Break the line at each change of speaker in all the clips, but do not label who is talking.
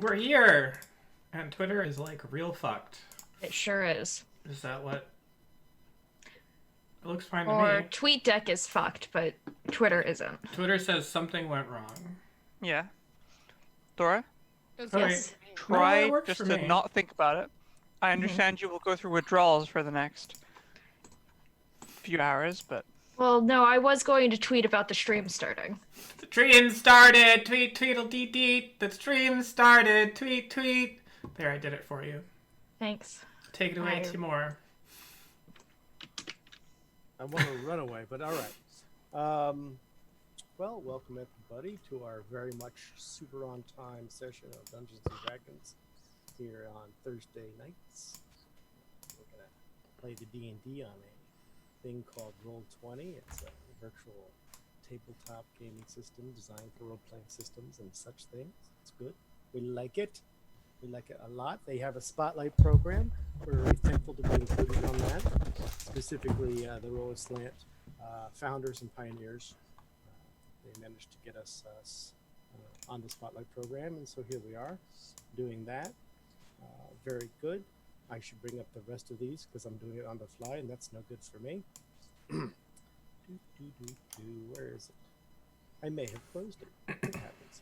We're here! And Twitter is like real fucked.
It sure is.
Is that what? It looks fine to
Or
me.
TweetDeck is fucked, but Twitter isn't.
Twitter says something went wrong.
Yeah. Dora,
Alright.
Yes.
No, it
try
works for
just to
me.
not think about it. I understand you will go through withdrawals for the next few hours, but
Well, no, I was going to tweet about the stream starting.
The stream started! Tweet, tweedle, deet, deet. The stream started! Tweet, tweet. There, I did it for you.
Thanks.
Take it away, Timur.
I want to run away, but all right. Well, welcome everybody to our very much super on time session of Dungeons and Dragons here on Thursday nights. We're gonna play the D&D on a thing called Roll20. It's a virtual tabletop gaming system designed for role-playing systems and such things. It's good. We like it. We like it a lot. They have a spotlight program. We're very thankful to be included on that. Specifically, the ROLL20 founders and pioneers. They managed to get us on the spotlight program, and so here we are doing that. Very good. I should bring up the rest of these because I'm doing it on the fly, and that's no good for me. Where is it? I may have closed it. What happens?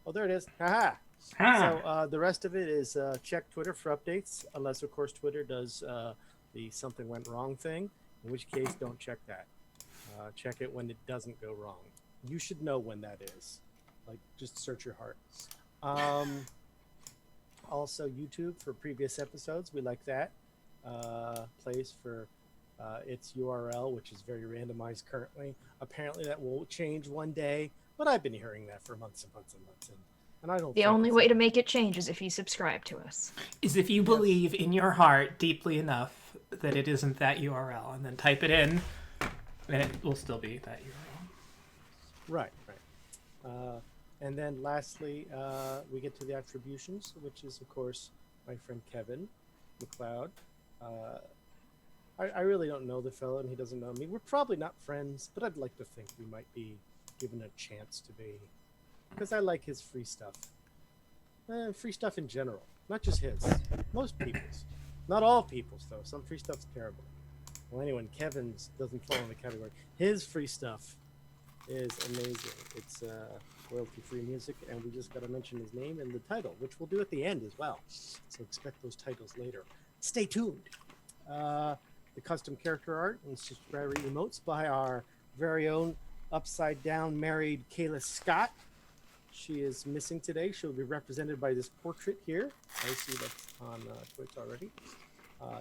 Oh, there it is. Haha. So the rest of it is check Twitter for updates, unless of course Twitter does the something went wrong thing, in which case don't check that. Check it when it doesn't go wrong. You should know when that is. Like, just search your heart. Also YouTube for previous episodes. We like that. Place for its URL, which is very randomized currently. Apparently that will change one day, but I've been hearing that for months and months and months. And I don't.
The only way to make it change is if you subscribe to us.
Is if you believe in your heart deeply enough that it isn't that URL, and then type it in, and it will still be that URL.
Right. And then lastly, we get to the attributions, which is, of course, my friend Kevin McLeod. I really don't know the fellow, and he doesn't know me. We're probably not friends, but I'd like to think we might be given a chance to be. Because I like his free stuff. Free stuff in general. Not just his. Most people's. Not all people's, though. Some free stuff's terrible. Well, anyway, Kevin's doesn't fall in the category. His free stuff is amazing. It's royalty-free music, and we just got to mention his name and the title, which we'll do at the end as well. So expect those titles later. Stay tuned. The custom character art and subscriber emotes by our very own upside-down married Kayla Scott. She is missing today. She'll be represented by this portrait here. I see that's on Twitch already.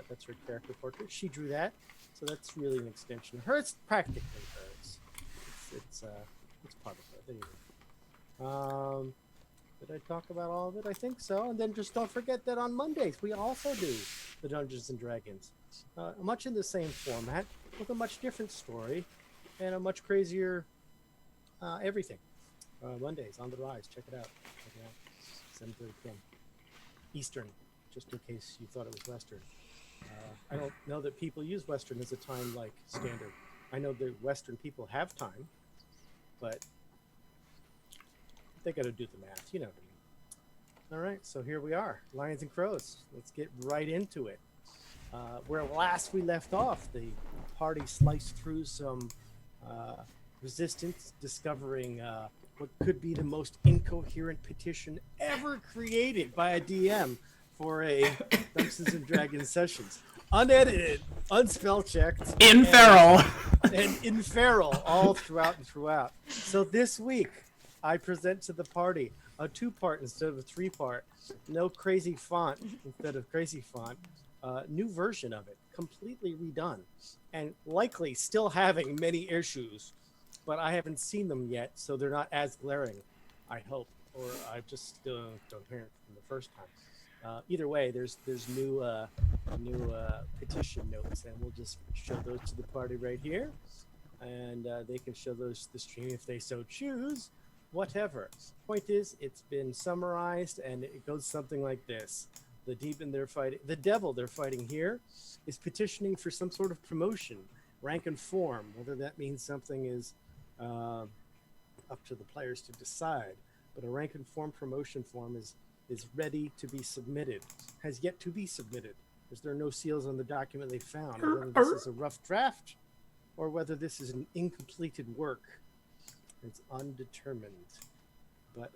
That's her character portrait. She drew that, so that's really an extension of her. It's practically hers. It's part of her. There you go. Did I talk about all of it? I think so. And then just don't forget that on Mondays we also do the Dungeons and Dragons, much in the same format with a much different story and a much crazier everything. Mondays on the rise. Check it out. 7:30 p.m. Eastern, just in case you thought it was Western. I don't know that people use Western as a time like standard. I know that Western people have time, but they got to do the math. You know what I mean. All right, so here we are, Lions and Crows. Let's get right into it. Where last we left off, the party sliced through some resistance, discovering what could be the most incoherent petition ever created by a DM for a Dungeons and Dragons sessions. Unedited, unspell-checked.
Inferal.
And inferal all throughout and throughout. So this week, I present to the party a 2-part instead of a 3-part. No crazy font instead of crazy font. New version of it, completely redone. And likely still having many issues. But I haven't seen them yet, so they're not as glaring, I hope, or I just don't hear it from the first time. Either way, there's new petition notes, and we'll just show those to the party right here, and they can show those to the stream if they so choose. Whatever. Point is, it's been summarized, and it goes something like this: the devil they're fighting here is petitioning for some sort of promotion, rank and form, whether that means something is up to the players to decide. But a rank and form promotion form is is ready to be submitted, has yet to be submitted, as there are no seals on the document they found, or whether this is a rough draft or whether this is an incompleted work. It's undetermined. But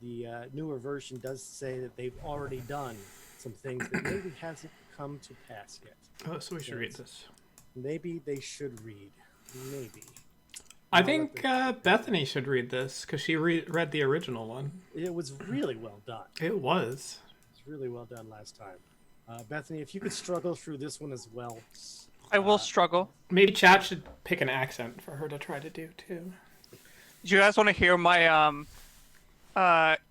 the newer version does say that they've already done some things that maybe hasn't come to pass yet.
Oh, so we should read this.
Maybe they should read. Maybe.
I think Bethany should read this because she read the original one.
It was really well done.
It was.
It was really well done last time. Bethany, if you could struggle through this one as well.
I will struggle.
Maybe chat should pick an accent for her to try to do too.
Do you guys want to hear my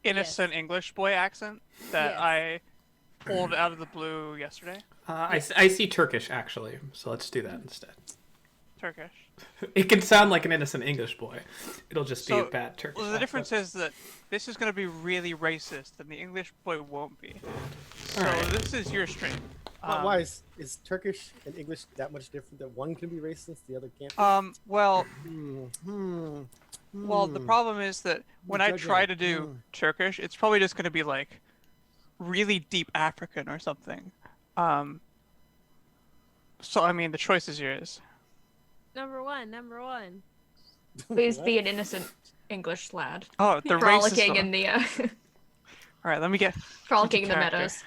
innocent English boy accent that
Yes.
I pulled out of the blue yesterday?
I see Turkish actually, so let's do that instead.
Turkish.
It can sound like an innocent English boy. It'll just be a
So,
bad Turkish
Well, the difference
accent.
is that this is going to be really racist, and the English boy won't be. So
Alright.
this is your stream.
Why is Turkish and English that much different that one can be racist, the other can't?
Well,
Hmm.
well, the problem is that when I try to do Turkish, it's probably just going to be like really deep African or something. So I mean, the choice is yours.
Number one.
Please be an innocent English lad.
Oh, the
Frolicking
racist.
in the
All right, let me get.
frolicking in the
character.
meadows.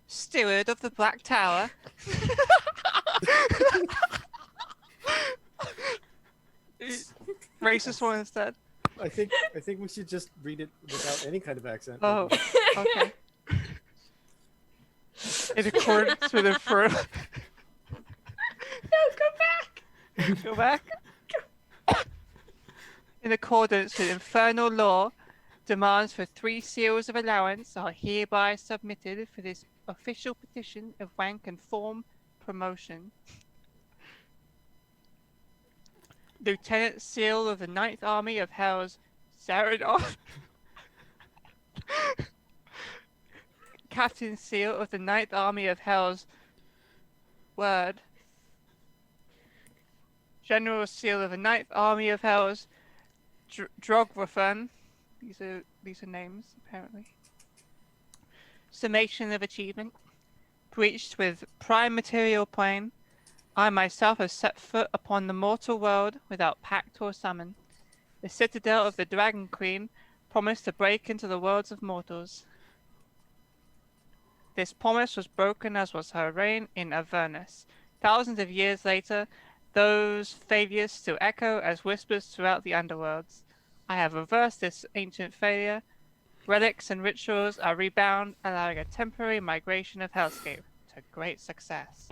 Steward of the Black Tower. Racist one instead.
I think we should just read it without any kind of accent.
Oh, okay. In accordance with the first.
No, go back.
Go back. In accordance with infernal law, demands for 3 seals of allowance are hereby submitted for this official petition of rank and form promotion. Lieutenant Seal of the 9th Army of Hell's Zaradon. Captain Seal of the 9th Army of Hell's Word. General Seal of the 9th Army of Hell's Drografan. These are names, apparently. Summation of achievement. Breached with prime material plane. I myself have set foot upon the mortal world without pact or summon. The citadel of the Dragon Queen promised to break into the worlds of mortals. This promise was broken as was her reign in Avernus. Thousands of years later, those failures still echo as whispers throughout the underworlds. I have reversed this ancient failure. Relics and rituals are rebound, allowing a temporary migration of Hellscape to great success.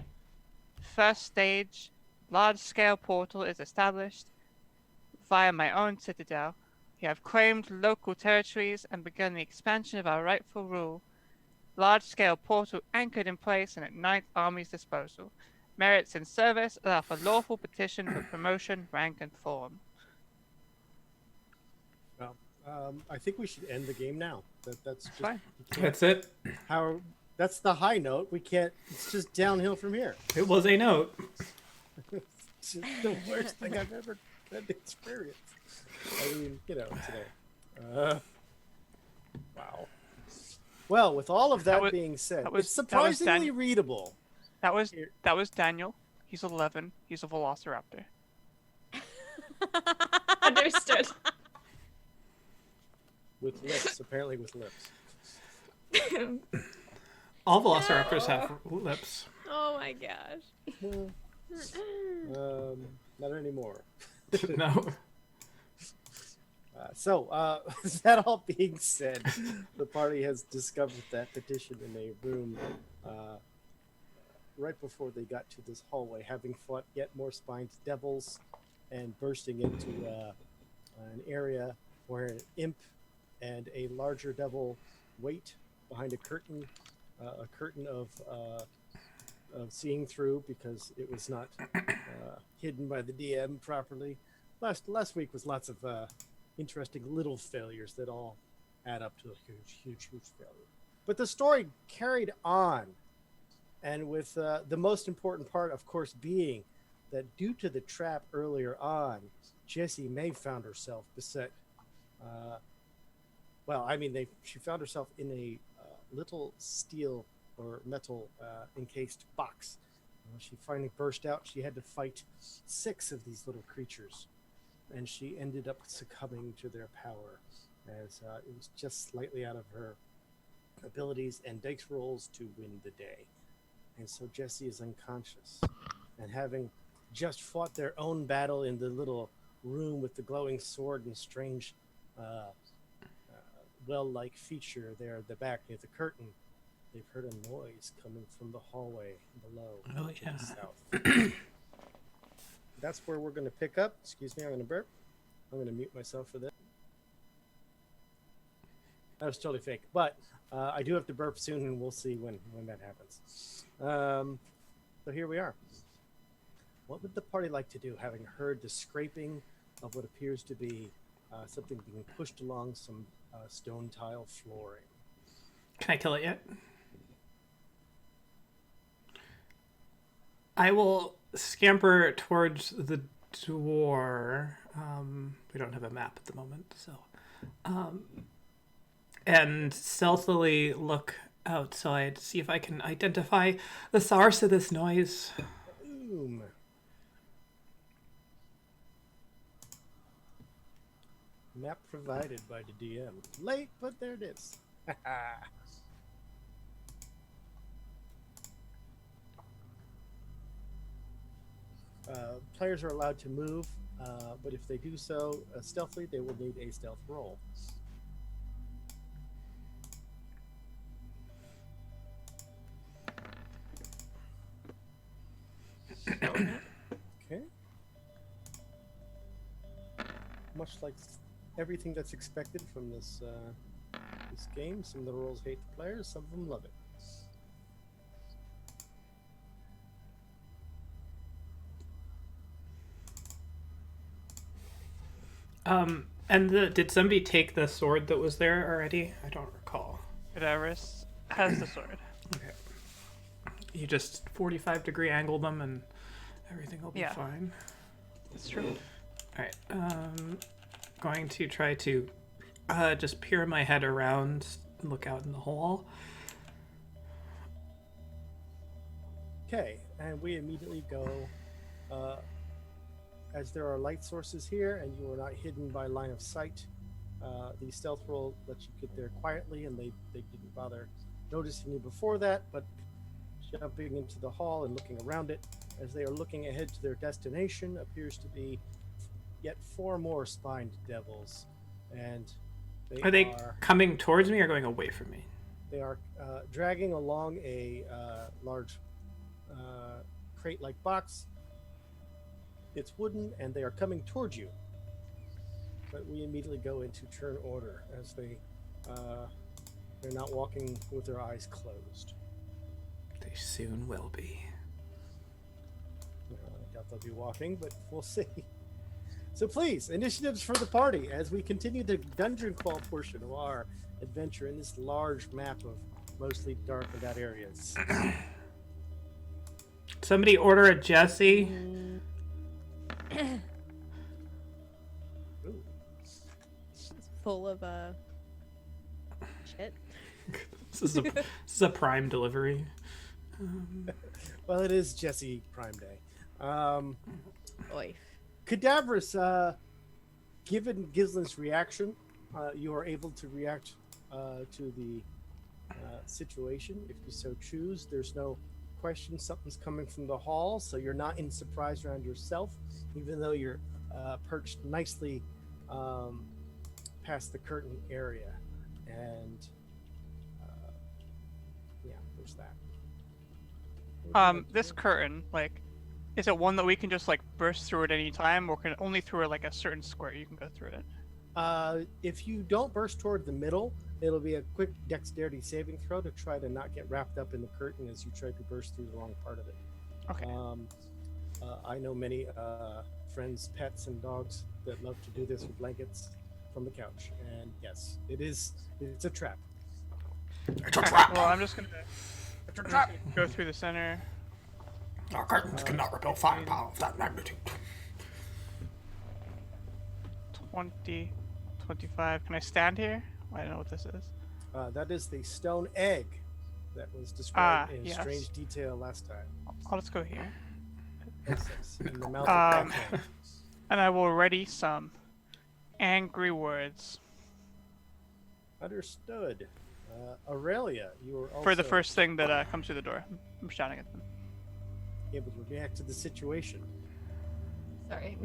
First stage, large-scale portal is established via my own citadel. We have claimed local territories and begun the expansion of our rightful rule. Large-scale portal anchored in place and at 9th Army's disposal. Merits in service allow for lawful petition for promotion, rank, and form.
Well, I think we should end the game now. That's just,
Fine.
That's it.
That's the high note. We can't. It's just downhill from here.
It was a note.
It's just the worst thing I've ever experienced. I mean, today. Wow. Well, with all of that, being said, it's surprisingly readable.
That was Daniel. He's 11. He's a velociraptor.
Understood.
With lips, apparently with lips.
All velociraptors have lips.
Oh my gosh.
Not anymore.
No.
So, that all being said, the party has discovered that petition in a room right before they got to this hallway, having fought yet more spined devils and bursting into an area where an imp and a larger devil wait behind a curtain of seeing through because it was not hidden by the DM properly. Last week was lots of interesting little failures that all add up to a huge failure. But the story carried on, and with the most important part, of course, being that due to the trap earlier on, Jessie May found herself beset. She found herself in a little steel or metal encased box. When she finally burst out, she had to fight 6 of these little creatures, and she ended up succumbing to their power, as it was just slightly out of her abilities and dice rolls to win the day. And so Jessie is unconscious, and having just fought their own battle in the little room with the glowing sword and strange well-like feature there at the back near the curtain, they've heard a noise coming from the hallway below to the south. That's where we're going to pick up. Excuse me, I'm going to burp. I'm going to mute myself for this. That was totally fake, but I do have to burp soon, and we'll see when that happens. So here we are. What would the party like to do, having heard the scraping of what appears to be something being pushed along some stone tile flooring?
Can I kill it yet? I will scamper towards the door. We don't have a map at the moment, so. And stealthily look outside, see if I can identify the source of this noise.
Boom. Map provided by the DM. Late, but there it is. Players are allowed to move, but if they do so stealthily, they will need a stealth roll. Okay. Much like everything that's expected from this this game, some of the rolls hate the players, some of them love it.
Did somebody take the sword that was there already? I don't recall.
Cadaverous has the sword.
Okay. You just 45-degree angle them and everything will be fine.
That's true.
Alright, going to try to just peer my head around and look out in the hall.
Okay, and we immediately go, as there are light sources here and you are not hidden by line of sight, the stealth roll lets you get there quietly, and they didn't bother noticing you before that, but jumping into the hall and looking around it, as they are looking ahead to their destination, appears to be yet 4 more spined devils, and
Are they coming towards me or going away from me?
They are dragging along a large crate-like box. It's wooden, and they are coming towards you. But we immediately go into turn order, as they're not walking with their eyes closed.
They soon will be.
I doubt they'll be walking, but we'll see. So please, initiatives for the party as we continue the dungeon crawl portion of our adventure in this large map of mostly darkened out areas.
Somebody order a Jesse.
It's full of shit.
This is a Prime delivery.
Well, it is Jesse Prime Day.
Oy.
Cadaverous, given Gislin's reaction, you are able to react to the situation if you so choose. There's no question something's coming from the hall, so you're not in surprise around yourself, even though you're perched nicely past the curtain area. And yeah, there's that.
This curtain, like, is it one that we can just like burst through at any time, or can only through like a certain square you can go through it?
If you don't burst toward the middle, it'll be a quick dexterity saving throw to try to not get wrapped up in the curtain as you try to burst through the wrong part of it.
Okay.
I know many friends, pets, and dogs that love to do this with blankets from the couch, and yes, it's a trap.
It's a
Alright,
trap.
well, I'm just gonna go through the center.
Our curtains cannot repel firepower of that magnitude.
20, 25. Can I stand here? I don't know what this is.
That is the stone egg that was described in
yes.
strange detail last time.
I'll just go here.
Princess in the mouth of Backhand.
And I will ready some angry words.
Understood. Aurelia, you were also
For the first thing that comes through the door. I'm shouting at them.
able to react to the situation.
Sorry,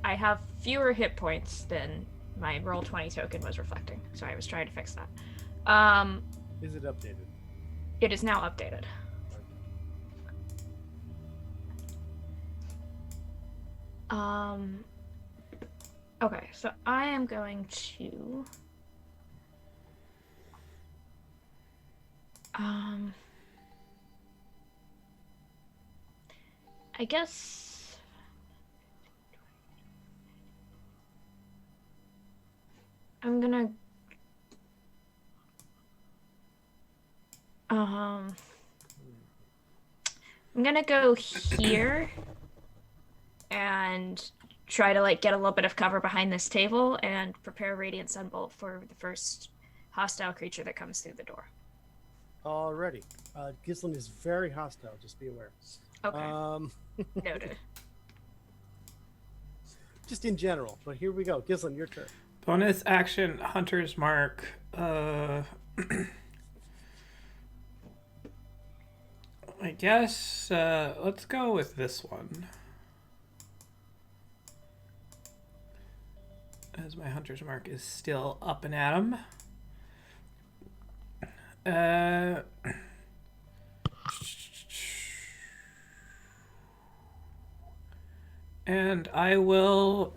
I have fewer hit points than my roll20 token was reflecting, so I was trying to fix that.
Is it updated?
It is now updated. Okay, so I am going to I guess I'm gonna go here and try to like get a little bit of cover behind this table and prepare a radiant sunbolt for the first hostile creature that comes through the door.
Alrighty. Gislin is very hostile, just be aware.
Okay. Noted.
Just in general, but here we go. Gislin, your turn.
Bonus action, Hunter's Mark. I guess let's go with this one. As my Hunter's Mark is still up and at him. And I will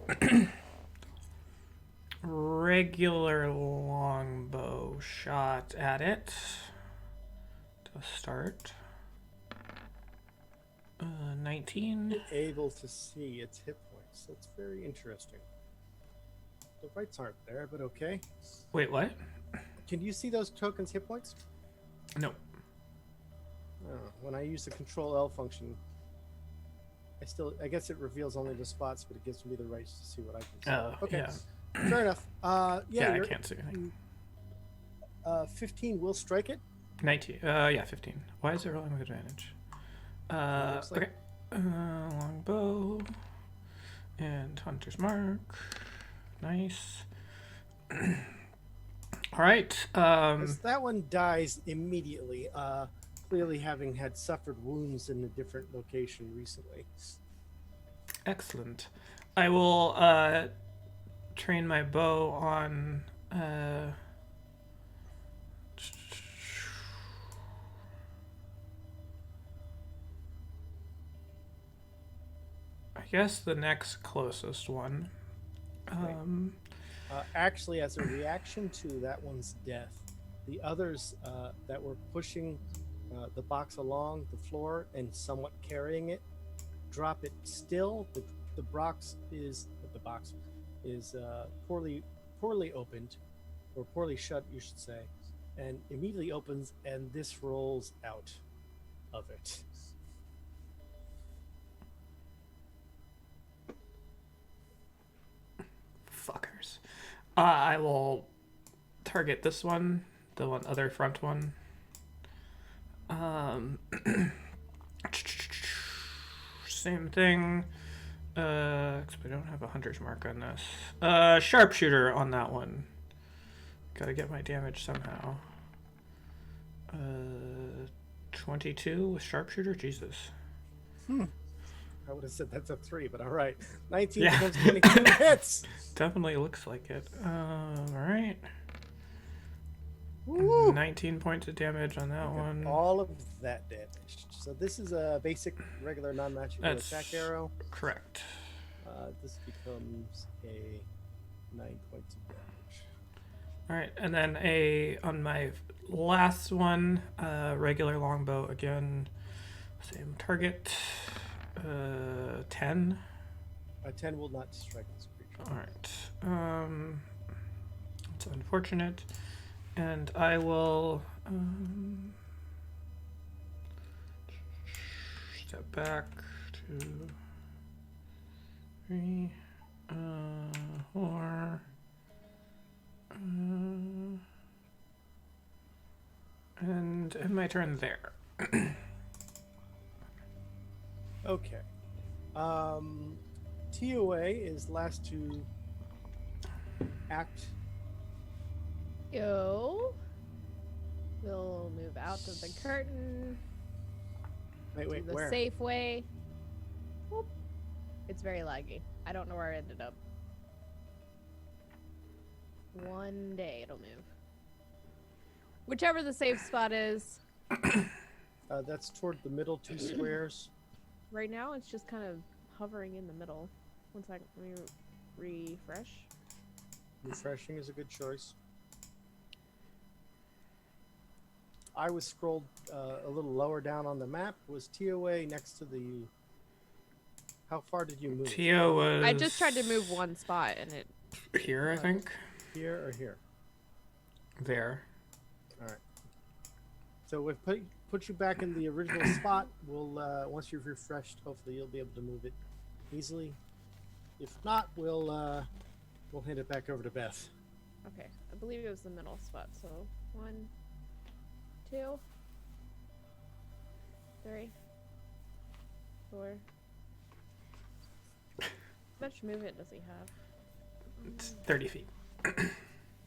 regular longbow shot at it to start. 19.
Able to see its hit points. That's very interesting. The rights aren't there, but okay.
Wait, what?
Can you see those tokens' hit points?
No.
Oh, when I use the Control L function, I guess it reveals only the spots, but it gives me the rights to see what I can see.
Oh,
okay.
yeah.
Fair enough.
Yeah, I can't see anything.
15 will strike it.
19. Yeah, 15. Why is it rolling with advantage?
Looks like-
Okay. Longbow and Hunter's Mark. Nice. All right.
As that one dies immediately, clearly having had suffered wounds in a different location recently.
Excellent. I will train my bow on I guess the next closest one.
Actually, as a reaction to that one's death, the others that were pushing the box along the floor and somewhat carrying it, drop it still. The box is poorly opened, or poorly shut, you should say, and immediately opens, and this rolls out of it.
Fuckers. I will target this one, the other front one. Same thing. Except I don't have a Hunter's Mark on this. Sharpshooter on that one. Gotta get my damage somehow. 22 with Sharpshooter? Jesus.
I would have said that's a 3, but all right. 19
Yeah.
becomes 22 hits.
Definitely looks like it. Alright.
Woo.
19 points of damage on that one.
All of that damage. So this is a basic, regular, non-magical
That's
attack arrow.
correct.
This becomes a 9 points of damage.
Alright, and then on my last one, regular longbow again. Same target. 10.
A 10 will not strike this creature.
Alright. It's unfortunate. And I will step back to 3. Or and end my turn there.
Okay. TOA is last to act.
Yo. We'll move out of the curtain.
Wait,
The
where?
safe way. Whoop. It's very laggy. I don't know where I ended up. One day it'll move. Whichever the safe spot is.
That's toward the middle 2 squares.
Right now it's just kind of hovering in the middle. One second, let me refresh.
Refreshing is a good choice. I was scrolled a little lower down on the map. Was TOA next to the... How far did you move?
Tio was.
I just tried to move one spot and it...
here, I think.
Here or here?
There.
Alright. So we've put you back in the original spot. We'll once you've refreshed, hopefully you'll be able to move it easily. If not, we'll hand it back over to Beth.
Okay, I believe it was the middle spot, so 1, 2, 3, 4. How much movement does he have?
It's 30 feet.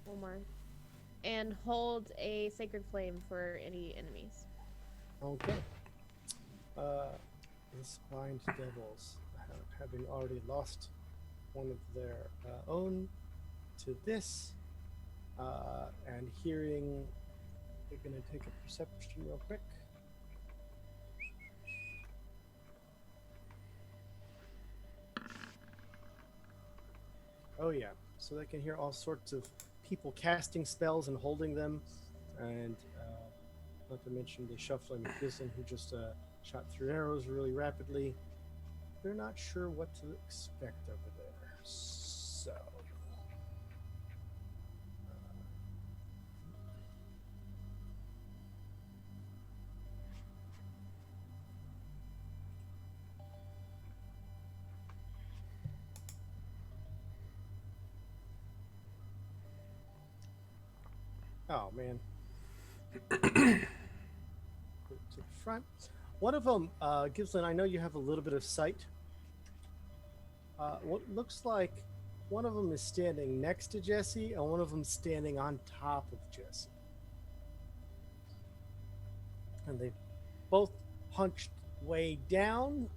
One more. And hold a sacred flame for any enemies.
Okay. The spined devils, having already lost one of their own to this, and hearing, they're going to take a perception real quick. Oh yeah, so they can hear all sorts of people casting spells and holding them, and not to mention the shuffling Gislin who just shot through arrows really rapidly. They're not sure what to expect over there, so... Oh, man. Put it to the front. One of them, Gislin, I know you have a little bit of sight. What looks like one of them is standing next to Jesse, and one of them standing on top of Jesse. And they both hunched way down.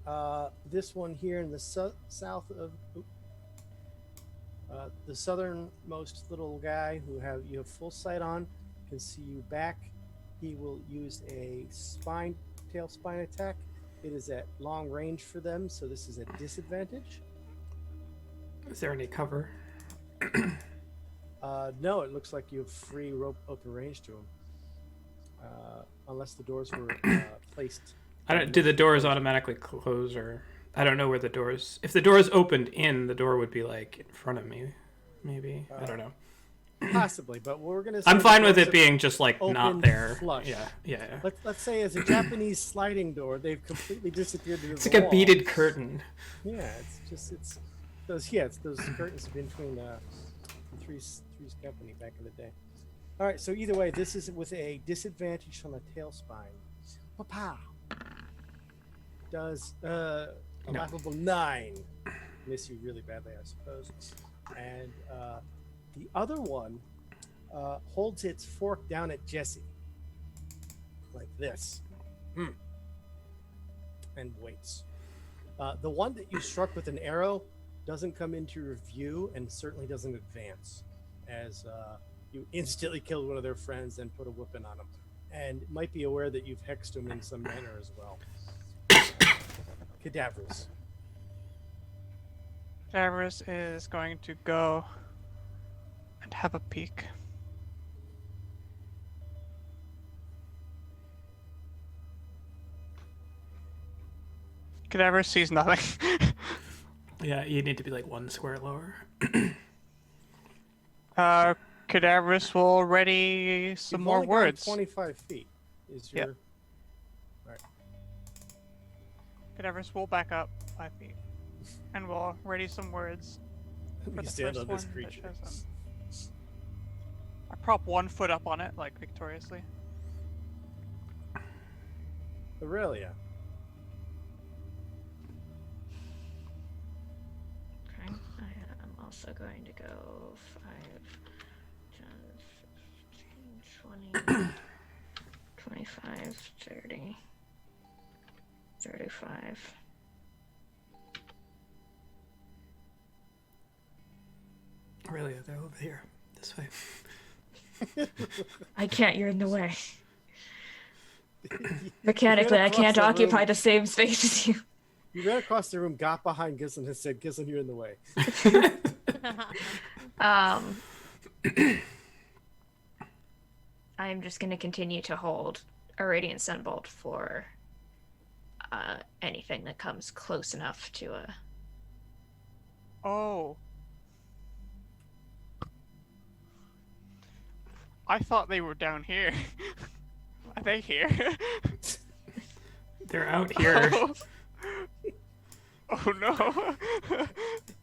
This one here in the south of... the southernmost little guy who you have full sight on can see you back. He will use a tail spine attack. It is at long range for them, so this is a disadvantage.
Is there any cover?
No, it looks like you have free rope open range to him, unless the doors were placed.
Do the doors automatically close, or I don't know where the doors. If the doors opened in, the door would be like in front of me, maybe. I don't know.
Possibly, but we're gonna.
I'm
say
fine
the
with
doors
it
are
being just like not
open
there.
flush.
Yeah.
Let's say as a Japanese sliding door, they've completely disappeared into
It's
the
like a
wall.
beaded curtain.
Yeah, it's those curtains between Three's Company back in the day. All right, so either way, this is with a disadvantage from a tail spine. Pow! Does a laughable 9 miss you really badly, I suppose? And the other one holds its fork down at Jesse, like this, and waits. The one that you struck with an arrow doesn't come into your view and certainly doesn't advance, as you instantly killed one of their friends and put a whipping on them, and might be aware that you've hexed him in some manner as well. Cadavers.
Cadaverous is going to go and have a peek. Cadaverous sees nothing.
Yeah, you need to be like 1 square lower.
Cadaverous will ready some
You've
more
only gone
words.
25 feet is your...
Yep. Cadaverous will back up 5 feet and will ready some words. For
You
the
stand
first
on this
one that
creature.
shows up. I prop 1 foot up on it, like victoriously.
Aurelia.
Okay. I'm also going to go 5, 10, 15, 20, 25, 30, 35.
Really, they're over here. This way.
I can't, you're in the way.
You
Mechanically,
ran
I can't
across the
occupy
room-
the same space as you.
You ran across the room, got behind Gislin, and said, Gislin, you're in the way.
I'm just going to continue to hold a Radiant Sunbolt for anything that comes close enough to a...
Oh. I thought they were down here. Are they here?
They're out here.
Oh no.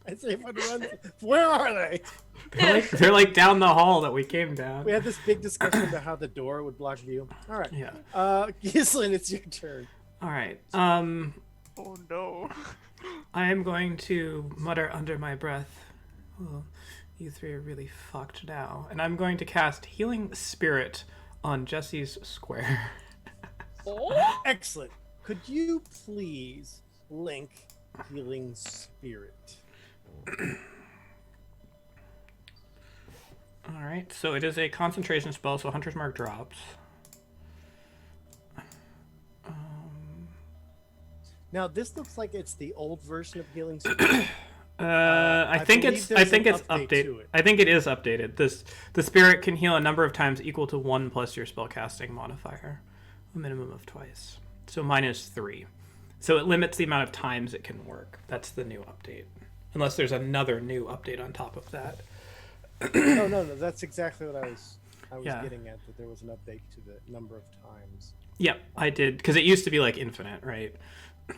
I say, if I'd run, where are they?
They're like down the hall that we came down.
We had this big discussion about how the door would block view. All right.
Yeah.
Gislin, it's your turn.
All right.
Oh no.
I am going to mutter under my breath. Oh, you three are really fucked now. And I'm going to cast Healing Spirit on Jesse's square.
Excellent. Could you please link Healing Spirit?
All right. So it is a concentration spell, so Hunter's Mark drops.
Now, this looks like it's the old version of Healing Spirit.
I think
believe
it's
there's an
updated.
update to it.
I think it is updated. The spirit can heal a number of times equal to 1 plus your spellcasting modifier, a minimum of twice. So mine is 3. So it limits the amount of times it can work. That's the new update. Unless there's another new update on top of that.
No. That's exactly what I was
Yeah.
getting at. That there was an update to the number of times.
Yep, I did, because it used to be like infinite, right?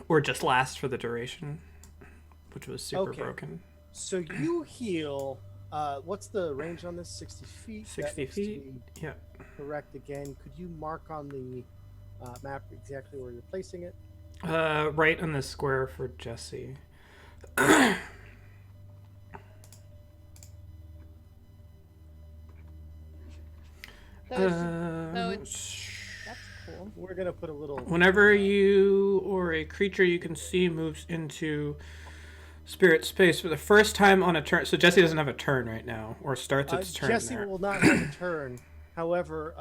Or just last for the duration, which was super
Okay.
broken.
So you heal. What's the range on this? 60 feet.
60
looks to
feet.
be
Yeah.
Correct again. Could you mark on the map exactly where you're placing it?
Right on the square for Jesse.
So that's cool.
We're gonna put a little.
Whenever you or a creature you can see moves into spirit space for the first time on a turn, so Jesse doesn't have a turn right now, or starts its turn
Jesse
there.
will not have a turn. However,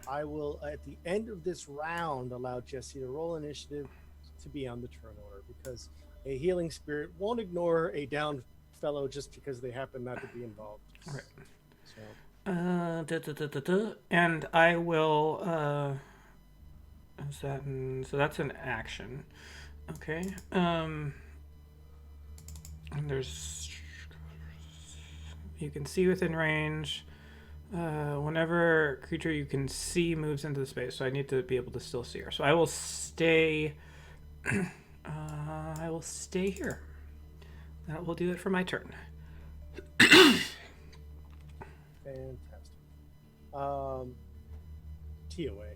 I will at the end of this round allow Jesse to roll initiative to be on the turn order because a healing spirit won't ignore a downed fellow just because they happen not to be involved.
Right.
So
And I will. Is that so? That's an action. Okay. And there's. You can see within range. Whenever a creature you can see moves into the space, so I need to be able to still see her. So I will stay. I will stay here. That will do it for my turn.
fantastic. TOA.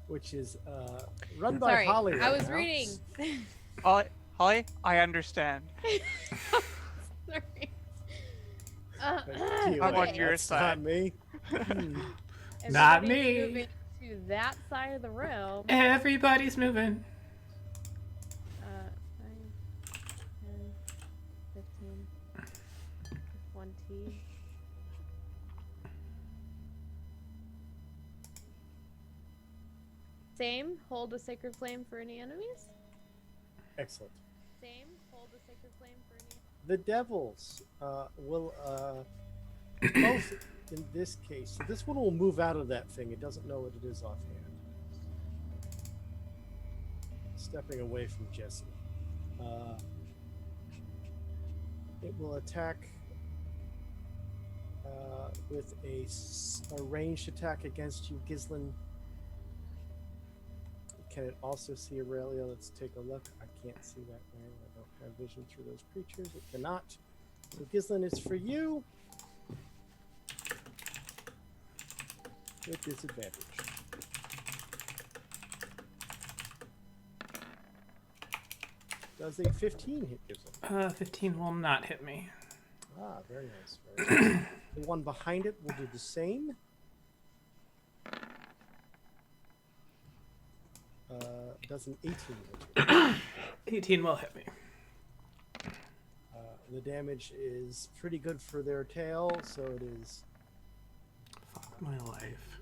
Which is run by
Sorry,
Holly.
I
right
was
now.
reading.
Holly, I understand.
Sorry.
TOA,
I'm on your
that's
side.
Not me. Hmm.
Not
Everybody's
me.
moving to that side of the room.
Everybody's moving.
9, 10, 15, 20. Same. Hold a sacred flame for any enemies.
Excellent.
Same. Hold a sacred flame for any.
The devils will both in this case. So this one will move out of that thing. It doesn't know what it is offhand. Stepping away from Jesse. It will attack with a ranged attack against you, Gislin. can it also see Aurelia? Let's take a look. I can't see that way. I don't have vision through those creatures. It cannot. So Gislin, it's for you. With disadvantage. Does a 15 hit Gislin?
15 will not hit me.
Ah, very nice. Very nice. The one behind it will do the same. Does an 18 hit you?
18 will hit me.
The damage is pretty good for their tail, so it is.
Fuck my life.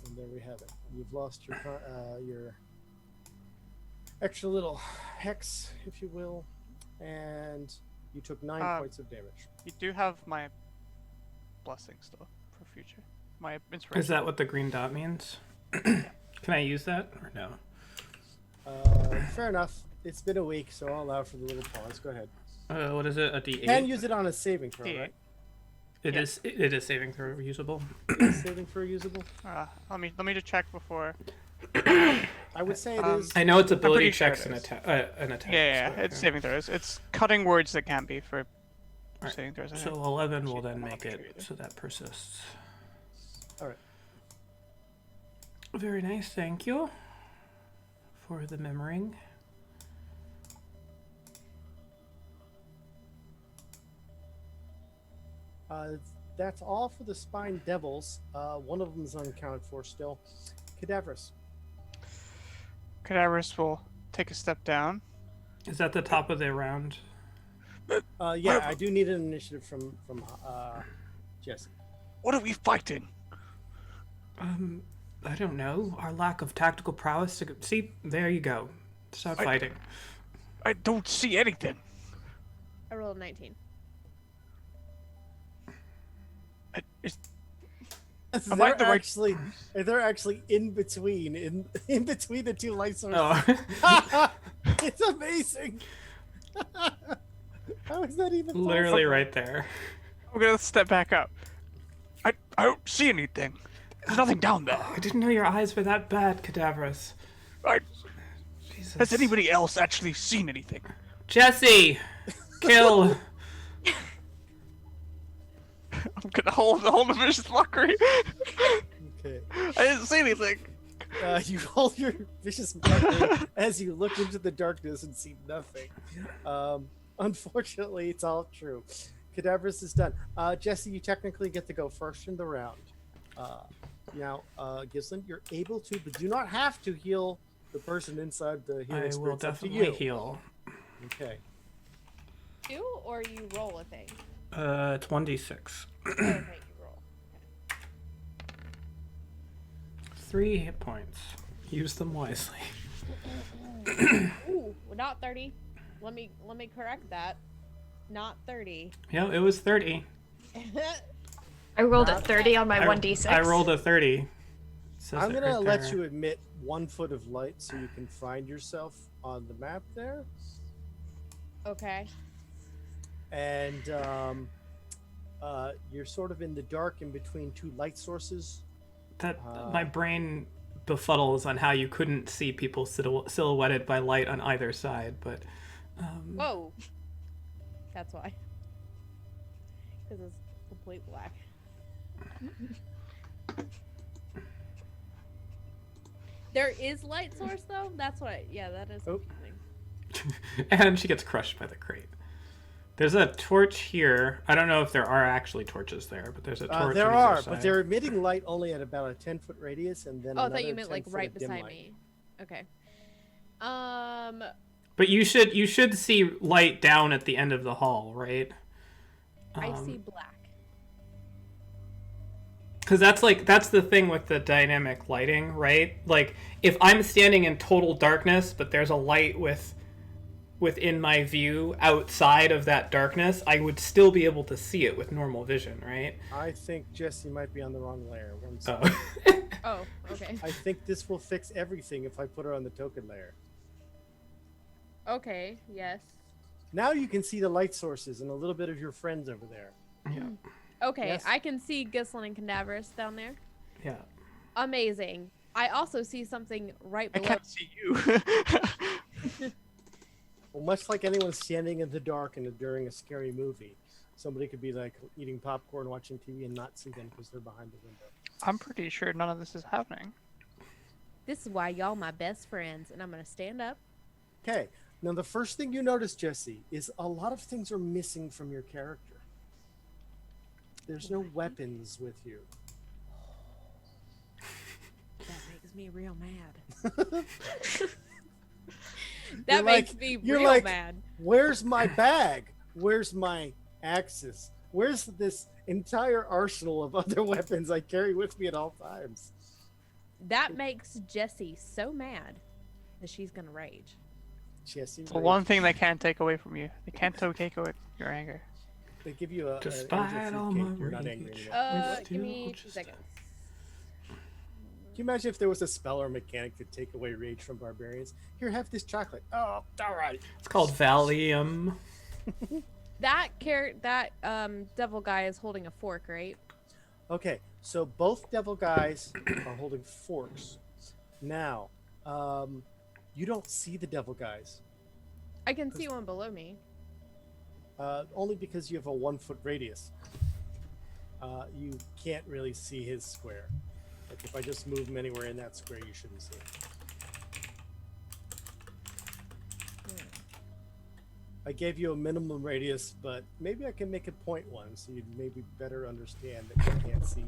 And there we have it. You've lost your extra little hex, if you will, and you took 9 points of damage.
You do have my blessing still for future. My inspiration.
Is that what the green dot means? Can I use that or no?
Fair enough. It's been a week, so I'll allow for the little pause. Go ahead.
What is it? A D8?
You can use it on a saving throw,
D8.
right?
It is. It is saving throw usable.
Saving throw usable?
Let me just check before.
I would say it is.
I know it's ability
pretty sure
checks
it
and
is.
attack.
Yeah,
so,
it's saving throws. It's cutting words that can be for
Alright,
saving throws. I
So
think.
11 will
Actually,
then
I'm not
make
sure
it
either.
so that persists.
All right.
Very nice, thank you for the memorying.
That's all for the spine devils. One of them is unaccounted for still. Cadaverous.
Cadaverous will take a step down.
Is that the top of the round?
Yeah, I do need an initiative from Jesse.
What are we fighting?
I don't know. Our lack of tactical prowess. See, there you go. Stop fighting.
I don't see anything.
I rolled a 19.
They're actually in between the two light sources.
Oh,
It's amazing. How is that even
literally
possible?
right there.
I'm gonna step back up. I don't see anything. There's nothing down there.
I didn't know your eyes were that bad, Cadaverous. Jesus.
Has anybody else actually seen anything?
Jesse, kill.
I'm gonna hold the vicious mockery.
Okay.
I didn't see anything.
You hold your vicious mockery as you look into the darkness and see nothing. Unfortunately, it's all true. Cadaverous is done. Jesse, you technically get to go first in the round. Now, Gislin, you're able to, but do not have to heal the person inside the healing
I
spirit.
will
It's up to
definitely
you.
heal.
Okay.
You or you roll a thing?
It's 1d6.
Okay, you roll.
3 hit points. Use them wisely.
Ooh, not 30. Let me correct that. Not 30.
Yeah, it was 30.
I rolled a 30 on my 1d6.
I rolled a 30. Says
I'm
it
going to
right
let
there.
you emit 1 foot of light so you can find yourself on the map there.
Okay.
And you're sort of in the dark in between 2 light sources.
That my brain befuddles on how you couldn't see people silhouetted by light on either side, but
Whoa. That's why. Because it's complete black. There is light source though. That's what. Yeah, that is
Oh.
confusing.
and she gets crushed by the crate. There's a torch here. I don't know if there are actually torches there, but there's a torch.
There
on either
are,
side.
but they're emitting light only at about a 10-foot radius, and then
Oh, I
another
thought you meant
10
like
foot
right
of dim
beside
light.
me. Okay.
But you should see light down at the end of the hall, right?
I see black.
Because that's the thing with the dynamic lighting, right? Like if I'm standing in total darkness, but there's a light within my view outside of that darkness, I would still be able to see it with normal vision, right?
I think Jesse might be on the wrong layer. One
Oh.
second.
Oh, okay.
I think this will fix everything if I put her on the token layer.
Okay, yes.
Now you can see the light sources and a little bit of your friends over there.
Okay,
Yes.
I can see Gislin and Cadaverous down there.
Yeah.
Amazing. I also see something right
I
below.
can't see you.
Well, much like anyone standing in the dark during a scary movie, somebody could be like eating popcorn, watching TV, and not see them because they're behind the window.
I'm pretty sure none of this is happening.
This is why y'all my best friends, and I'm gonna stand up.
Okay. Now, the first thing you notice, Jesse, is a lot of things are missing from your character. There's no weapons with you.
That makes me real mad.
You're
That
like-
makes me
you're
real
like,
mad.
Where's my bag? Where's my axes? Where's this entire arsenal of other weapons I carry with me at all times?
That makes Jessie so mad that she's gonna rage.
Jesse,
The one thing they can't take away from you. They can't take away your anger.
they give you a
Despite
an
all
angel
my
fruitcake, you're not angry
rage.
anymore.
We
Give me
still
2
just-
seconds.
Can you imagine if there was a spell or mechanic to take away rage from barbarians? Here, have this chocolate. Oh, all right.
It's called Valium.
That devil guy is holding a fork, right?
Okay, so both devil guys are holding forks. Now, you don't see the devil guys,
I can see one below me.
only because you have a 1 foot radius. You can't really see his square. Like if I just move him anywhere in that square, you shouldn't see him. I gave you a minimum radius, but maybe I can make it 0.1 so you'd maybe better understand that you can't see.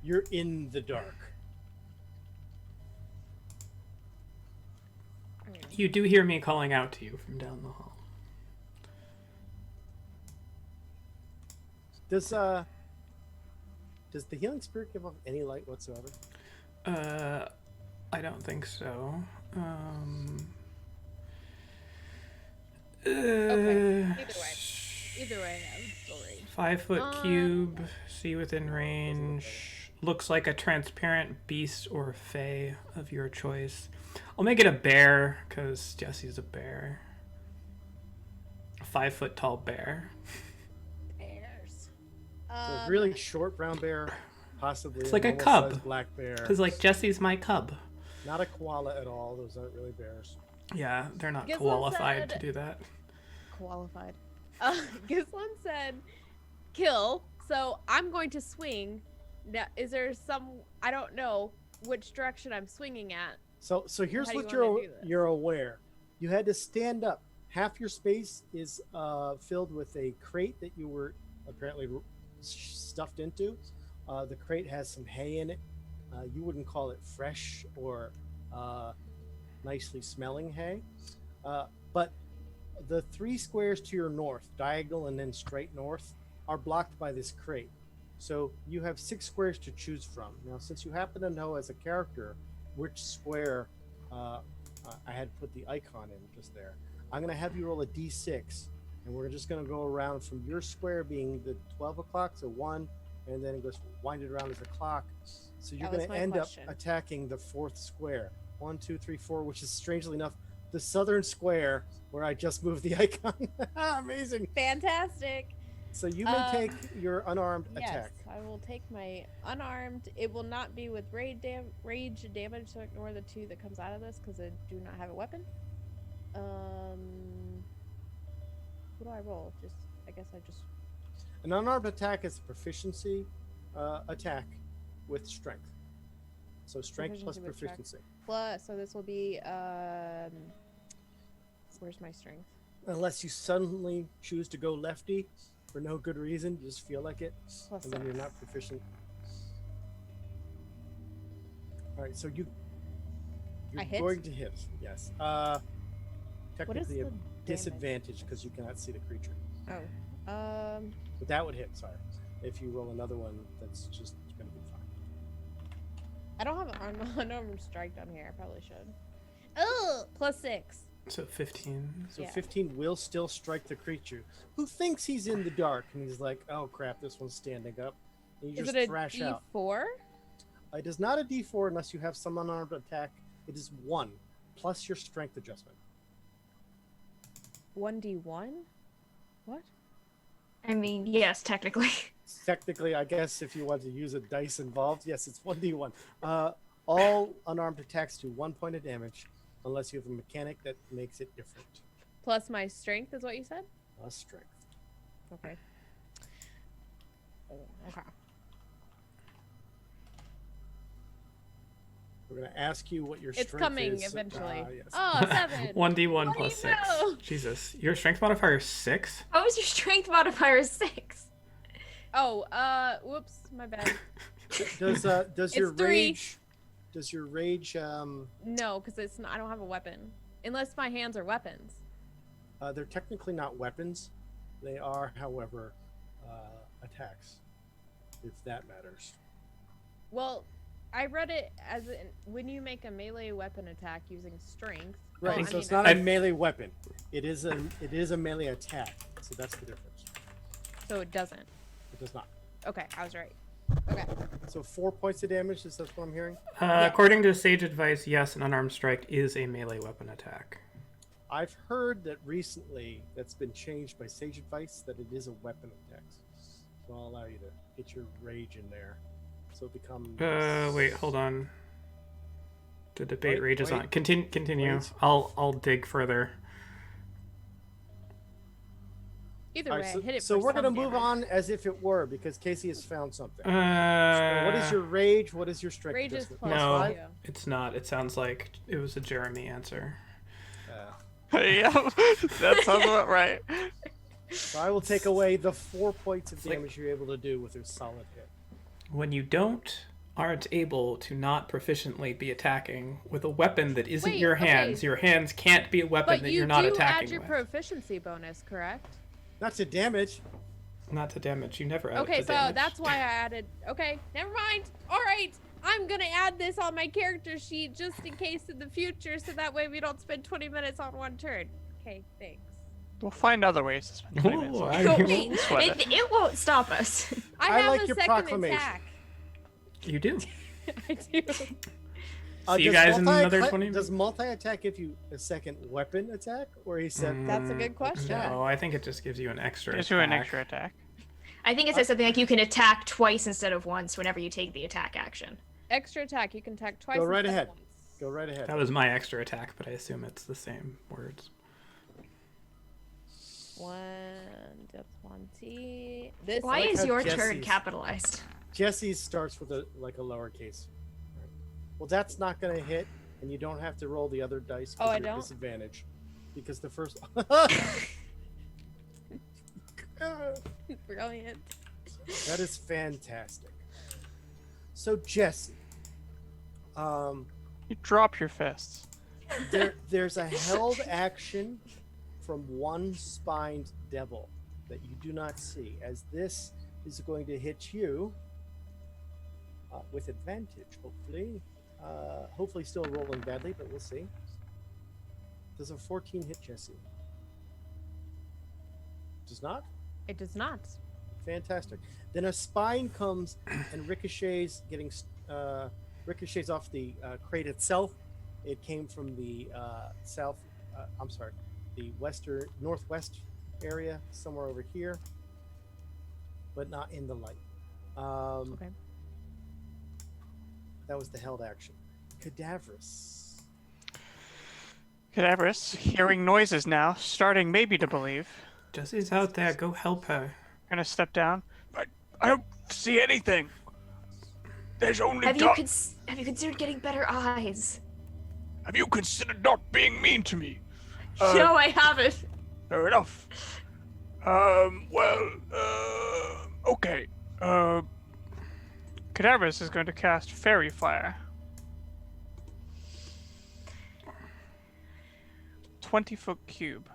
You're in the dark.
You do hear me calling out to you from down the hall.
Does the healing spirit give off any light whatsoever?
I don't think so.
Okay. Either way, I'm still rage.
5 foot cube, see within range. Looks like a transparent beast or fae of your choice. I'll make it a bear because Jesse's a bear. A 5 foot tall bear.
Bears.
So a really short brown bear, possibly
It's like a
normal-sized
cub.
black bear.
Because like Jesse's my cub.
Not a koala at all. Those aren't really bears.
Yeah, they're not
Gislin
qualified to
said-
do that.
Qualified. Gislin said, "Kill." So I'm going to swing. Now, is there some? I don't know which direction I'm swinging at.
So here's
How do you
what
wanna do this?
you're aware. You had to stand up. Half your space is filled with a crate that you were apparently stuffed into. The crate has some hay in it. You wouldn't call it fresh or nicely smelling hay, but the 3 squares to your north, diagonal and then straight north, are blocked by this crate. So you have 6 squares to choose from. Now, since you happen to know as a character which square I had put the icon in just there, I'm going to have you roll a d6, and we're just going to go around from your square being the 12 o'clock to 1, and then it goes winded around as a clock. So you're
That
going
was
to
my
end
question.
up attacking the 4th square. 1, 2, 3, 4, which is strangely enough the southern square where I just moved the icon. Amazing.
Fantastic.
So you may take your unarmed
Yes,
attack.
I will take my unarmed. It will not be with rage damage, so ignore the 2 that comes out of this because I do not have a weapon. What do I roll? I guess I just.
An unarmed attack is a proficiency attack with strength. So strength plus
Proficiency with strength.
proficiency.
Plus, so this will be. Where's my strength?
Unless you suddenly choose to go lefty for no good reason, you just feel like it,
Plus
and then you're
6.
not proficient. All right, so you're
I hit?
going to hit. Yes.
What is
Technically
the
a disadvantage because you cannot see the creature.
Oh.
But that would hit. Sorry. If you roll another one, that's just going to be fine.
I don't have an unarmed strike on here. I probably should. Oh, plus 6.
So 15.
So
Yeah.
15 will still strike the creature, who thinks he's in the dark, and he's like, "Oh crap, this one's standing up." And you
Is
just
it a
thrash out.
D4?
It is not a D4 unless you have some unarmed attack. It is 1 plus your strength adjustment.
1d1? What?
I mean, yes, technically.
Technically, I guess if you want to use a dice involved, yes, it's 1d1. All unarmed attacks do 1 point of damage, unless you have a mechanic that makes it different.
Plus my strength is what you said?
Plus strength.
Okay. Okay.
We're going to ask you what your strength is.
It's coming eventually.
Yes.
Oh, 7.
1d1
What do
plus
you
6.
know?
Jesus. Your strength modifier is 6?
How is your strength modifier 6?
Oh, whoops, my bad.
Does your
It's 3.
rage? Does your rage?
No, because it's not, I don't have a weapon. Unless my hands are weapons.
They're technically not weapons. They are, however, attacks. If that matters.
Well, I read it as in, when you make a melee weapon attack using strength.
Right.
well,
So
I
it's
mean,
not a melee weapon. It is a melee attack. So that's the difference.
So it doesn't.
It does not.
Okay, I was right. Okay.
So 4 points of damage. Is that what I'm hearing?
According to Sage Advice, yes, an unarmed strike is a melee weapon attack.
I've heard that recently that's been changed by Sage Advice that it is a weapon attack. So I'll allow you to get your rage in there. So it becomes.
Wait, hold on. The debate
Wait,
rages
wait.
on. Continue.
Wait.
I'll dig further.
Either
All
way,
right,
I hit it
so
for
we're
some
gonna move
damage.
on as if it were because Casey has found something.
What
What is your rage? What is your strength?
Rage is
adjustment?
plus
No.
5.
It's not. It sounds like it was a Jeremy answer.
Yeah, that sounds about right.
So I will take away the 4 points of damage you're able to do with a solid hit.
When you aren't able to not proficiently be attacking with a weapon that isn't
Wait,
your hands,
okay.
your hands can't be a weapon
But
that
you
you're not
do
attacking
add your
with.
proficiency bonus, correct?
Not to damage.
Not to damage. You never add it
Okay,
to
so
damage.
that's why I added. Okay, never mind. All right, I'm gonna add this on my character sheet just in case in the future, so that way we don't spend 20 minutes on one turn. Okay, thanks.
We'll find other ways to spend 20 minutes.
Ooh,
on
I-
it.
Go,
We'll sweat it.
it won't stop us.
I have
like
a
your
second
proclamation.
attack.
You do.
I do.
See you guys in another 20
Does multi-attack give you a second weapon attack? Or he said
That's a good question.
No, I think it just gives you an extra
Gives you an
attack.
extra attack.
I think it says something like you can attack twice instead of once whenever you take the attack action.
Extra attack. You can attack twice.
Go right
instead of
ahead.
once.
Go right ahead.
That was my extra attack, but I assume it's the same words.
1d20. This.
Why
like
is
how
your turn
Jesse's-
a?capitalized?
Jesse starts with a lowercase. Well, that's not going to hit, and you don't have to roll the other dice
Oh, I
because you're at
don't?
disadvantage. Because the first.
Brilliant.
That is fantastic. So Jesse,
You drop your fists.
there's a held action from one spined devil that you do not see, as this is going to hit you with advantage, hopefully. Hopefully still rolling badly, but we'll see. Does a 14 hit Jesse? Does not?
It does not.
Fantastic. Then a spine comes and ricochets, ricochets off the crate itself. It came from the the northwest area, somewhere over here, but not in the light.
Okay.
That was the held action. Cadaverous.
Cadaverous, hearing noises now, starting maybe to believe.
Jesse's out there. Go help her.
Gonna step down. I don't see anything. There's only
Have you considered getting better eyes?
Have you considered not being mean to me?
No, I haven't.
Fair enough. Okay. Cadaverous is going to cast Fairy Fire. 20-foot cube.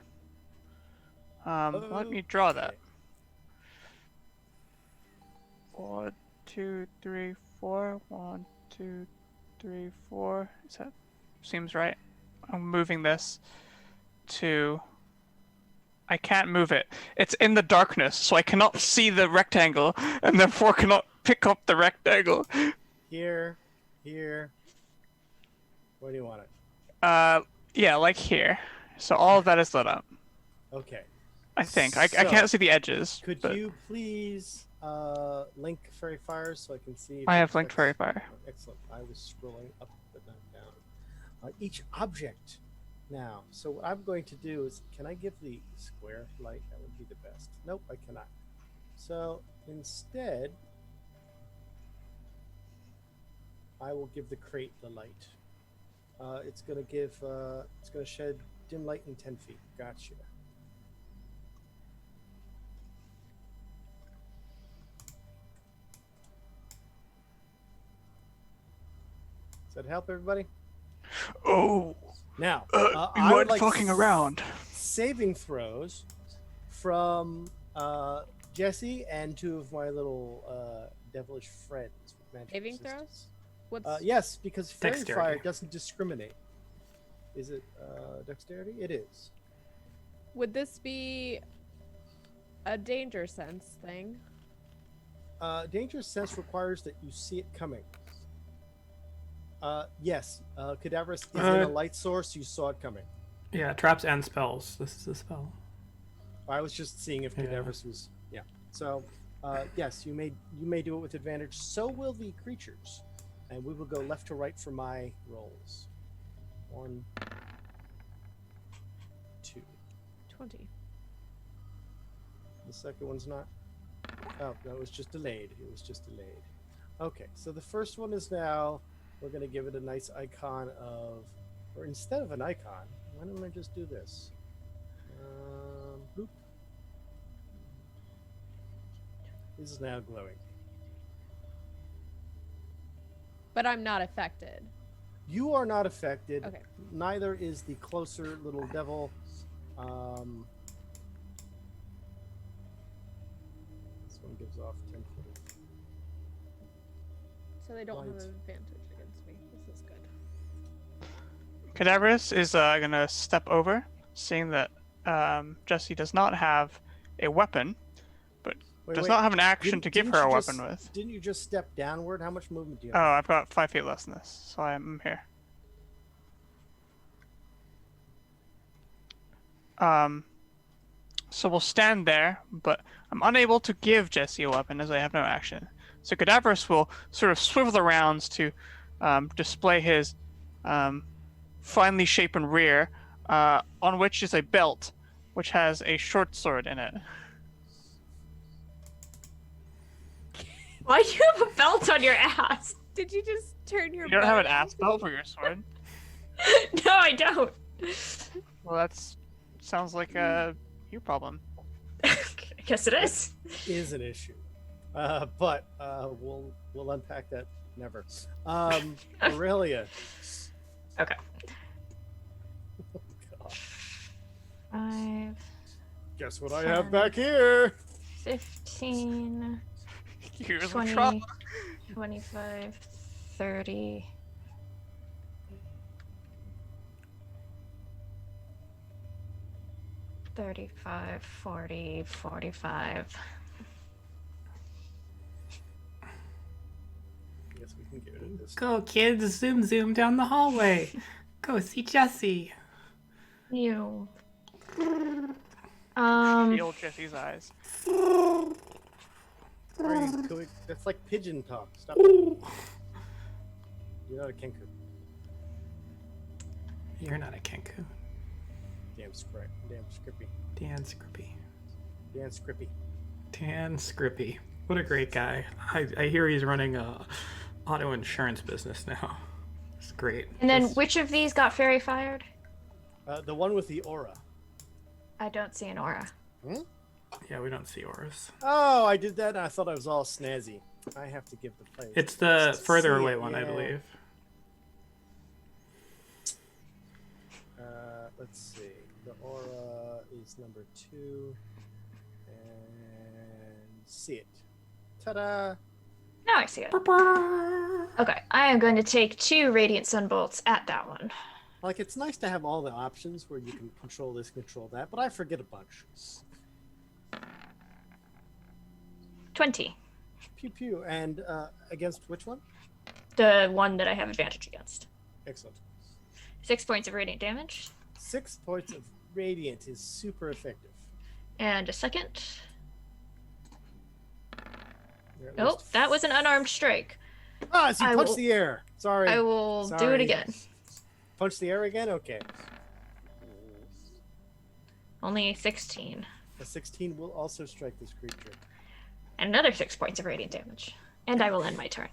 Let me draw that. 1, 2, 3, 4. 1, 2, 3, 4. That seems right. I'm moving this to. I can't move it. It's in the darkness, so I cannot see the rectangle, and therefore cannot pick up the rectangle.
Here. Where do you want it?
Yeah, like here. So all of that is lit up.
Okay.
I think. I
So,
can't see the edges.
Could
but
you please link fairy fires so I can see? If
I
it
have linked
affects-
fairy fire.
Oh, excellent. I was scrolling up but not down. Each object now. So what I'm going to do is, can I give the square light? That would be the best. Nope, I cannot. So instead, I will give the crate the light. It's going to shed dim light in 10 feet. Gotcha. Does that help everybody?
Oh,
Now,
you
I would
weren't
like
fucking around.
saving throws from Jesse and two of my little devilish friends. With magic
Saving
resistance.
throws? What's
Yes, because fairy
Dexterity.
fire doesn't discriminate. Is it dexterity? It is.
would this be a danger sense thing?
Dangerous sense requires that you see it coming. Yes, Cadaverous is in a light source. You saw it coming.
Yeah, traps and spells. This is a spell.
I was just seeing if
Yeah.
Cadaverous was. Yeah. So, yes, you may do it with advantage. So will the creatures, and we will go left to right for my rolls. 1, 2.
20.
The second one's not. Oh no, it was just delayed. It was just delayed. Okay, so the first one is now. We're gonna give it a nice icon of, or instead of an icon, why don't I just do this? Boop. This is now glowing.
But I'm not affected.
You are not affected.
Okay.
Neither is the closer little devil. This one gives off 10 foot.
So they don't have
Light.
an advantage against me. This is good.
Cadaverous is gonna step over, seeing that Jesse does not have a weapon,
Wait,
does
wait.
not have an action to give
Didn't
her a
you
weapon
just-
with.
Didn't you just step downward? How much movement do you
Oh,
have?
I've got 5 feet less than this, so I'm here. So we'll stand there, but I'm unable to give Jesse a weapon as I have no action. So Cadaverous will sort of swivel around to display his finely shapen rear, on which is a belt, which has a short sword in it.
Why do you have a belt on your ass?
Did you just turn your
You don't have an
butt-
ass belt for your sword?
No, I don't.
Well, that's sounds like your problem.
I guess it is.
Is an issue, but we'll unpack that never. Aurelia.
Okay.
Oh, God.
5,
Guess what I
10.
have back here?
15,
Here's the
20,
trouble.
25, 30. $35, $40, $45.
Guess we can give it this.
Go, kids! Zoom down the hallway. Go see Jesse.
You.
Shield Jesse's eyes.
That's like pigeon talk. Stop it. You're not a kenku.
You're not a kenku.
Damn script. Damn scrippy.
Dan Scrippy.
Dan scrippy.
Dan Scrippy. What a great guy. I hear he's running a auto insurance business now. It's great.
And then
Just-
which of these got fairy fired?
The one with the aura.
I don't see an aura.
Yeah, we don't see auras.
Oh, I did that and I thought I was all snazzy. I have to give the players.
It's the further
See
away
it,
one, I
yeah.
believe.
Let's see. The aura is number 2. And see it. Ta-da!
Now I see it. Okay, I am going to take 2 radiant sunbolts at that one.
Like, it's nice to have all the options where you can control this, control that, but I forget a bunch.
20.
Pew pew. And against which one?
The one that I have advantage against.
Excellent.
6 points of radiant damage.
6 points of radiant is super effective.
And a second.
Or at
Oh,
least-
that was an unarmed strike.
Ah, so you
I
punched
will-
the air. Sorry.
I will do it
Sorry.
again.
Punch the air again? Okay.
Only a 16.
A 16 will also strike this creature.
And another 6 points of radiant damage. And I will end my turn.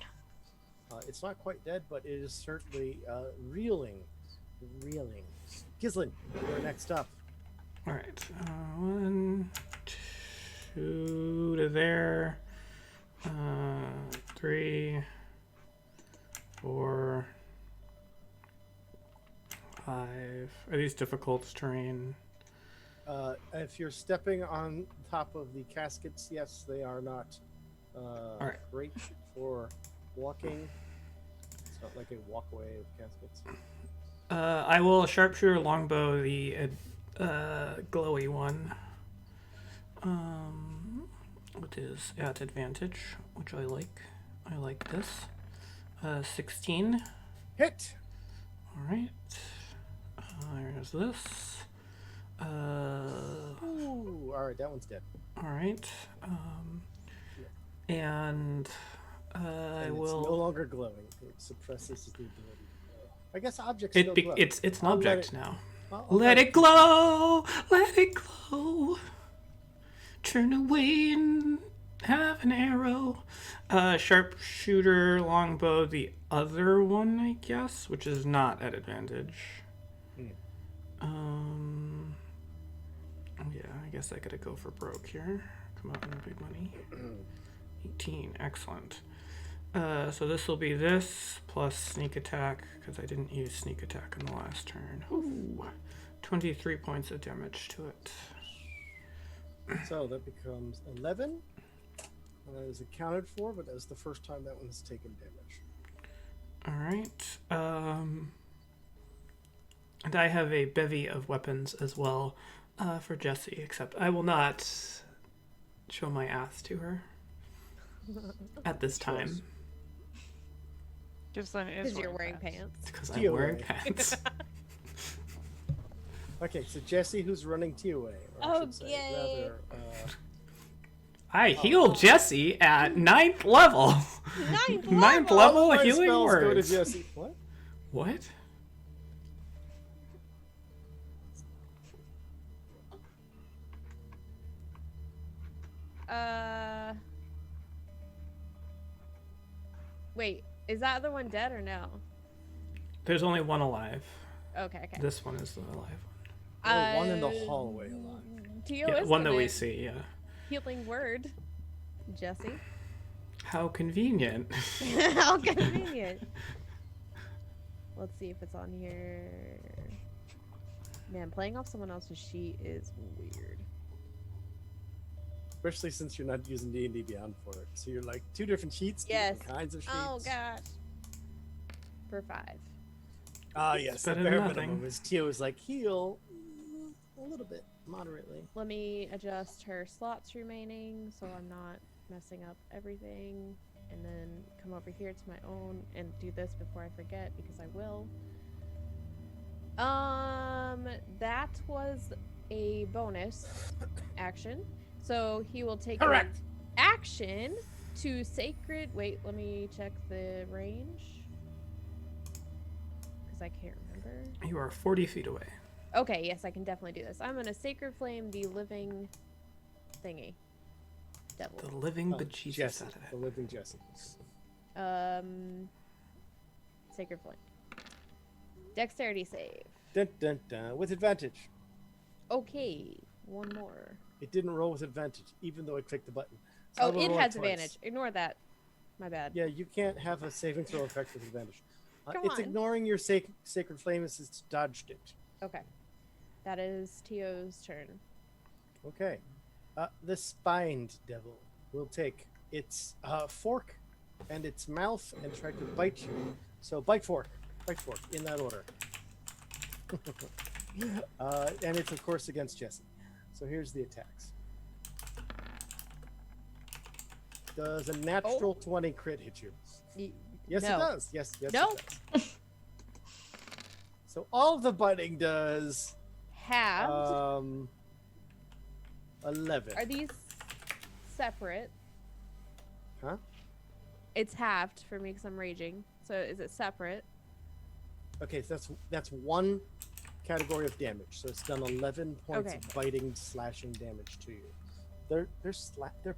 It's not quite dead, but it is certainly reeling. Reeling. Gislin, you're next up.
All right. 1, 2 to there. 3, 4, 5. Are these difficult terrain?
If you're stepping on top of the caskets, yes, they are not
right.
great for walking. It's not like a walkway of caskets.
I will sharpshooter longbow the glowy one. Which is at advantage, which I like. I like this. 16.
Hit!
Alright. There's this.
Ooh, all right, that one's dead.
Alright. And I
And
will.
It's no longer glowing. It suppresses the ability to glow. I guess objects still glow.
It's an
I'll
object
let it-
now.
I'll
Let it glow! Let it glow! Turn away and have an arrow. Sharpshooter longbow, the other one, I guess, which is not at advantage. Yeah, I guess I gotta go for broke here. Come on, big money. 18, excellent. So this will be this plus sneak attack, because I didn't use sneak attack in the last turn. Ooh, 23 points of damage to it.
So that becomes 11. And that is accounted for, but that's the first time that one has taken damage.
Alright. And I have a bevy of weapons as well for Jessie, except I will not show my ass to her at this time.
Gislin is
Because you're wearing pants.
Because I'm
TOA.
wearing pants.
Okay, so Jesse, who's running TOA? Or I should say,
Okay.
rather,
I heal Jessie at 9th level.
Ninth
level
all my
healing
spells go to
words.
Jesse. What?
What?
Wait, is that other one dead or no?
There's only one alive.
Okay.
This one is the alive one.
Oh, one in the hallway alive.
Tio
Yeah,
is
one that
gonna
we see, yeah.
healing word. Jesse.
How convenient.
How convenient. Let's see if it's on here. Man, playing off someone else's sheet is weird.
Especially since you're not using D&D Beyond for it. So you're like 2 different sheets, 2
Yes.
different kinds of sheets.
Oh gosh. For 5.
Ah, yes. The
better than
bare
nothing.
minimum is Tio is like, heal a little bit, moderately.
Let me adjust her slots remaining so I'm not messing up everything. And then come over here to my own and do this before I forget because I will. That was a bonus action. So he will take
Correct.
an action to sacred. Wait, let me check the range. Because I can't remember.
You are 40 feet away.
Okay, yes, I can definitely do this. I'm gonna sacred flame the living thingy. Devil.
The living
Oh,
bejesus
Jesse,
out of
the
it.
living Jesse.
Sacred flame. Dexterity save.
Dun, dun, dun, with advantage.
Okay, one more.
It didn't roll with advantage, even though I clicked the button. So
Oh,
I will
it
roll
has
twice.
advantage. Ignore that. My bad.
Yeah, you can't have a saving throw effect with advantage.
Come
It's
on.
ignoring your sacred flame as it's dodged it.
Okay. That is Tio's turn.
Okay. The spined devil will take its fork and its mouth and try to bite you. So bite fork, in that order. And it's of course against Jesse. So here's the attacks. Does a natural 20 crit hit you? Yes,
no.
it does. Yes,
No.
it does. So all the biting does
Halved.
11.
Are these separate?
Huh?
It's halved for me because I'm raging. So is it separate?
Okay, so that's one category of damage. So it's done 11 points
Okay.
of biting, slashing damage to you. Their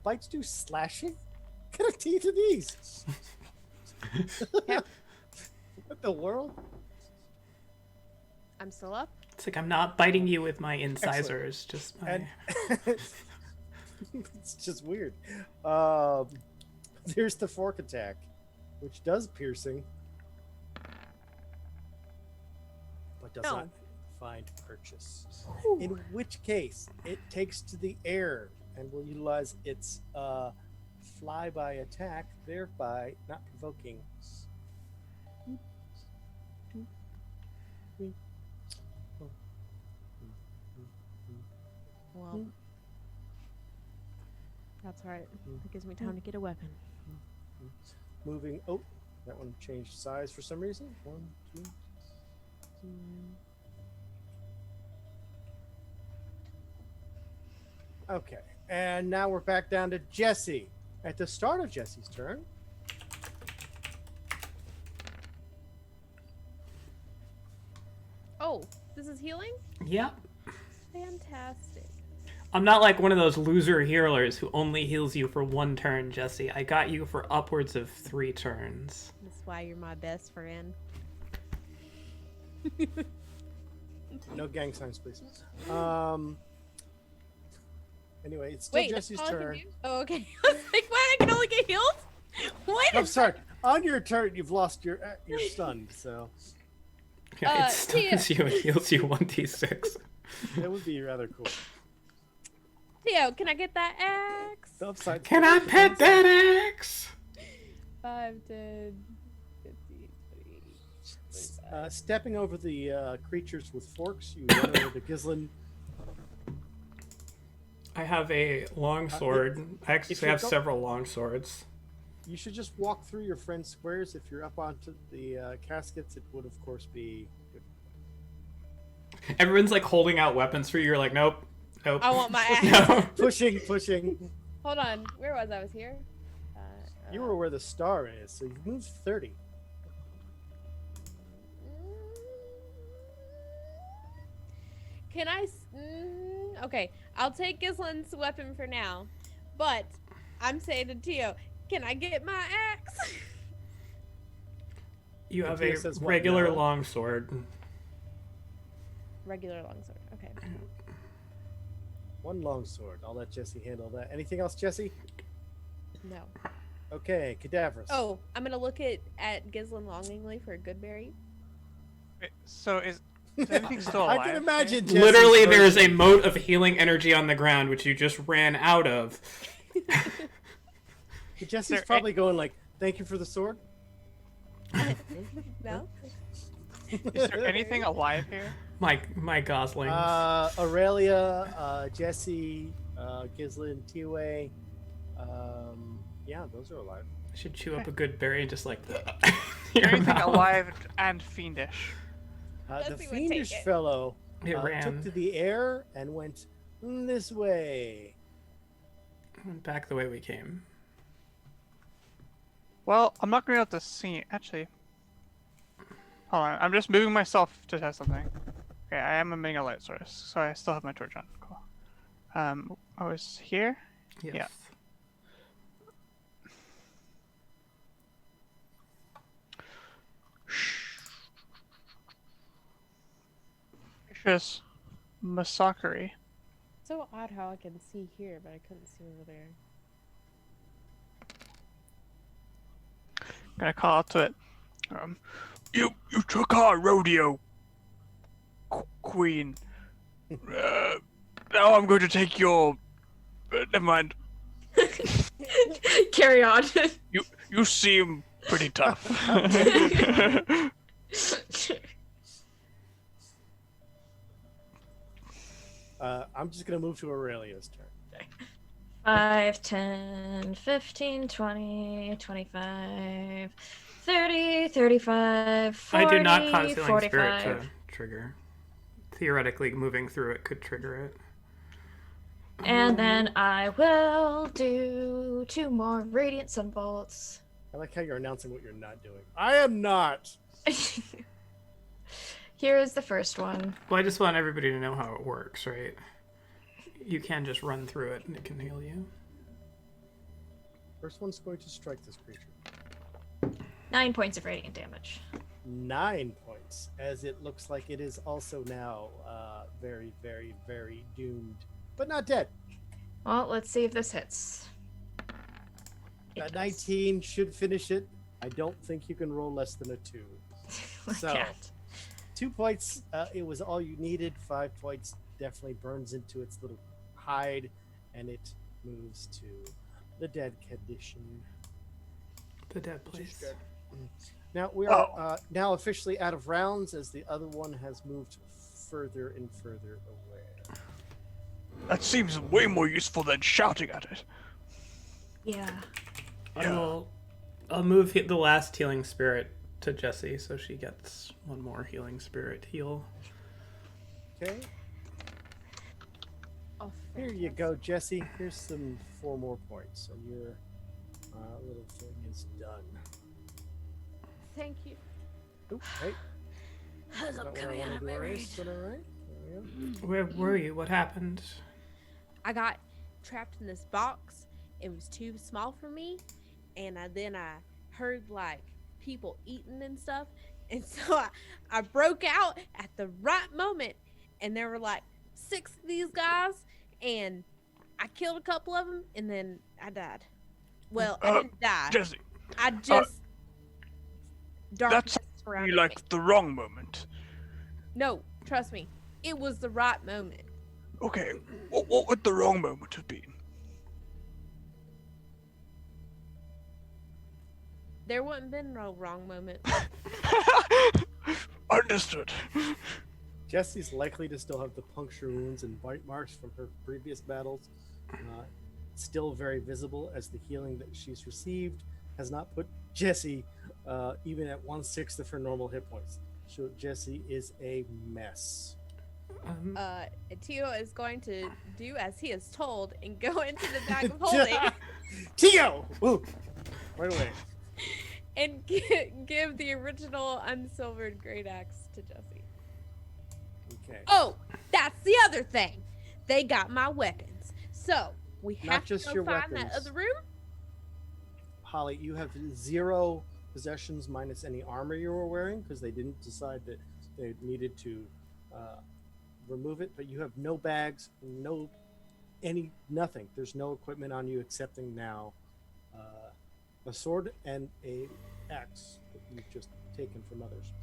bites do slashing? What kind of teeth are these? What the world?
I'm still up.
It's like I'm not biting you with my incisors, just my...
And it's just weird. There's the fork attack, which does piercing, but does not find purchase. In which case, it takes to the air and will utilize its flyby attack, thereby not provoking.
Well, that's right. That gives me time to get a weapon.
Moving. Oh, that one changed size for some reason. 1, 2. Okay, and now we're back down to Jesse. At the start of Jesse's turn,
Oh, this is healing?
Yep.
Fantastic.
I'm not like one of those loser healers who only heals you for 1 turn, Jesse. I got you for upwards of 3 turns.
That's why you're my best friend.
no gang signs, please. Anyway, it's still
Wait,
Jesse's
that's all I can
turn.
do? Oh, okay. I was like, what? I can only get healed? Wait
I'm sorry. On your turn, you've lost your stunned, so
Yeah, it stuns
Tia.
you and heals you 1d6.
that would be rather cool.
Theo, can I get that axe?
The upside.
Can I pet that axe?
5, 10, 15, 20.
Stepping over the creatures with forks, you run over to Gislin.
I have a long sword. I actually
if you
have
go-
several long swords.
You should just walk through your friend's squares. If you're up onto the caskets, it would, of course, be.
Everyone's like holding out weapons for you. You're like, nope, nope.
I want my axe.
No.
Pushing.
Hold on. Where was I? I was here.
You were where the star is, so you moved 30.
Can I? Okay, I'll take Gislin's weapon for now, but I'm saying to Tio, can I get my axe?
You have
Tia
a
says what
regular
now?
long sword.
Regular longsword. Okay.
One long sword. I'll let Jesse handle that. Anything else, Jesse?
No.
Okay, Cadaverous.
Oh, I'm gonna look at Gislin longingly for a good berry.
Wait, so is everything still
I
alive?
can imagine. Jesse's
Literally, there is a
version.
moat of healing energy on the ground, which you just ran out of.
Jesse's
there
probably going like, "Thank you for the sword."
No.
Is there anything alive here?
My goslings.
Aurelia, Jesse, Gislin, Tiway. Yeah, those are alive.
I should chew up a good berry and just like your
Anything
mouth.
alive and fiendish?
The
Jesse would take
fiendish
it.
fellow
It ran.
took to the air and went this way.
Back the way we came.
Well, I'm not gonna be able to see. Actually, hold on. I'm just moving myself to test something. Okay, I am emitting a light source, so I still have my torch on. Cool. I was here.
Yes.
Yeah. Vicious massacre.
So odd how I can see here, but I couldn't see over there.
Gonna call out to it. You took our rodeo, queen. Now I'm going to take your. Never mind.
Carry on.
You seem pretty tough.
I'm just gonna move to Aurelia's turn.
5, 10, 15, 20, 25, 30, 35, 40,
I do not cause healing
45.
spirit to trigger. Theoretically, moving through it could trigger it.
And then I will do 2 more radiant sunbolts.
I like how you're announcing what you're not doing. I am not.
Here is the first one.
Well, I just want everybody to know how it works, right? You can just run through it and it can heal you.
First one's going to strike this creature.
9 points of radiant damage.
9 points, as it looks like it is also now very, very, very doomed, but not dead.
Well, let's see if this hits. It
That
does.
19 should finish it. I don't think you can roll less than a 2.
I
So,
can't.
2 points, it was all you needed. 5 points definitely burns into its little hide, and it moves to the dead condition.
The dead
Which is
place.
good. Now we are now officially out of rounds, as the other one has moved further and further away.
That seems way more useful than shouting at it.
Yeah.
I'll move the last healing spirit to Jessie, so she gets 1 more healing spirit heal.
Okay,
Oh,
here you go, Jesse. Here's some 4 more points, and your little thing is done.
Thank you.
Oop, hey, that's not what I wanted to erase, but all right. There we go.
Where were you? What happened?
I got trapped in this box. It was too small for me, and then I heard like people eating and stuff, and so I broke out at the right moment, and there were like 6 of these guys, and I killed a couple of them, and then I died. Well, I didn't die.
Jesse,
I just darkness
that's
surrounded
you
me.
like the wrong moment.
No, trust me, it was the right moment.
Okay, what would the wrong moment have been?
There wouldn't been no wrong moment.
Understood.
Jesse's likely to still have the puncture wounds and bite marks from her previous battles. Still very visible, as the healing that she's received has not put Jessie even at 1/6 of her normal hit points. So Jessie is a mess.
Tio is going to do as he is told and go into the bag of holding
Tio! Woo! Right away.
and give the original unsilvered great axe to Jesse.
Okay.
Oh, that's the other thing. They got my weapons. So we
Not
have
just
to
your
go find
weapons.
that other room.
Holly, you have 0 possessions minus any armor you were wearing, because they didn't decide that they needed to remove it, but you have no bags, nothing. There's no equipment on you excepting now a sword and a axe that you've just taken from others.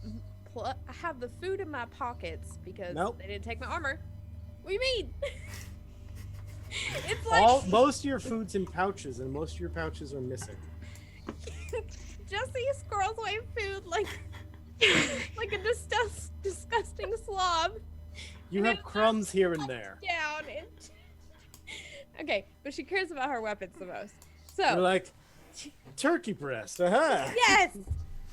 I have the food in my pockets because
Nope.
they didn't take my armor. What do you mean? It's like
Most of your food's in pouches, and most of your pouches are missing.
Jesse squirrels away food like a disgusting slob.
You
And
have
then
crumbs here and there.
Down and okay, but she cares about her weapons the most.
You're
So
like, turkey breast, uh-huh.
yes,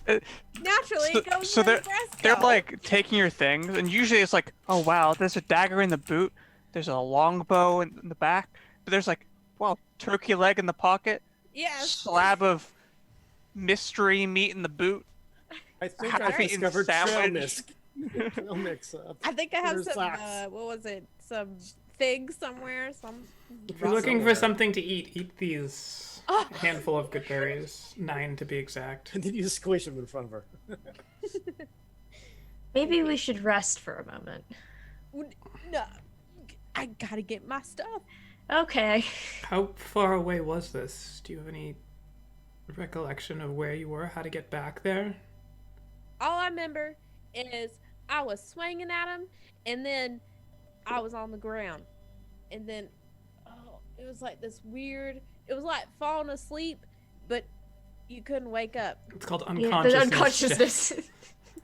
Uh,
naturally it goes
so
where the breasts
they're
go.
like taking your things, and usually it's like, oh wow, there's a dagger in the boot, there's a longbow in the back, but there's like, wow, turkey leg in the pocket,
Yes.
slab of mystery meat in the boot.
I think
Happy
I discovered trail
sandwich.
mix. Trail mix.
I think I have
There's
some.
socks.
What was it? Some figs somewhere. Some.
If you're looking for
Somewhere.
something to eat these.
Oh.
A handful of good berries. 9 to be exact.
And then you squish them in front of her.
Maybe we should rest for a moment.
No, I gotta get my stuff.
Okay.
How far away was this? Do you have any recollection of where you were, how to get back there?
All I remember is I was swinging at him, and then I was on the ground, and then it was like this weird. It was like falling asleep, but you couldn't wake up.
It's called
Yeah,
unconsciousness.
the unconsciousness.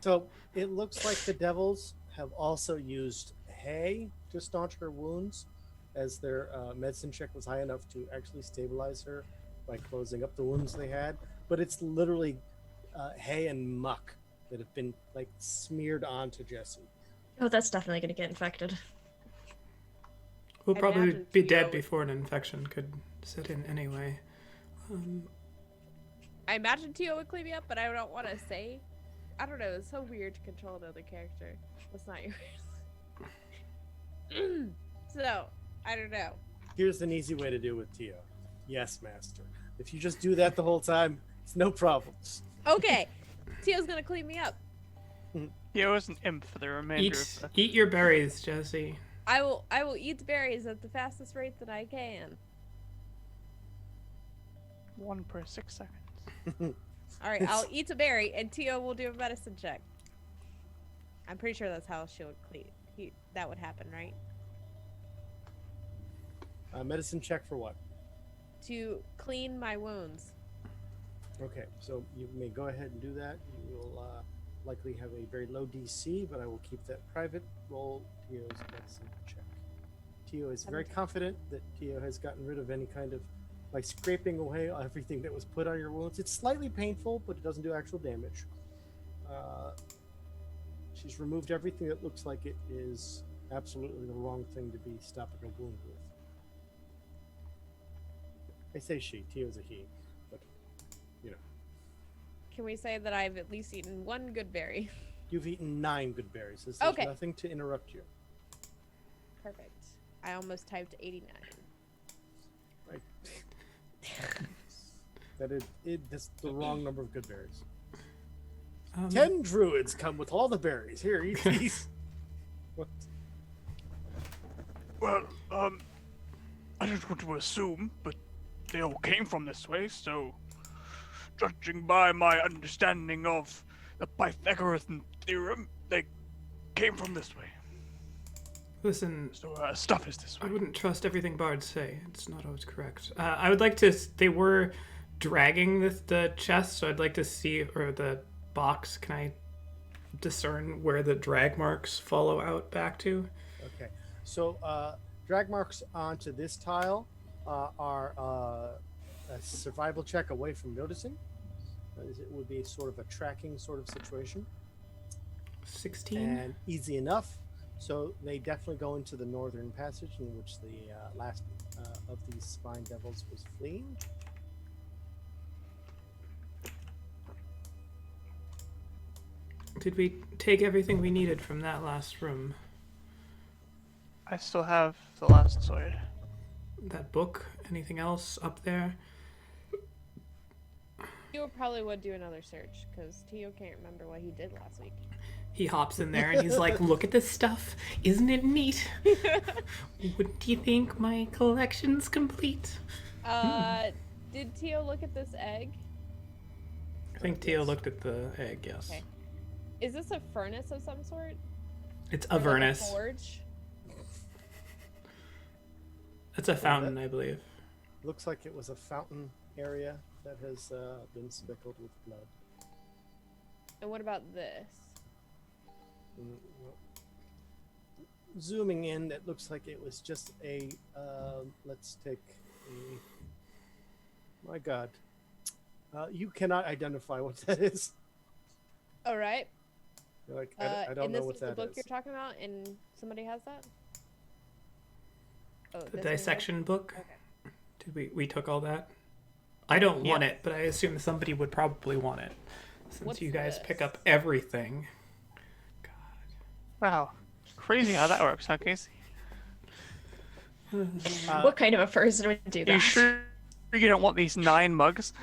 So it looks like the devils have also used hay to staunch her wounds, as their medicine check was high enough to actually stabilize her by closing up the wounds they had. But it's literally hay and muck that have been like smeared onto Jessie.
Oh, that's definitely gonna get infected.
We'll
I
probably
imagine
be
Tio
dead
would-
before an infection could set in anyway.
I imagine Tio would clean me up, but I don't want to say. I don't know. It's so weird to control another character. That's not yours. So, I don't know.
Here's an easy way to do with Tio. Yes, master. If you just do that the whole time, it's no problem.
Okay, Tio's gonna clean me up.
He was an imp for the remainder of the...
Eat your berries, Jesse.
I will eat the berries at the fastest rate that I can.
1 per 6 seconds.
All right, I'll eat a berry, and Tio will do a medicine check. I'm pretty sure that's how she would clean. That would happen, right?
Medicine check for what?
To clean my wounds.
Okay, so you may go ahead and do that. You will likely have a very low DC, but I will keep that private. Roll Tio's medicine check. Tio is very
17.
confident that Tio has gotten rid of any kind of, by scraping away everything that was put on your wounds. It's slightly painful, but it doesn't do actual damage. She's removed everything that looks like it is absolutely the wrong thing to be stopping a wound with. I say she, Tio's a he, but, you know.
Can we say that I've at least eaten one good berry?
You've eaten 9 good berries. There's
Okay.
nothing to interrupt you.
Perfect. I almost typed 89.
Right. That's the wrong number of good berries. 10 druids come with all the berries. Here, eat these. What?
Well, I don't want to assume, but they all came from this way, so judging by my understanding of the Pythagorean theorem, they came from this way.
Listen,
So stuff is this
I
way.
wouldn't trust everything bards say. It's not always correct. I would like to. They were dragging the chest, so I'd like to see, or the box. Can I discern where the drag marks follow out back to?
Okay. So, drag marks onto this tile are a survival check away from noticing. It would be sort of a tracking sort of situation.
16.
And easy enough. So they definitely go into the northern passage in which the last of these spine devils was fleeing.
Did we take everything we needed from that last room?
I still have the last sword.
That book? Anything else up there?
Tio probably would do another search, because Tio can't remember what he did last week.
He hops in there and he's like, look at this stuff. Isn't it neat? Wouldn't you think my collection's complete?
Did Tio look at this egg?
I think Tio looked at the egg, yes.
Okay. Is this a furnace of some sort?
It's
Or like
Avernus.
forge?
It's a fountain, I believe.
Looks like it was a fountain area that has been speckled with blood.
And what about this?
Well, zooming in, it looks like it was just a. Let's take a. My God, you cannot identify what that is.
All right.
You're like, I don't
and
know
this
what
is the
that
book
is.
you're talking about, and somebody has that? Oh,
The
this one
dissection book.
Okay.
Did we took all that? I don't want
Yeah.
it, but I assume somebody would probably want it. Since
What's
you guys
this?
pick up everything.
Wow. Crazy how that works, huh, Casey?
What kind of a person would do
You
that?
sure you don't want these 9 mugs?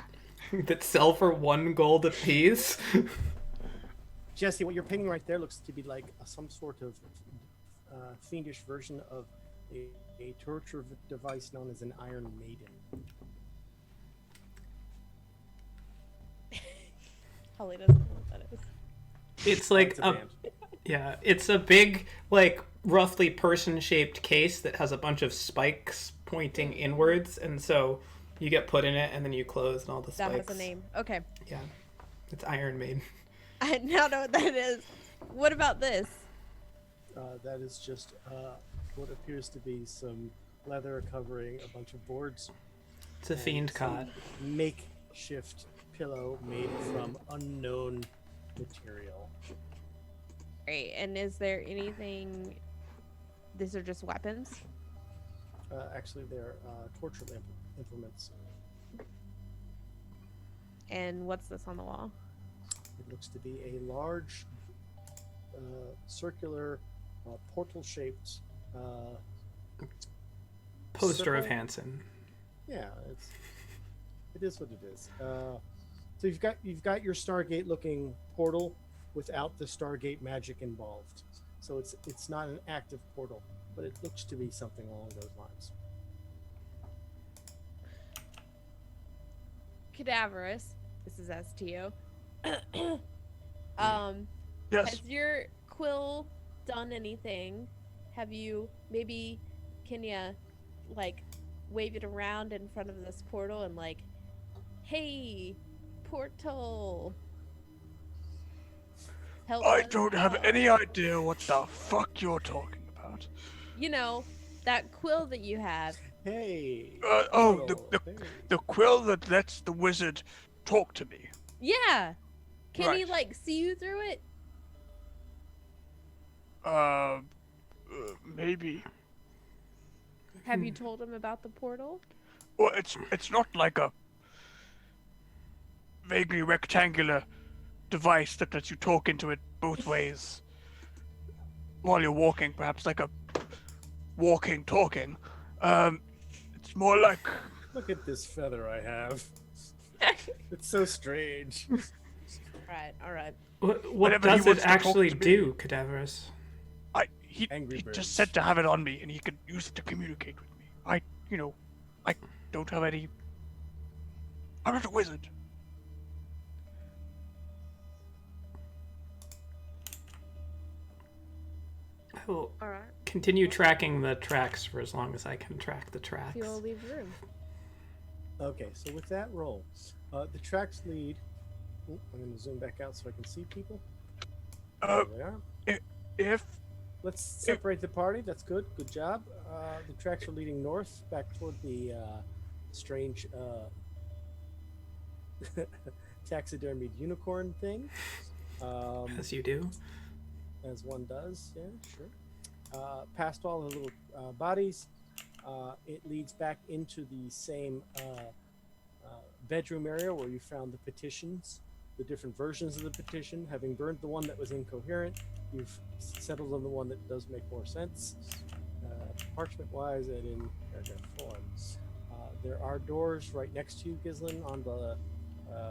That sell for 1 gold apiece.
Jesse, what you're painting right there looks to be like some sort of fiendish version of a torture device known as an Iron Maiden.
Holly doesn't know what that is.
It's like
It's a band.
yeah, it's a big, like, roughly person-shaped case that has a bunch of spikes pointing inwards, and so you get put in it, and then you close, and all the
That
spikes.
has a name. Okay.
Yeah, it's Iron Maiden.
I now know what that is. What about this?
That is just what appears to be some leather covering a bunch of boards.
It's a fiend cot.
Makeshift pillow made from unknown material.
Great. And is there anything? These are just weapons.
Actually, they're torture implements.
And what's this on the wall?
It looks to be a large, circular, portal-shaped
Poster of
circle.
Hansen.
Yeah, it is what it is. So you've got your Stargate-looking portal without the Stargate magic involved. So it's not an active portal, but it looks to be something along those lines.
Cadaverous. This is STO.
Yes.
Has your quill done anything? Have you can you like wave it around in front of this portal and like, hey, portal, help
I
us
don't have
out."
any idea what the fuck you're talking about.
You know, that quill that you have.
Hey.
Oh,
portal, hey.
the quill that lets the wizard talk to me.
Yeah. Can he
Right.
like see you through it?
Maybe.
Have you told him about the portal?
Well, it's not like a vaguely rectangular device that lets you talk into it both ways while you're walking, perhaps like a walking talking. It's more like
Look at this feather I have. It's so strange.
All right.
What
Whenever he
does
wants
it
to talk
actually
to me.
do, Cadaverous?
he
Angry birds.
just said to have it on me and he could use it to communicate with me. I don't have any. I'm not a wizard.
I will
All right.
continue tracking the tracks for as long as I can track the
If
tracks.
you will leave the room.
Okay, so with that roll, the tracks lead. Oh, I'm going to zoom back out so I can see people.
Uh,
There they are.
If
Let's separate the party. That's good. Good job. The tracks are leading north, back toward the strange taxidermied unicorn thing.
As you do.
As one does, yeah, sure. Past all the little bodies, it leads back into the same bedroom area where you found the petitions, the different versions of the petition. Having burned the one that was incoherent, you've settled on the one that does make more sense, parchment-wise and in paragraph form. There are doors right next to you, Gislin, on the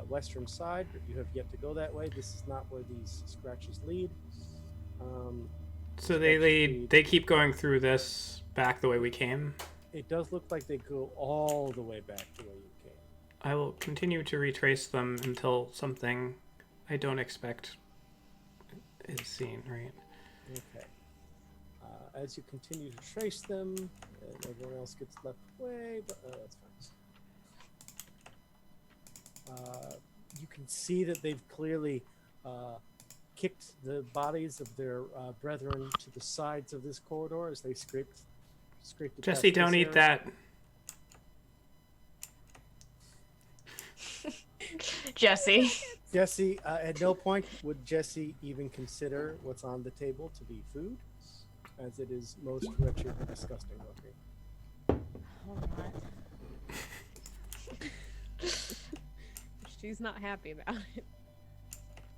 western side, but you have yet to go that way. This is not where these scratches lead.
So they keep going through this back the way we came.
It does look like they go all the way back the way you came.
I will continue to retrace them until something I don't expect is seen, right?
Okay. As you continue to trace them, and everyone else gets left away, but that's fine. You can see that they've clearly kicked the bodies of their brethren to the sides of this corridor as they scraped it.
Jesse, don't eat that.
Jesse.
Jesse, at no point would Jesse even consider what's on the table to be food, as it is most wretched and disgusting looking.
All right. She's not happy about it.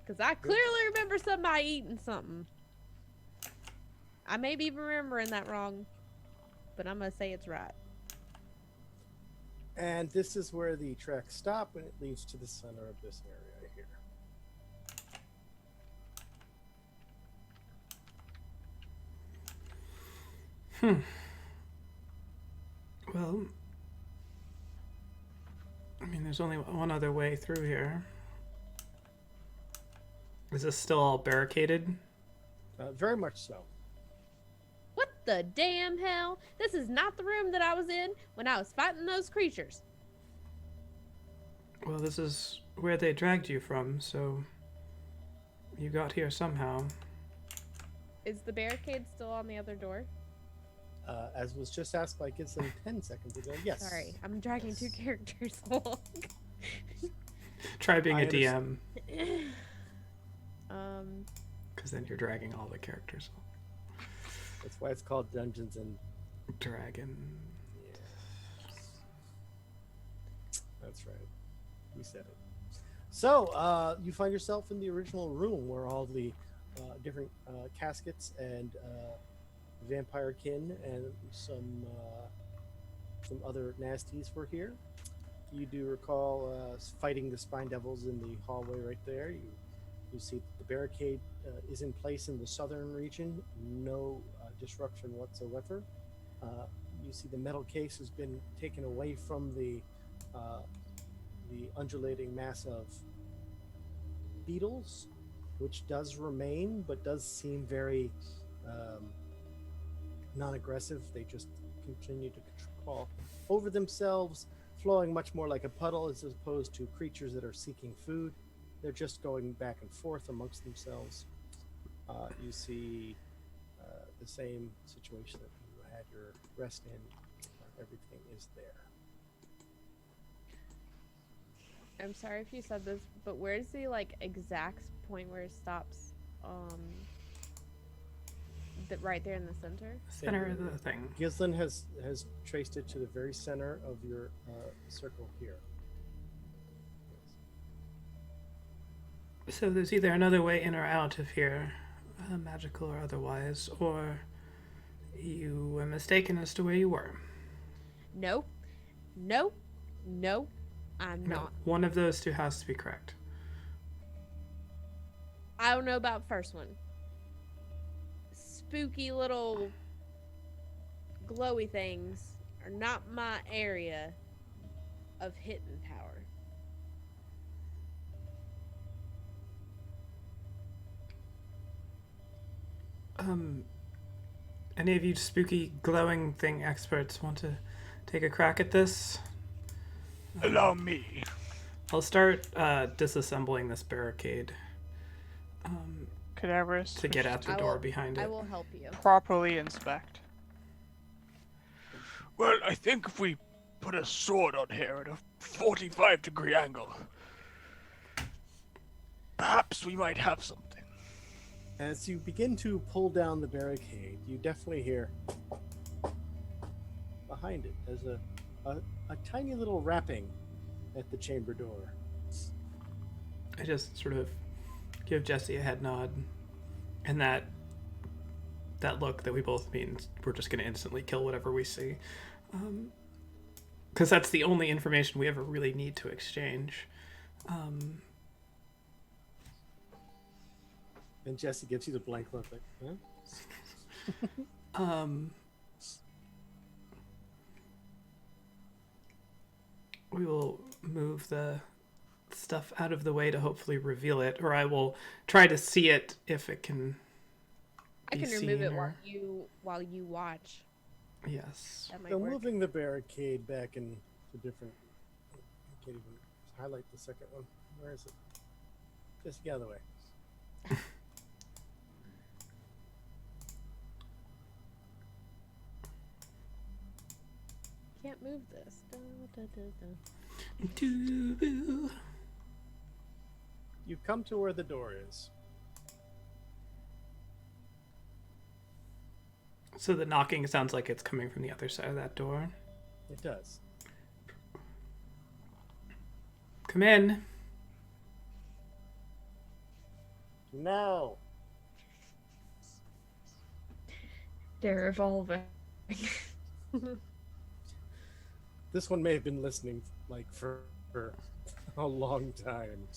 Because I clearly remember somebody eating something. I may be remembering that wrong, but I'm going to say it's right.
And this is where the tracks stop, and it leads to the center of this area here.
Well, I mean, there's only one other way through here. Is this still all barricaded?
Very much so.
What the damn hell? This is not the room that I was in when I was fighting those creatures.
Well, this is where they dragged you from, so you got here somehow.
Is the barricade still on the other door?
As was just asked by Gibson 10 seconds ago, yes.
Sorry, I'm dragging two characters along.
Try being
I
a DM,
Um,
because then you're dragging all the characters.
That's why it's called Dungeons and
Dragon.
That's right. We said it. So, you find yourself in the original room where all the different caskets and vampire kin and some other nasties were here. You do recall fighting the spine devils in the hallway right there. You see the barricade is in place in the southern region. No disruption whatsoever. You see the metal case has been taken away from the undulating mass of beetles, which does remain, but does seem very non-aggressive. They just continue to crawl over themselves, flowing much more like a puddle as opposed to creatures that are seeking food. They're just going back and forth amongst themselves. You see the same situation that you had your rest in. Everything is there.
I'm sorry if you said this, but where's the exact point where it stops? Right there in the center.
Center of the thing.
Gislin has traced it to the very center of your circle here.
So there's either another way in or out of here, magical or otherwise, or you were mistaken as to where you were.
No, I'm
No,
not.
one of those two has to be correct.
I don't know about first one. Spooky little glowy things are not my area of hitting power.
Any of you spooky glowing thing experts want to take a crack at this?
Allow me.
I'll start disassembling this barricade
Cadaverous.
to get at the
I
door
will-
behind it.
I will help you.
Properly inspect.
Well, I think if we put a sword on here at a 45-degree angle, perhaps we might have something.
As you begin to pull down the barricade, you definitely hear behind it there's a tiny little rapping at the chamber door.
I just sort of give Jesse a head nod, and that look that we both mean we're just going to instantly kill whatever we see, because that's the only information we ever really need to exchange.
And Jesse gives you the blank look like, huh?
We will move the stuff out of the way to hopefully reveal it, or I will try to see it if it can.
I
be
can remove it
seen
while you watch.
Yes.
That might
So
work.
moving the barricade back into different. I can't even highlight the second one. Where is it? Just get out of the way.
Can't move this. Da, da, da, da.
Doo-boo.
You come to where the door is.
So the knocking sounds like it's coming from the other side of that door.
It does.
Come in.
No.
They're evolving.
This one may have been listening for a long time.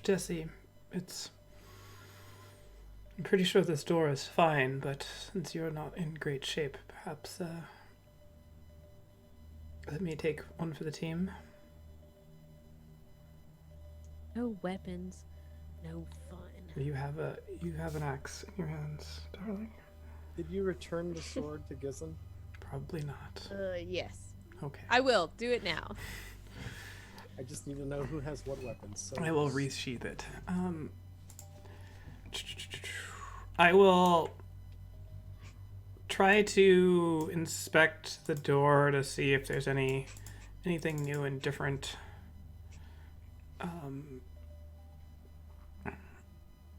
Jesse, I'm pretty sure this door is fine, but since you're not in great shape, perhaps, let me take one for the team.
No weapons, no fun.
You have an axe in your hands, darling.
Did you return the sword to Gislin?
Probably not.
Yes.
Okay.
I will. Do it now.
I just need to know who has what weapons. So
I will resheath it. I will try to inspect the door to see if there's anything new and different.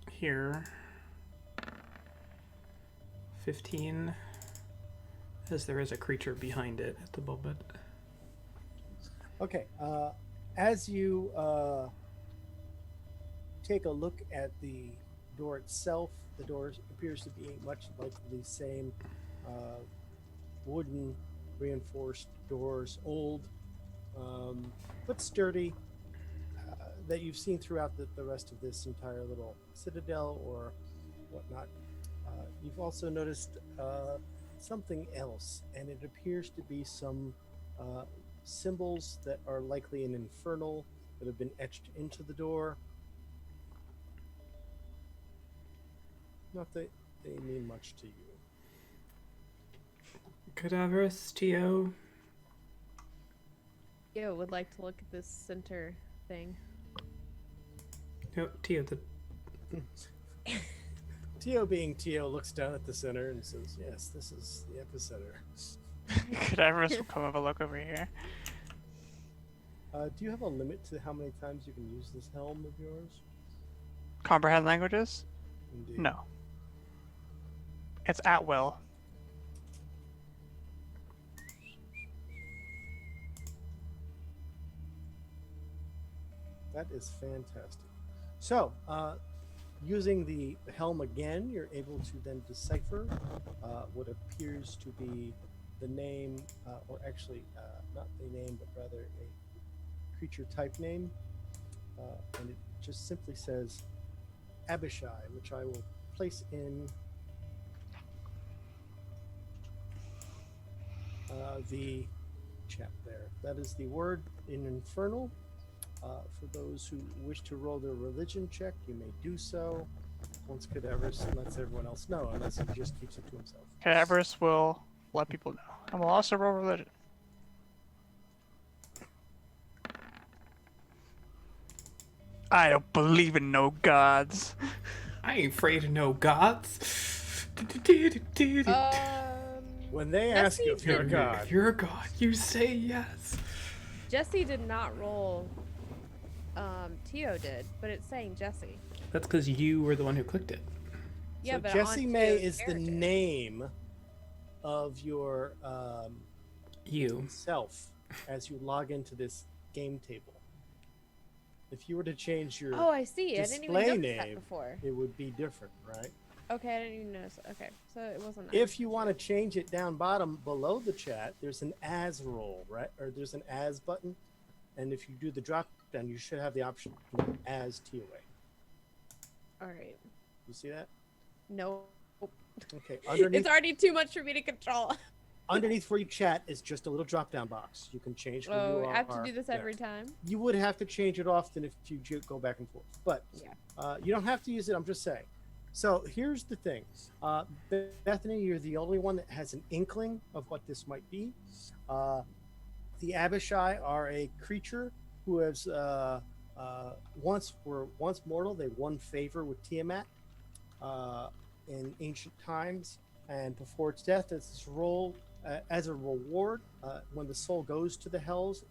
Here. 15. as there is a creature behind it at the moment.
Okay. As you take a look at the door itself, the door appears to be much like the same wooden reinforced doors, old but sturdy, that you've seen throughout the rest of this entire little citadel or whatnot. You've also noticed something else, and it appears to be some symbols that are likely an infernal that have been etched into the door. Not that they mean much to you.
Cadaverous, Tio.
Yeah, would like to look at this center thing.
No, Tio, the
Tio, being Tio, looks down at the center and says, "Yes, this is the epicenter."
Cadaverous will come have a look over here.
Do you have a limit to how many times you can use this helm of yours?
Comprehend languages?
Indeed.
No. It's at will.
That is fantastic. So, using the helm again, you're able to then decipher what appears to be the name, or actually not the name, but rather a creature type name. And it just simply says Abishai, which I will place in the chat there. That is the word in Infernal. For those who wish to roll their religion check, you may do so once Cadaverous lets everyone else know, unless he just keeps it to himself.
Cadaverous will let people know. And we'll also roll religion. I don't believe in no gods.
I ain't afraid of no gods.
When they ask you
Jesse
if you're a
didn't-
god,
If you're a god, you say yes.
Jesse did not roll. Tio did, but it's saying Jesse.
That's because you were the one who clicked it.
Yeah,
so
but
Jesse
on
May
Tio's
is the
character.
name of your
You.
self as you log into this game table. If you were to change your
Oh, I see. I didn't even
display
notice that
name,
before.
it would be different, right?
Okay, I didn't even notice. Okay, so it wasn't.
If you want to change it down bottom below the chat, there's an as roll, right? Or there's an as button. And if you do the drop down, you should have the option as TOA.
All right.
You see that?
No.
Okay. Underneath,
It's already too much for me to control.
underneath where you chat is just a little drop down box. You can change who you
Oh,
are.
I have to do this
there.
every time.
You would have to change it often if you go back and forth. But
Yeah.
you don't have to use it. I'm just saying. So here's the thing. Bethany, you're the only one that has an inkling of what this might be. The Abishai are a creature who has once mortal. They won favor with Tiamat in ancient times, and before its death, as this role as a reward, when the soul goes to the hells,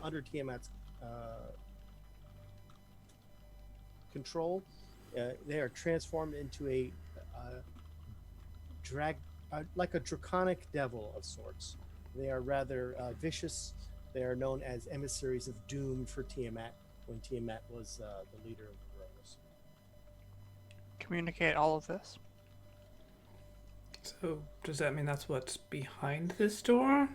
under Tiamat's control, they are transformed into a like a draconic devil of sorts. They are rather vicious. They are known as emissaries of doom for Tiamat when Tiamat was the leader of the Rose.
Communicate all of this.
So, does that mean that's what's behind this door?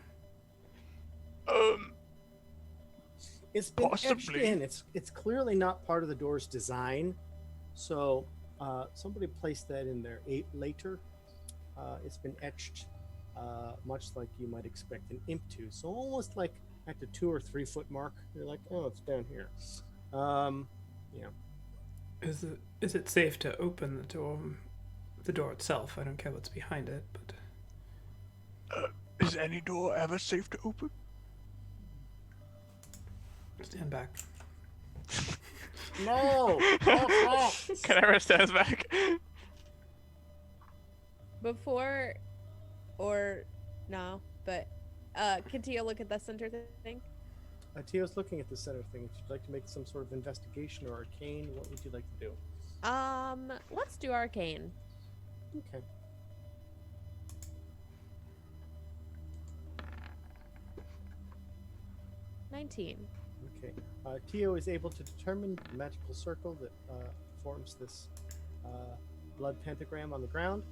It's been etched
Possibly.
in. It's clearly not part of the door's design. So somebody placed that in there later. It's been etched much like you might expect an imp to. So almost like at the 2 or 3 foot mark, you're like, oh, it's down here. Yeah.
Is it safe to open the door? The door itself. I don't care what's behind it, but
Is any door ever safe to open?
stand back.
No.
Cadaverous stands back.
Before, or no, but can Tio look at the center thing?
Tio's looking at the center thing. If you'd like to make some sort of investigation or arcane, what would you like to do?
Let's do arcane.
Okay.
19.
Okay. Tio is able to determine the magical circle that forms this blood pentagram on the ground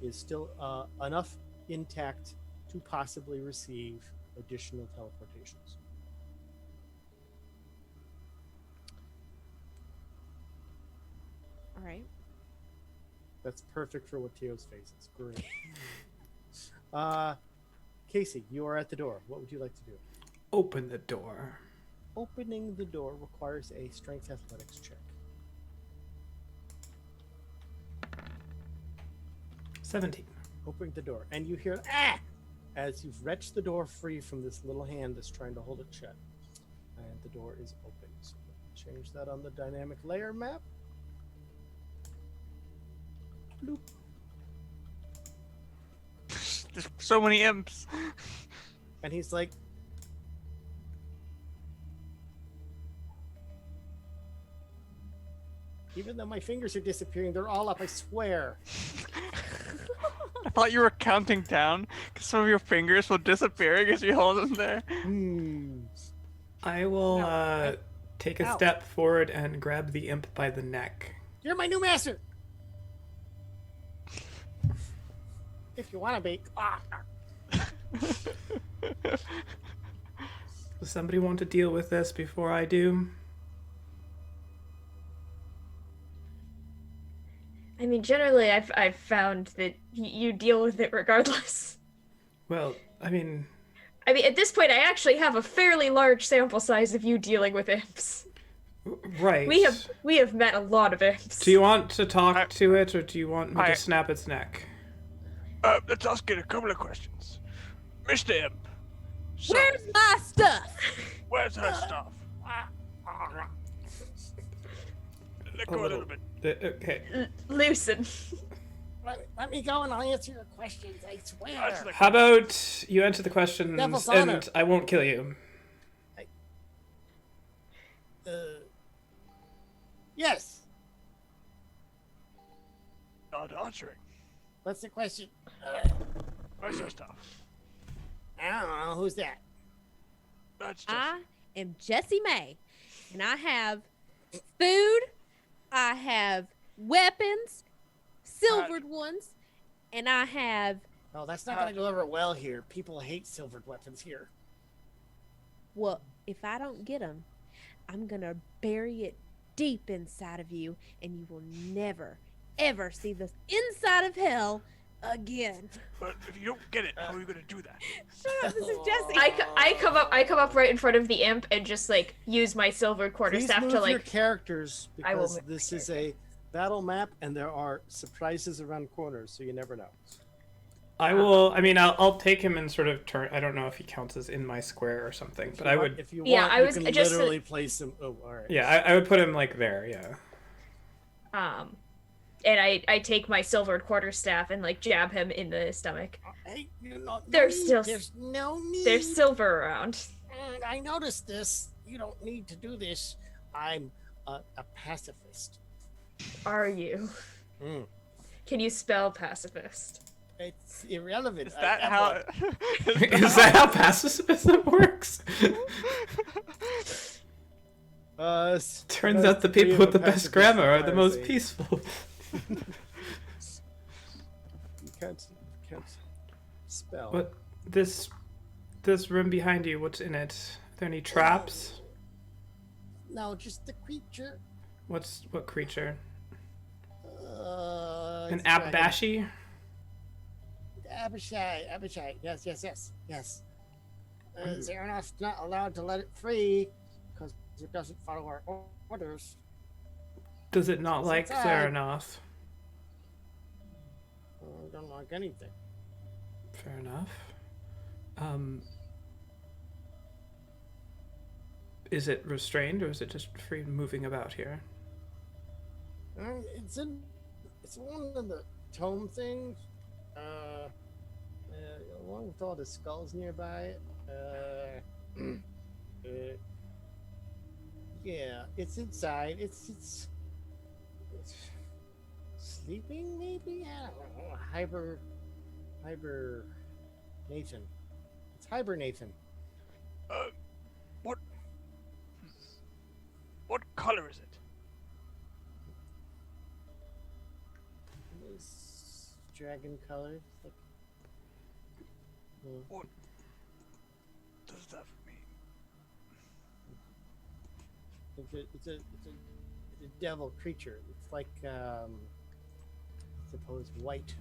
is still enough intact to possibly receive additional teleportations.
All right.
That's perfect for what Tio's face is. Great. Casey, you are at the door. What would you like to do?
Open the door.
Opening the door requires a strength athletics check.
17.
Opening the door, and you hear "ah!" as you've wrenched the door free from this little hand that's trying to hold it shut. And the door is open. So let me change that on the dynamic layer map. Bloop.
There's so many imps.
And he's like, even though my fingers are disappearing, they're all up, I swear.
I thought you were counting down because some of your fingers will disappear as you hold them there.
I will
Ow.
take a
Ow.
step forward and grab the imp by the neck.
You're my new master! If you want to be.
Does somebody want to deal with this before I do?
I mean, generally, I've found that you deal with it regardless.
Well, I mean,
At this point, I actually have a fairly large sample size of you dealing with imps.
right.
We have met a lot of imps.
Do you want to talk to it, or do you want me to snap its neck?
Let's ask it a couple of questions. Mr. Imp. So,
Where's my stuff?
where's her stuff? Let go a little bit.
Okay.
Loosen.
Let me go and I'll answer your questions, I swear.
Answer the
How about you answer the questions
Devil's honor.
and I won't kill you?
Yes.
Not answering.
What's the question?
Where's her stuff?
I don't know. Who's that?
That's just...
I am Jessie May, and I have food, I have weapons, silvered ones, and I have.
Oh, that's not going to go over well here. People hate silvered weapons here.
Well, if I don't get them, I'm gonna bury it deep inside of you, and you will never, ever see the inside of hell again.
But if you don't get it, how are you going to do that?
Shut up, this is Jessie.
I come up right in front of the imp and just like use my silver
Please
quarterstaff
move
to
your
like.
characters
I will
because
move my
this is a battle map and there are surprises around corners, so you never know.
I will. I mean, I'll take him and sort of turn. I don't know if he counts as in my square or something, but I would.
If you
Yeah,
want,
I was
you can
just-
literally place him. Oh, all right.
Yeah, I would put him like there. Yeah.
And I take my silvered quarterstaff and like jab him in the stomach.
Hey,
There's
no need.
There's silver around.
I noticed this. You don't need to do this. I'm a pacifist.
Are you?
Mm.
Can you spell pacifist?
It's irrelevant.
Is that
I am
how?
one.
Is that how pacifism works? Turns out the people with the best grammar are the most peaceful.
You can't spell.
What? This room behind you? What's in it? Are there any traps?
No, just the creature.
What creature? An
it's a dragon.
Abbashi?
Abishai. Yes. Xeranov's not allowed to let it free because it doesn't follow our orders.
Does it not like
inside.
Xeranos?
I don't like anything.
Fair enough. Is it restrained or is it just free moving about here?
It's one of the tome things. Along with all the skulls nearby. Yeah, it's inside. It's sleeping, maybe. I don't know. Hibernation. It's hibernation.
What What color is it?
This dragon color. Like,
What does that mean?
it's a devil creature. It's like I suppose white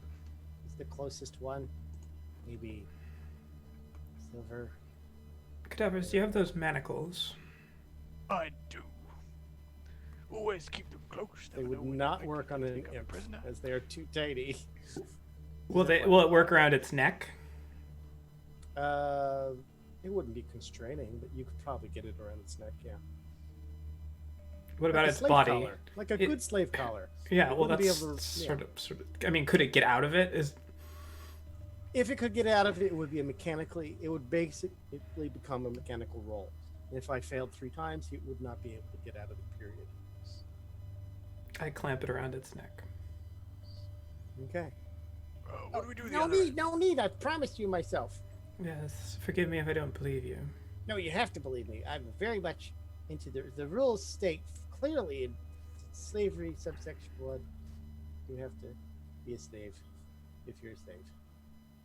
is the closest one. Maybe silver.
Cadavers, do you have those manacles?
I do. Always keep them close.
They
never
would
know when
not
you
work
might
on an
pick up a
imp,
prisoner.
as they are too tiny.
Will it work around its neck?
It wouldn't be constraining, but you could probably get it around its neck. Yeah.
What about
Like a
its
slave
body?
collar. Like a
It-
good slave collar.
Yeah,
It
well,
wouldn't be
that's
able to-
sort of. I mean, could it get out of it?
If it could get out of it, it would be it would basically become a mechanical roll. And if I failed 3 times, it would not be able to get out of the period.
I clamp it around its neck.
Okay.
What do we do with the
No
other
need,
end?
no need. I promised you myself.
Yes, forgive me if I don't believe you.
No, you have to believe me. I'm very much into the rules state clearly in slavery subsection 1. You have to be a slave if you're a slave.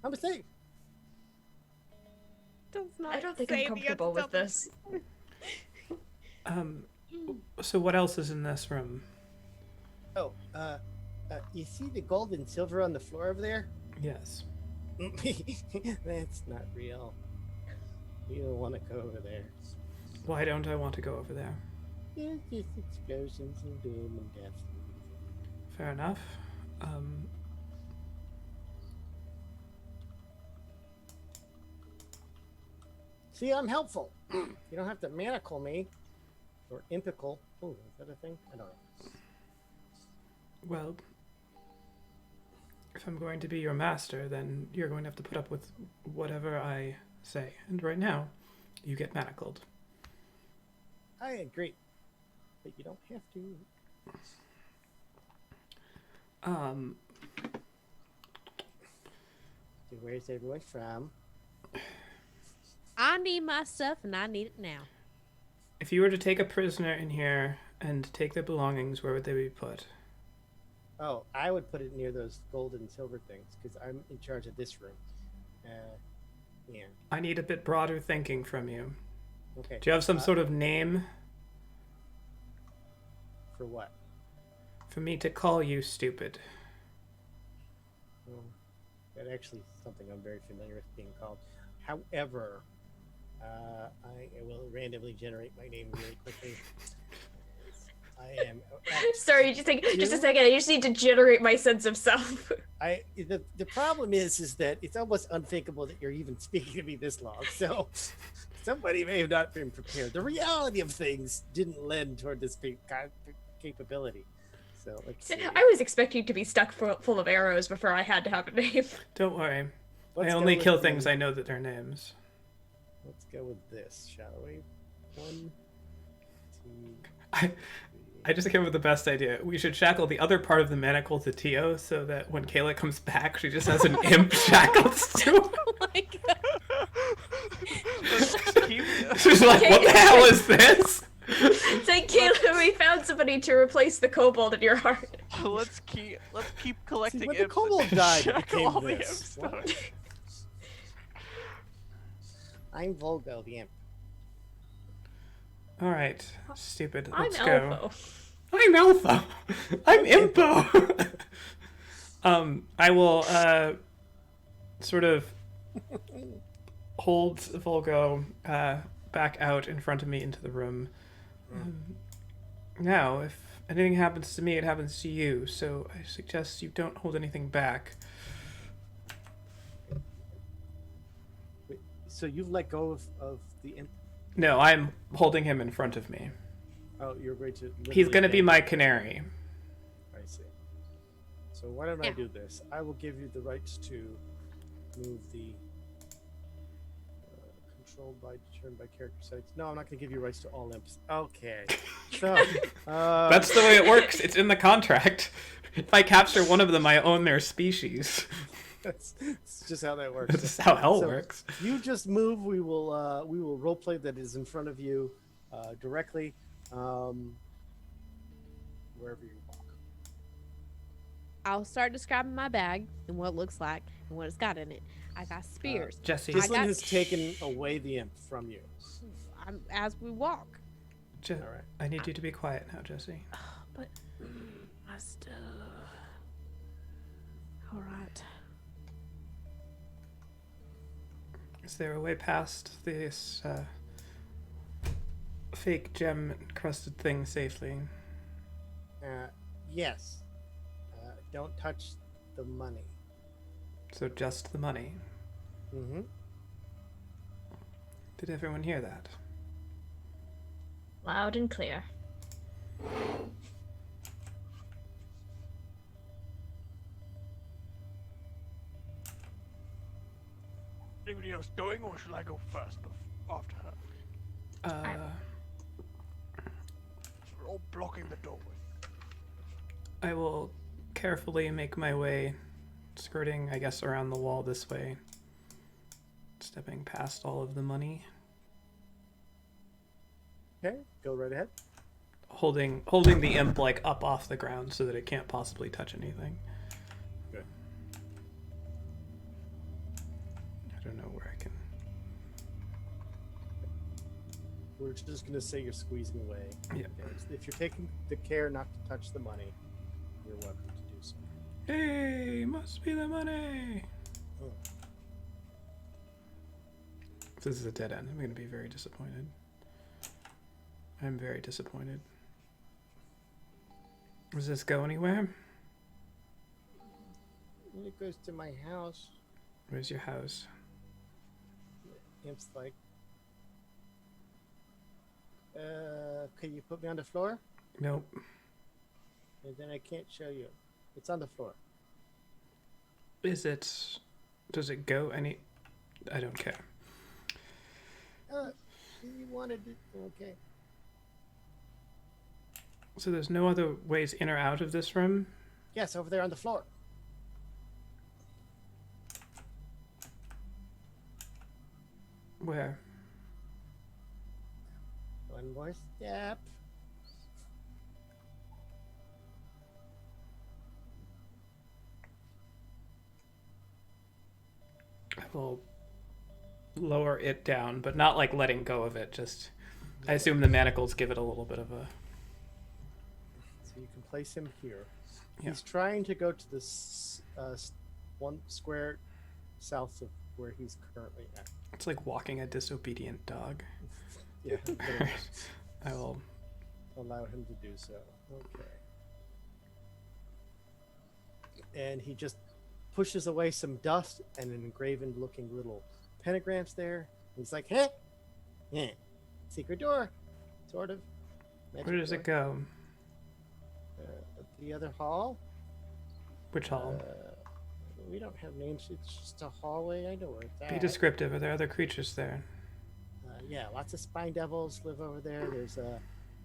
I'm a slave.
Does not
I don't think
say
I'm
the
comfortable with
other
this.
So what else is in this room?
Oh, you see the gold and silver on the floor over there?
Yes.
That's not real. You don't want to go over there.
Why don't I want to go over there?
There's just explosions and doom and death.
Fair enough.
See, I'm helpful. You don't have to manacle me. Or impical. Oh, is that a thing? I don't know.
Well, if I'm going to be your master, then you're going to have to put up with whatever I say. And right now, you get manacled.
I agree. But you don't have to. So where's everyone from?
I need my stuff and I need it now.
If you were to take a prisoner in here and take their belongings, where would they be put?
Oh, I would put it near those gold and silver things because I'm in charge of this room. Yeah.
I need a bit broader thinking from you.
Okay.
Do you have some sort of name
For what?
for me to call you stupid?
Well, that actually is something I'm very familiar with being called. However, I will randomly generate my name really quickly. I am.
Sorry, just a second. I just need to generate my sense of self.
The problem is that it's almost unthinkable that you're even speaking to me this long. So somebody may have not been prepared. The reality of things didn't lend toward this capability. So let's see.
I was expecting to be stuck full of arrows before I had to have a name.
Don't worry.
Let's
I
go
only
with
kill
the-
things I know that they're names.
Let's go with this, shall we? 1, 2.
I just came up with the best idea. We should shackle the other part of the manacle to Tio so that when Kayla comes back, she just has an imp shackled to her.
Oh my god.
She's like, what the hell is this?
It's like, Caleb, we found somebody to replace the kobold in your heart.
let's keep collecting
See, when the
imps
kobold
and
died, it
shackle all
became
the
this.
imps to it.
I'm Volgo, the imp.
All right, stupid.
I'm
Let's go.
Elfo.
I'm Alpha. I'm Impo. I will sort of hold Volgo back out in front of me into the room. Now, if anything happens to me, it happens to you. So I suggest you don't hold anything back.
Wait, so you've let go of the imp?
No, I'm holding him in front of me.
Oh, you're going to.
He's
literally
going to be
bang-
my canary.
I see. So why don't I
Yeah.
do this? I will give you the rights to move the controlled by determined by character settings. No, I'm not going to give you rights to all imps. Okay. So
That's the way it works. It's in the contract. If I capture one of them, I own their species.
that's just how that works.
That's how hell
So,
works.
You just move. We will roleplay that is in front of you directly. Wherever you walk.
I'll start describing my bag and what it looks like and what it's got in it. I got spears.
Jesse,
I
Gislin
got-
has taken away the imp from you.
As we walk.
All right.
I need you to be quiet now, Jesse.
But my stuff. All right.
Is there a way past this fake gem-encrusted thing safely?
Yes. Don't touch the money.
So just the money.
Mm-hmm.
Did everyone hear that?
Loud and clear.
Anybody else going, or should I go first after her? We're all blocking the doorway.
I will carefully make my way, skirting, I guess, around the wall this way, stepping past all of the money,
Okay, go right ahead.
holding the imp like up off the ground so that it can't possibly touch anything.
Good.
I don't know where I can.
We're just gonna say you're squeezing away.
Yeah.
Okay, so if you're taking the care not to touch the money, you're welcome to do so.
Hey, must be the money.
Oh.
If this is a dead end, I'm going to be very disappointed. I'm very disappointed. Does this go anywhere?
It goes to my house.
Where's your house?
Imp's like, can you put me on the floor?
Nope.
And then I can't show you. It's on the floor.
Is it... Does it go any... I don't care.
You wanted it. Okay.
So there's no other ways in or out of this room?
Yes, over there on the floor.
Where?
One more step.
I will lower it down, but not like letting go of it. Just, I assume the manacles give it a little bit of a...
So you can place him here.
Yeah.
He's trying to go to this one square south of where he's currently at.
It's like walking a disobedient dog.
Yeah.
I will...
Allow him to do so. Okay. And he just pushes away some dust and an engraven looking little pentagrams there. He's like, huh? Yeah. Secret door. Sort of.
Where
Magic
does
door.
it go?
The other hall.
Which hall?
We don't have names. It's just a hallway. I know where it's at.
Be descriptive. Are there other creatures there?
Yeah, lots of spine devils live over there. There's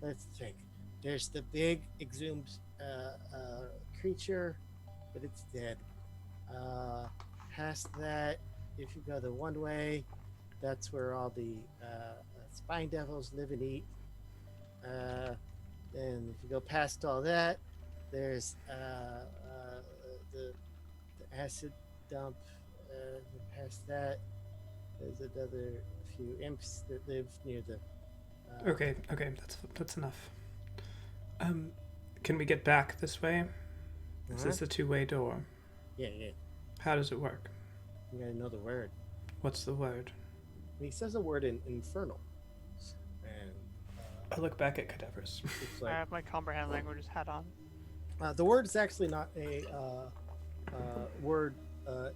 let's think. There's the big exhumed creature, but it's dead. Past that, if you go the one way, that's where all the spine devils live and eat. Then if you go past all that, there's the acid dump. Past that, there's another few imps that live near the.
Okay, that's enough. Can we get back this way? Is this a two-way door?
Yeah.
How does it work?
You gotta know the word.
What's the word?
He says a word in infernal, and
I look back at cadavers.
it's
I
like
have my comprehend languages hat on.
the word is actually not a word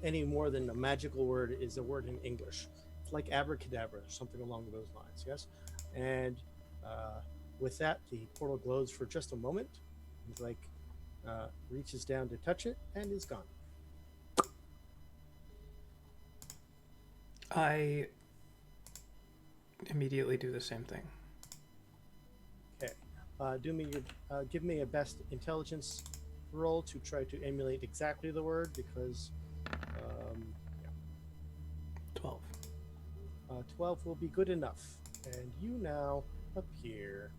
any more than a magical word is a word in English. It's like abracadabra, something along those lines. Yes, and with that, the portal glows for just a moment. He's like reaches down to touch it and is gone.
I immediately do the same thing.
Okay, give me a best intelligence roll to try to emulate exactly the word because
12.
12 will be good enough. And you now appear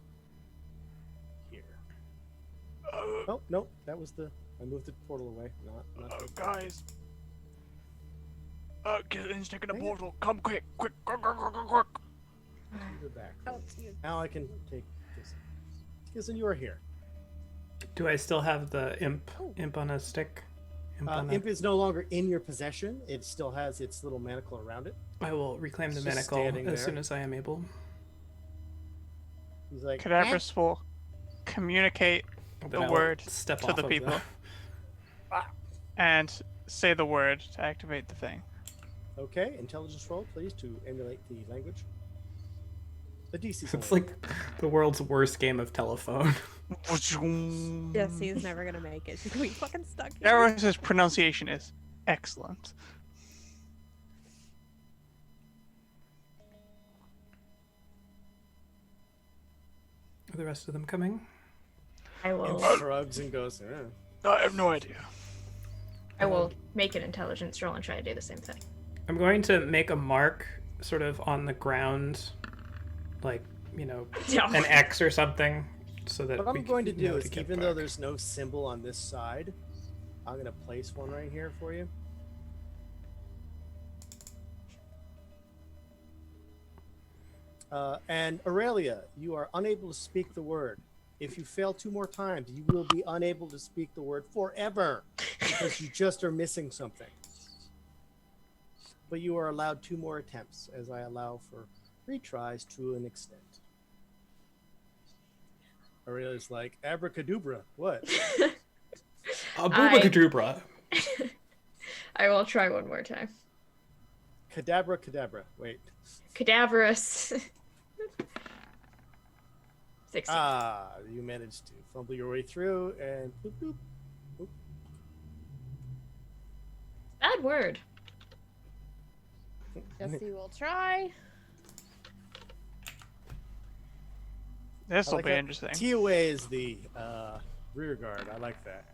Oh no, that was the. I moved the portal away. Not the-
Guys. Gizen's taking a
Dang it.
portal. Come quick, quick, quick, quick, quick, quick.
You're back.
Oh, you-
Now I can take this. Gizen, you are here.
Do I still have the imp
Oh.
on a stick? On a-
Imp is no longer in your possession. It still has its little manacle around it.
I will reclaim the
It's just
manacle
standing
as
there.
soon as I am able.
He's like,
Cadaverous will communicate
Then
the
I will
word
step
to
off
the
of
people and say the word to activate the thing.
okay, intelligence roll, please, to emulate the language. The DC.
It's like the world's worst game of telephone.
Jesse's never gonna make it. She's gonna be fucking stuck here.
Cadaverous' pronunciation is excellent.
Are the rest of them coming?
I
Imp
will.
shrugs and goes,
I have no idea.
I will make an intelligence roll and try to do the same thing.
I'm going to make a mark sort of on the ground, like, an X or something, so that
What
we
I'm going to
can know
do is,
get
even though
back.
there's no symbol on this side, I'm going to place one right here for you. And Aurelia, you are unable to speak the word. If you fail 2 more times, you will be unable to speak the word forever because you just are missing something. But you are allowed 2 more attempts, as I allow for retries to an extent. Aurelia's like, abracadabra, what?
Abuba-kadubra.
I will try one more time.
Cadabra, cadabra. Wait.
Cadaverous. 16.
Ah, you managed to fumble your way through and boop, boop, boop.
Bad word.
Jesse will try.
This
I
will
like
be
that.
interesting.
TOA is the rear guard. I like that.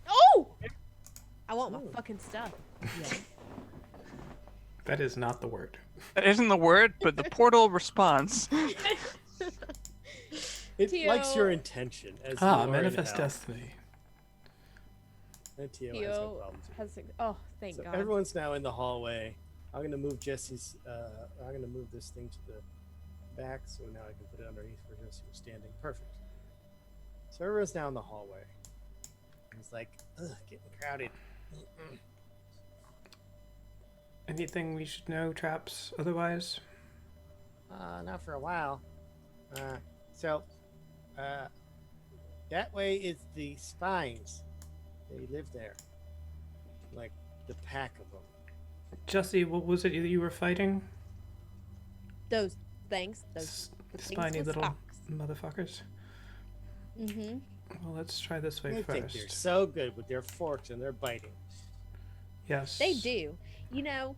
Oh! I want my
Ooh.
fucking stuff.
That is not the word.
That isn't the word, but the portal responds.
It
Tio.
likes your intention. As
Ah,
you are in
manifest
hell.
destiny.
And TO has no
Theo
problems.
has. Oh, thank
So
God.
everyone's now in the hallway. I'm gonna move Jesse's. I'm gonna move this thing to the back, so now I can put it underneath where Jesse was standing. Perfect. So everyone's now in the hallway. It's like, ugh, getting crowded. Mm-mm.
Anything we should know, traps, otherwise?
Not for a while. So, that way is the spines. They live there. Like the pack of them.
Jesse, what was it that you were fighting?
Those things. Those
S-
the things
Spiny
with
little
stalks.
motherfuckers.
Mm-hmm.
Well, let's try this way
They think they're
first.
so good with their forks and their biting.
Yes.
They do. You know,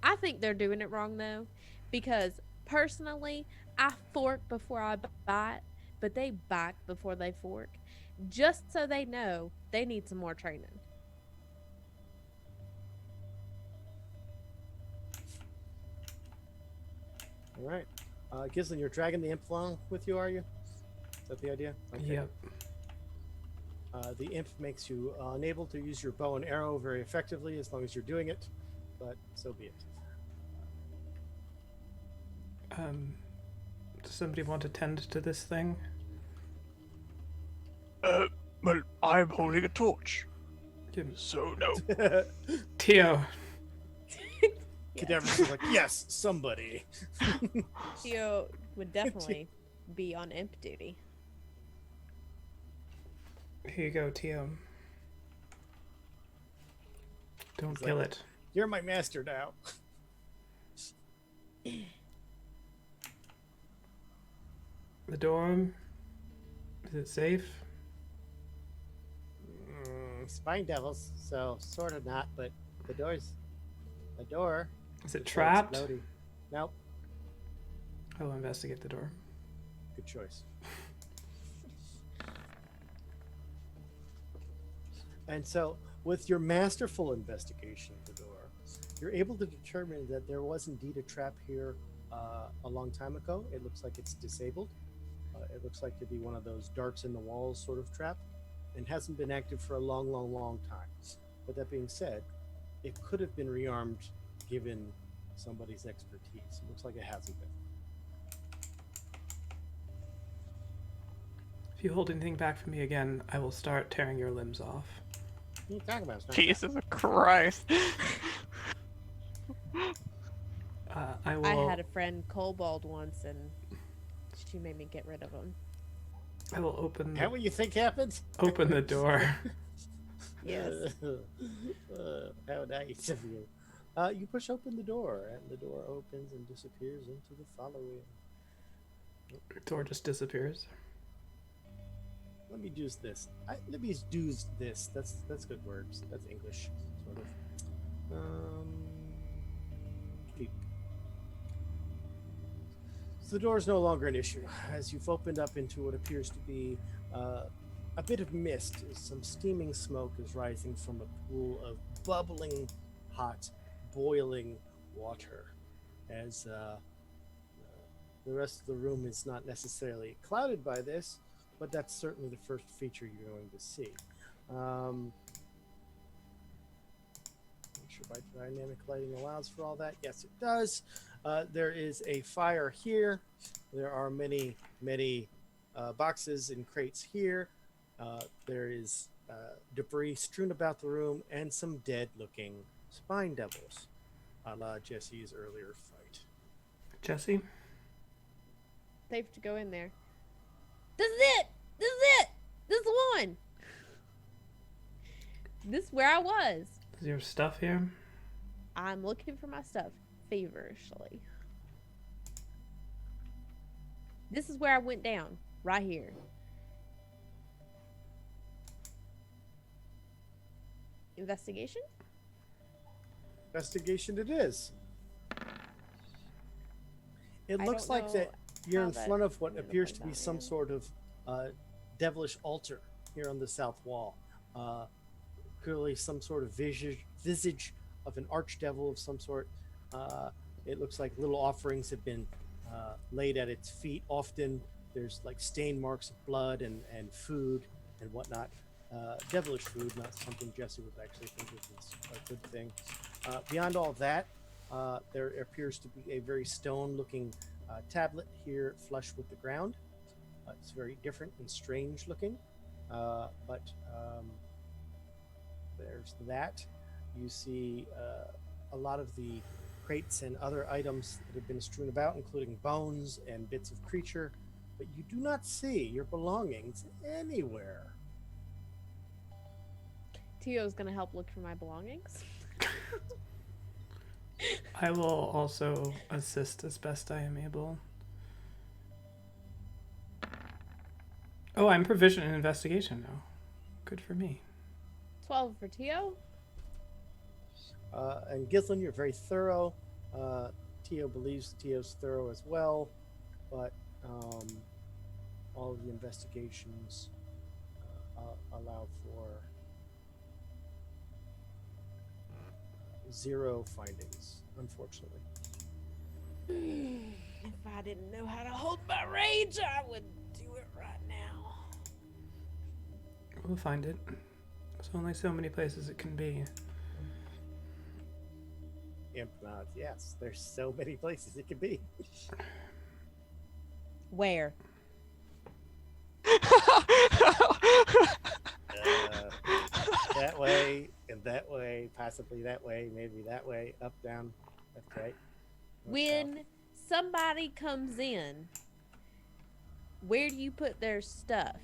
I think they're doing it wrong though, because personally, I fork before I bite, but they bite before they fork, just so they know they need some more training.
All right. Gislin, you're dragging the imp along with you, are you? Is that the idea? Okay.
Yep.
The imp makes you unable to use your bow and arrow very effectively as long as you're doing it, but so be it.
Does somebody want to tend to this thing?
Well, I'm holding a torch,
Give-
so no.
Tio,
Cadavers are like, yes, somebody.
Theo would definitely be on imp duty.
here you go, Tio. Don't
He's
kill
like-
it.
You're my master now.
The dorm? Is it safe?
Spine devils, so sort of not, but the door.
Is it
looks
trapped?
floaty. Nope.
I'll investigate the door.
Good choice. And so, with your masterful investigation of the door, you're able to determine that there was indeed a trap here a long time ago. It looks like it's disabled. It looks like to be one of those darts in the walls sort of trap, and hasn't been active for a long, long, long time. But that being said, it could have been rearmed given somebody's expertise. It looks like it hasn't been.
If you hold anything back from me again, I will start tearing your limbs off.
What are you talking about? It's not
Jesus Christ.
I will.
I had a friend Kobold once, and she made me get rid of him.
I will open.
Is that what you think happens?
Open the door.
Yes.
How nice of you. You push open the door, and the door opens and disappears into the following.
Door just disappears.
Let me do this. Let me do this. That's good words. That's English, sort of. Sleep. So the door is no longer an issue, as you've opened up into what appears to be a bit of mist. Some steaming smoke is rising from a pool of bubbling, hot, boiling water, as the rest of the room is not necessarily clouded by this, but that's certainly the first feature you're going to see. Not sure if dynamic lighting allows for all that. Yes, it does. There is a fire here. There are many, many boxes and crates here. There is debris strewn about the room and some dead-looking spine devils, a la Jesse's earlier fight.
Jesse?
Safe to go in there. This is it! This is it! This is the one! This is where I was.
Is your stuff here?
I'm looking for my stuff feverishly. This is where I went down. Right here. Investigation?
Investigation it is. It
I
looks
don't
like
know
that you're
how
in
that
front of what
ended up
appears
like
to be
that,
some
yeah.
sort of devilish altar here on the south wall. Clearly some sort of visage of an archdevil of some sort. It looks like little offerings have been laid at its feet. Often there's like stain marks of blood and food and whatnot. Devilish food, not something Jesse would actually think is a good thing. Beyond all that, there appears to be a very stone-looking tablet here flush with the ground. It's very different and strange looking, but there's that. You see a lot of the crates and other items that have been strewn about, including bones and bits of creature, but you do not see your belongings anywhere.
Tio's gonna help look for my belongings.
I will also assist as best I am able. Oh, I'm proficient in investigation now. Good for me.
12 for Tio.
And Gislin, you're very thorough. Tio believes Tio's thorough as well, but all of the investigations allow for 0 findings, unfortunately.
If I didn't know how to hold my rage, I would do it right now.
We'll find it. There's only so many places it can be.
Imp nods. Yes, there's so many places it could be.
Where?
That way, and that way, possibly that way, maybe that way, up, down, left, right. north,
When somebody comes in, where do you put their stuff?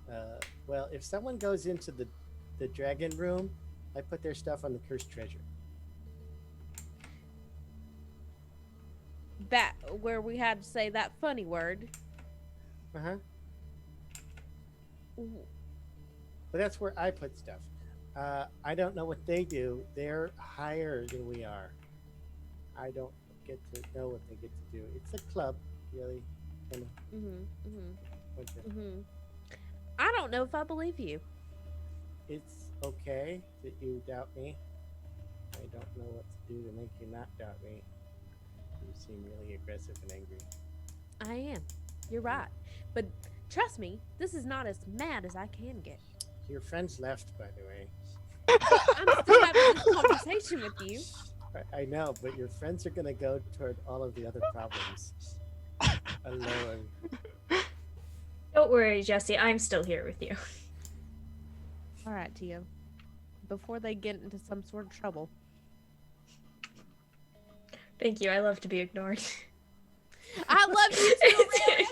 south. Well, if someone goes into the dragon room, I put their stuff on the cursed treasure.
That where we had to say that funny word.
Uh-huh. But that's where I put stuff. I don't know what they do. They're higher than we are. I don't get to know what they get to do. It's a club, really. Kind of.
I don't know if I believe you.
It's okay that you doubt me. I don't know what to do to make you not doubt me. You seem really aggressive and angry.
I am. You're right. But trust me, this is not as mad as I can get.
Your friends left, by the way.
I'm still having this conversation with you.
I know, but your friends are gonna go toward all of the other problems alone.
Don't worry, Jesse. I'm still here with you.
All right, Tio. Before they get into some sort of trouble.
Thank you. I love to be ignored.
I love you too, Amelia.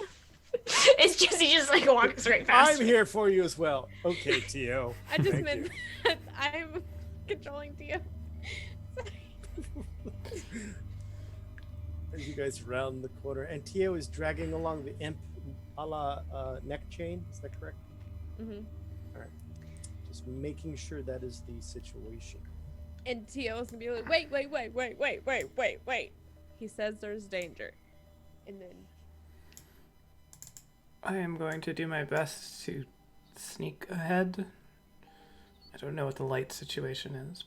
It's Jesse just like walks right past
I'm
me.
here for you as well. Okay, Tio.
I just
Thank
meant that I'm controlling Tio.
As you guys round the corner, and Tio is dragging along the imp a la neck chain. Is that correct?
Mm-hmm.
Just making sure that is the situation.
And Tio is gonna be like, wait. He says there's danger. And then
I am going to do my best to sneak ahead. I don't know what the light situation is,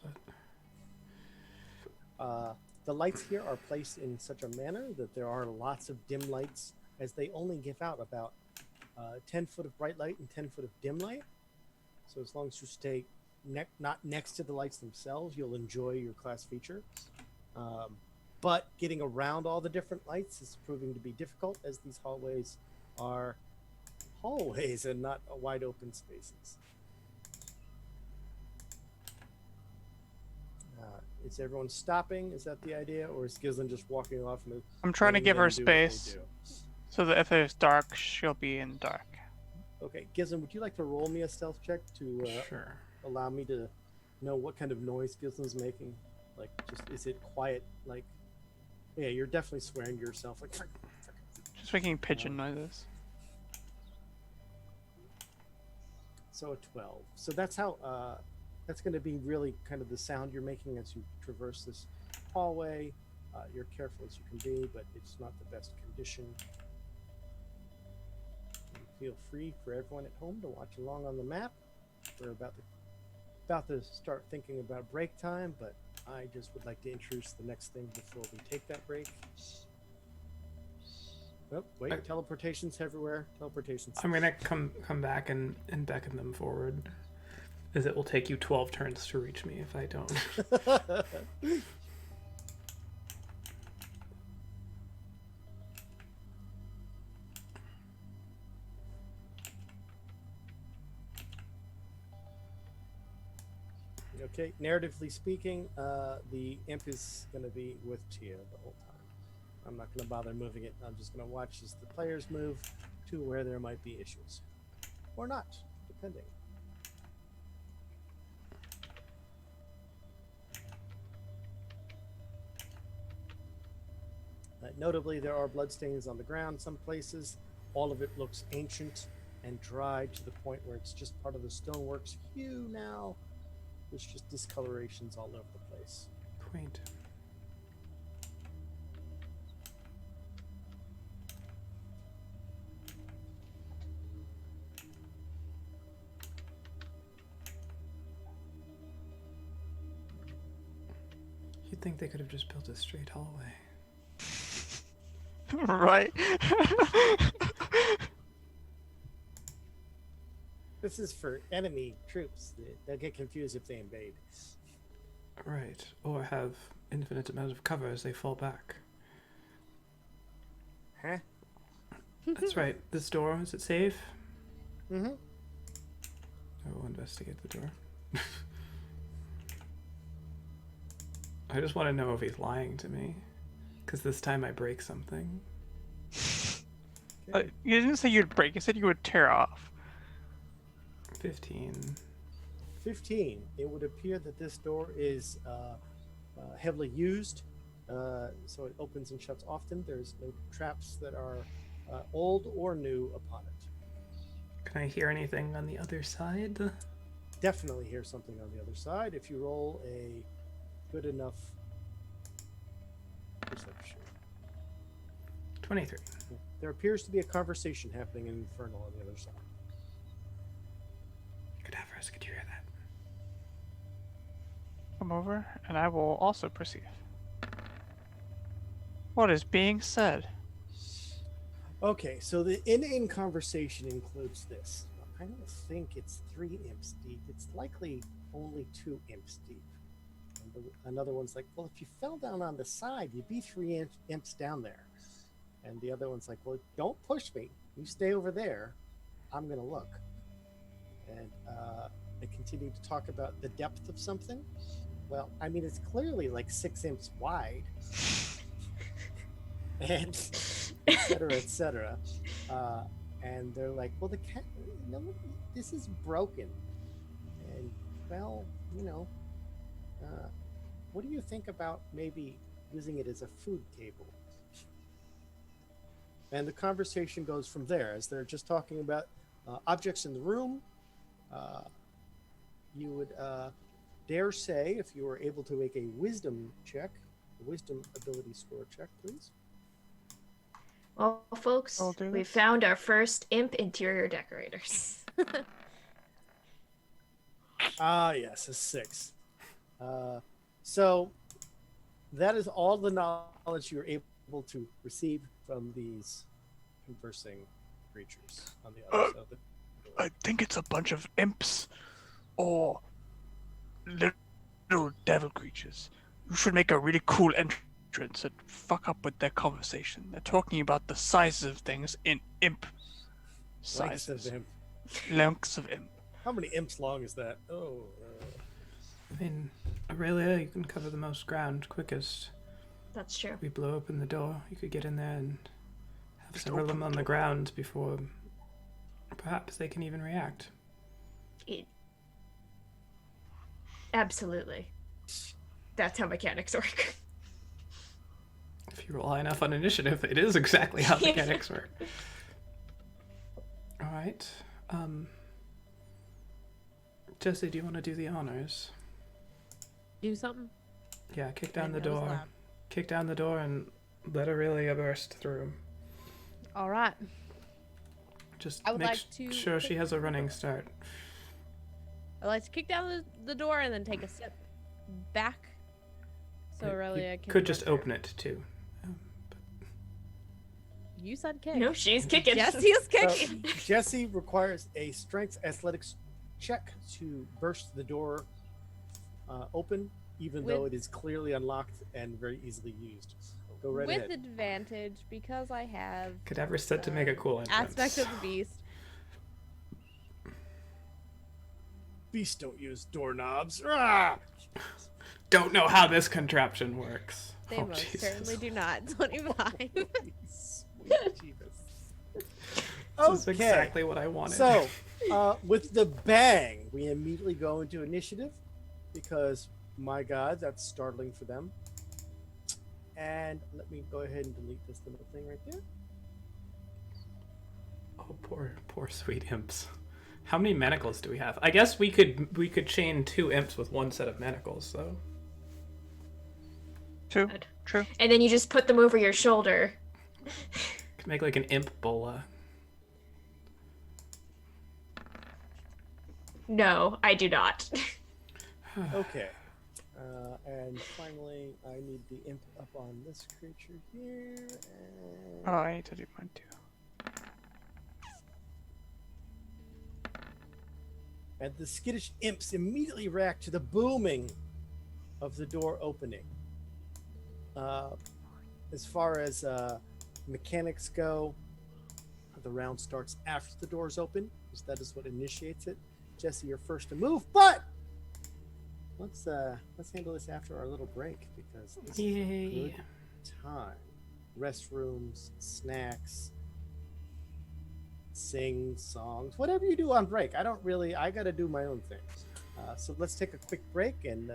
but
The lights here are placed in such a manner that there are lots of dim lights, as they only give out about 10 foot of bright light and 10 foot of dim light. So as long as you stay not next to the lights themselves, you'll enjoy your class feature. But getting around all the different lights is proving to be difficult, as these hallways are hallways and not wide open spaces. Is everyone stopping? Is that the idea? Or is Gislin just walking off? And
I'm trying to
letting
give
them
her
do what they
space
do?
so that if it's dark, she'll be in dark.
Okay, Gislin, would you like to roll me a stealth check to
sure.
allow me to know what kind of noise Gislin's making? Like, just is it quiet? Like, yeah, you're definitely swearing to yourself. Like,
Just making pigeon noises.
so a 12. So that's how. That's going to be really kind of the sound you're making as you traverse this hallway. You're careful as you can be, but it's not the best condition. Feel free for everyone at home to watch along on the map. We're about to start thinking about break time, but I just would like to introduce the next thing before we take that break. Oh, wait, teleportation's everywhere. Teleportation's.
I'm gonna come back and beckon them forward, as it will take you 12 turns to reach me if I don't.
Okay, narratively speaking, the imp is going to be with Tia the whole time. I'm not going to bother moving it. I'm just going to watch as the players move to where there might be issues. Or not, depending. Notably, there are bloodstains on the ground some places. All of it looks ancient and dried to the point where it's just part of the stonework's hue now. There's just discolorations all over the place.
Quaint. You'd think they could have just built a straight hallway.
Right?
This is for enemy troops. They'll get confused if they invade.
Right. Or have infinite amount of cover as they fall back.
Huh?
That's right. This door, is it safe?
Mm-hmm.
I will investigate the door. I just want to know if he's lying to me. Because this time I break something.
You didn't say you'd break, you said you would tear off.
15.
15. It would appear that this door is heavily used, so it opens and shuts often. There's no traps that are old or new upon it.
Can I hear anything on the other side?
Definitely hear something on the other side if you roll a good enough perception.
23.
There appears to be a conversation happening in Infernal on the other side.
Cadavers, could you hear that?
Come over, and I will also perceive. What is being said?
Okay, so the in conversation includes this. I don't think it's 3 imps deep. It's likely only 2 imps deep. And another one's like, well, if you fell down on the side, you'd be 3 imps down there. And the other one's like, well, don't push me. You stay over there. I'm going to look. And they continue to talk about the depth of something. Well, I mean, it's clearly like 6 imps wide. And et cetera, et cetera. And they're like, well, the cat, no, this is broken. And, well, what do you think about maybe using it as a food table? And the conversation goes from there as they're just talking about objects in the room. You would dare say, if you were able to make a wisdom check, a wisdom ability score check, please.
Well, folks,
I'll do
we
this.
found our first imp interior decorators.
Yes, a 6. So that is all the knowledge you're able to receive from these conversing creatures on the other side of the door.
I think it's a bunch of imps or little devil creatures. You should make a really cool entrance and fuck up with their conversation. They're talking about the sizes of things in imp
Lengths
sizes.
of imp.
Lengths of imp.
How many imps long is that? Oh,
I mean, Aurelia, you can cover the most ground quickest.
That's true.
We blow open the door. You could get in there and have
Just
several of
open
them on
the
the
door.
ground before perhaps they can even react.
Absolutely. That's how mechanics work.
If you rely enough on initiative, it is exactly how mechanics work. All right. Jesse, do you want to do the honors?
Do something.
Yeah, kick down
And
the
that was
door.
loud.
Kick down the door and let Aurelia burst through.
All right.
Just
I would
make
like to
sure she
kick-
has a running start.
I like to kick down the door and then take a step back. So
You
Aurelia can
could just
run
open it too.
through. You said kick.
No, she's kicking.
Jesse is
So
kicking.
Jesse requires a strength athletics check to burst the door open, even though
With-
it is clearly unlocked and very easily used. Go right
With
ahead.
advantage because I have
Cadaver's set to make a cool entrance.
aspect of the beast.
Beasts don't use doorknobs. Ah!
Don't know how this contraption works.
They
Oh,
most
Jesus.
certainly do not. 25.
Sweet Jesus.
This is exactly what I wanted.
So, with the bang, we immediately go into initiative because, my God, that's startling for them. And let me go ahead and delete this little thing right there.
Oh, poor sweet imps. How many manacles do we have? I guess we could chain 2 imps with 1 set of manacles, though.
True.
Good.
True.
And then you just put them over your shoulder.
Could make like an imp bola.
No, I do not.
Okay. And finally, I need the imp up on this creature here. And...
Oh, I need to do mine too.
And the skittish imps immediately react to the booming of the door opening. As far as mechanics go, the round starts after the doors open, because that is what initiates it. Jesse, you're first to move, but let's handle this after our little break, because this is a
Yay.
good time. Restrooms, snacks, sing songs, whatever you do on break. I gotta do my own thing. So let's take a quick break, and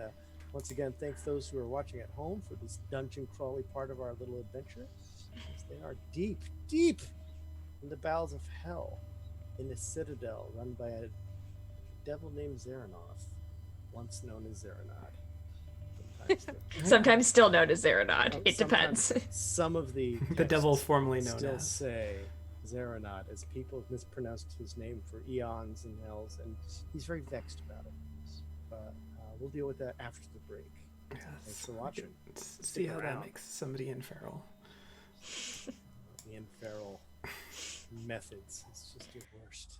once again, thanks those who are watching at home for this dungeon crawly part of our little adventure. As they are deep, deep in the bowels of hell, in a citadel run by a devil named Zaranoth, once known as Zaranod.
Sometimes still known as Zaranod. It
Sometimes
depends.
Some of the
The devil
texts
formerly known
still
as.
say Zaranod, as people have mispronounced his name for eons and hells, and he's very vexed about it. But we'll deal with that after the break. Thanks for watching.
Let's see
Stick
how
around.
that makes somebody infertile.
Me and Farrell methods. It's just your worst.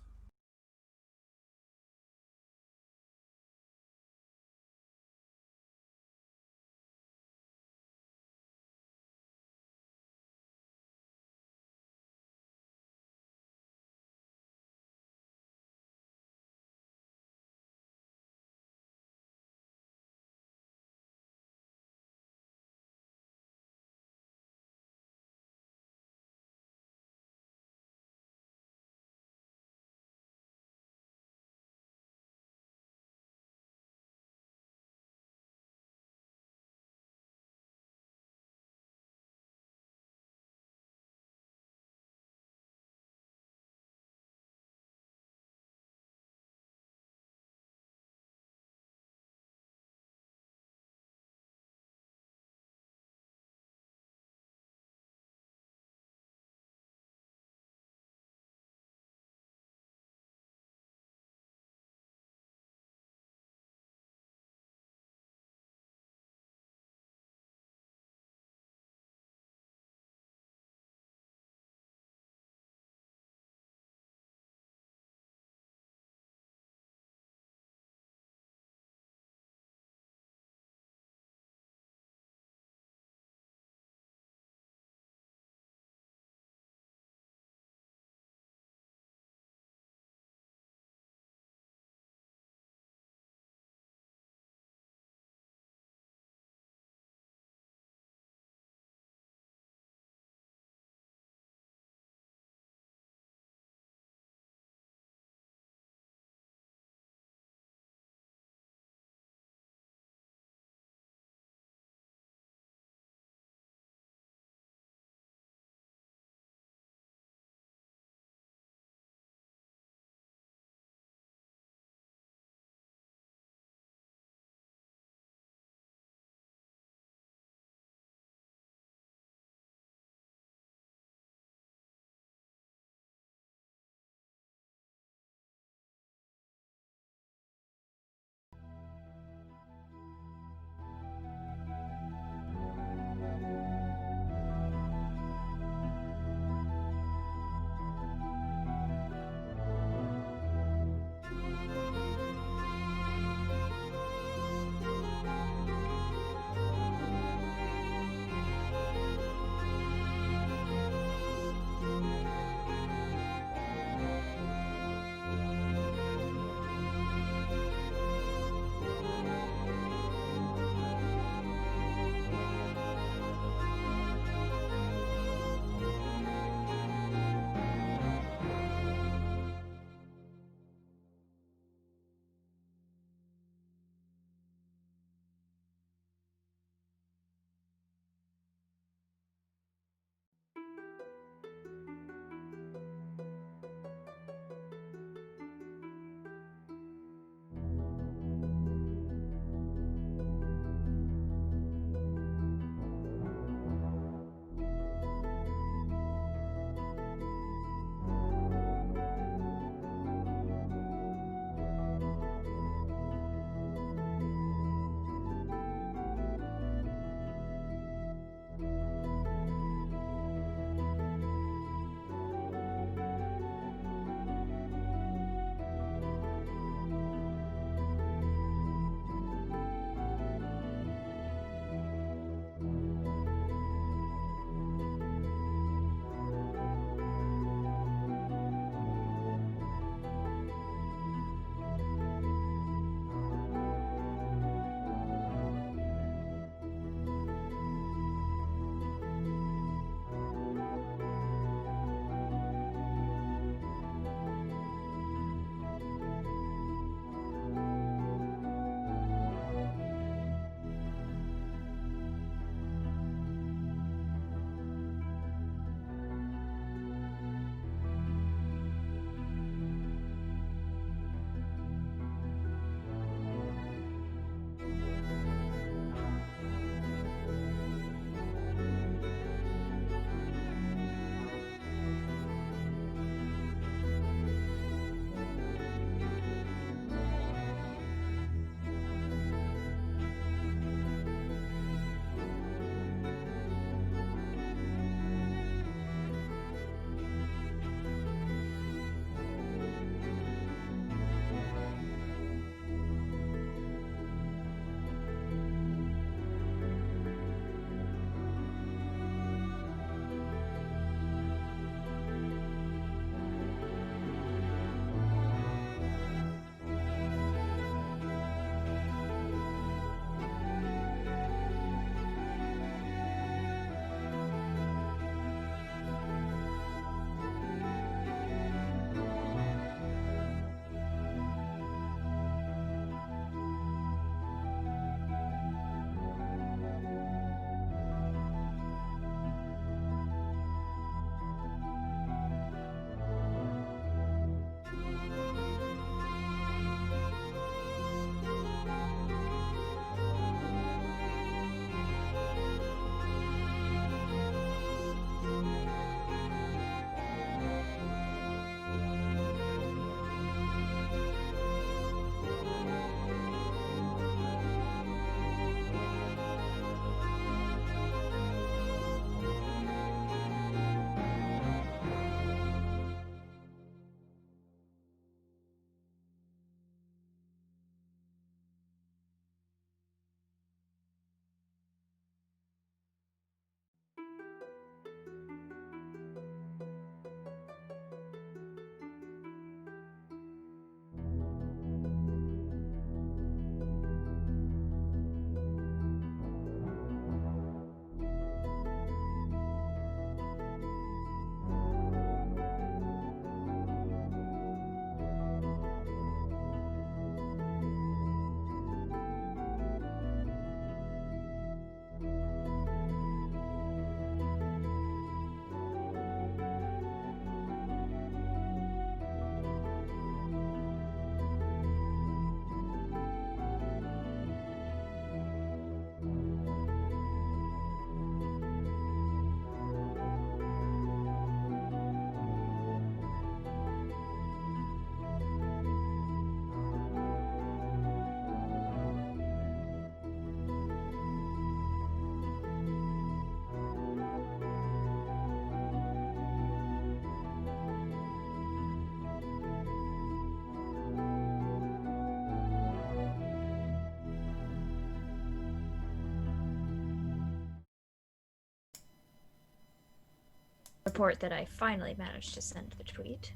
report that I finally managed to send the tweet.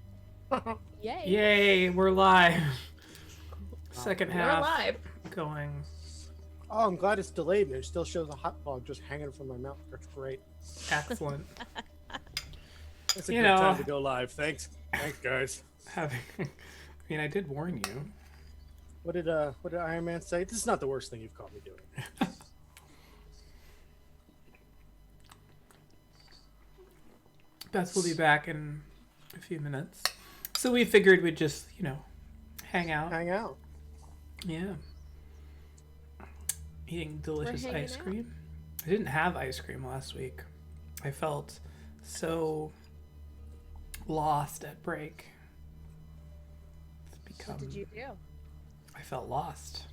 Yay.
Yay, we're live. Second
We're
half
live.
going.
Oh, I'm glad it's delayed. It still shows a hot dog just hanging from my mouth. That's great.
Excellent.
It's a
You
good
know.
time to go live. Thanks, guys.
Having, I mean, I did warn you.
What did Iron Man say? This is not the worst thing you've caught me doing.
Beth will be back in a few minutes. So we figured we'd just, hang out.
Hang out.
Yeah. Eating delicious
hanging
ice
out.
cream. I didn't have ice cream last week. I felt so lost at break. It's become,
What did you do?
I felt lost.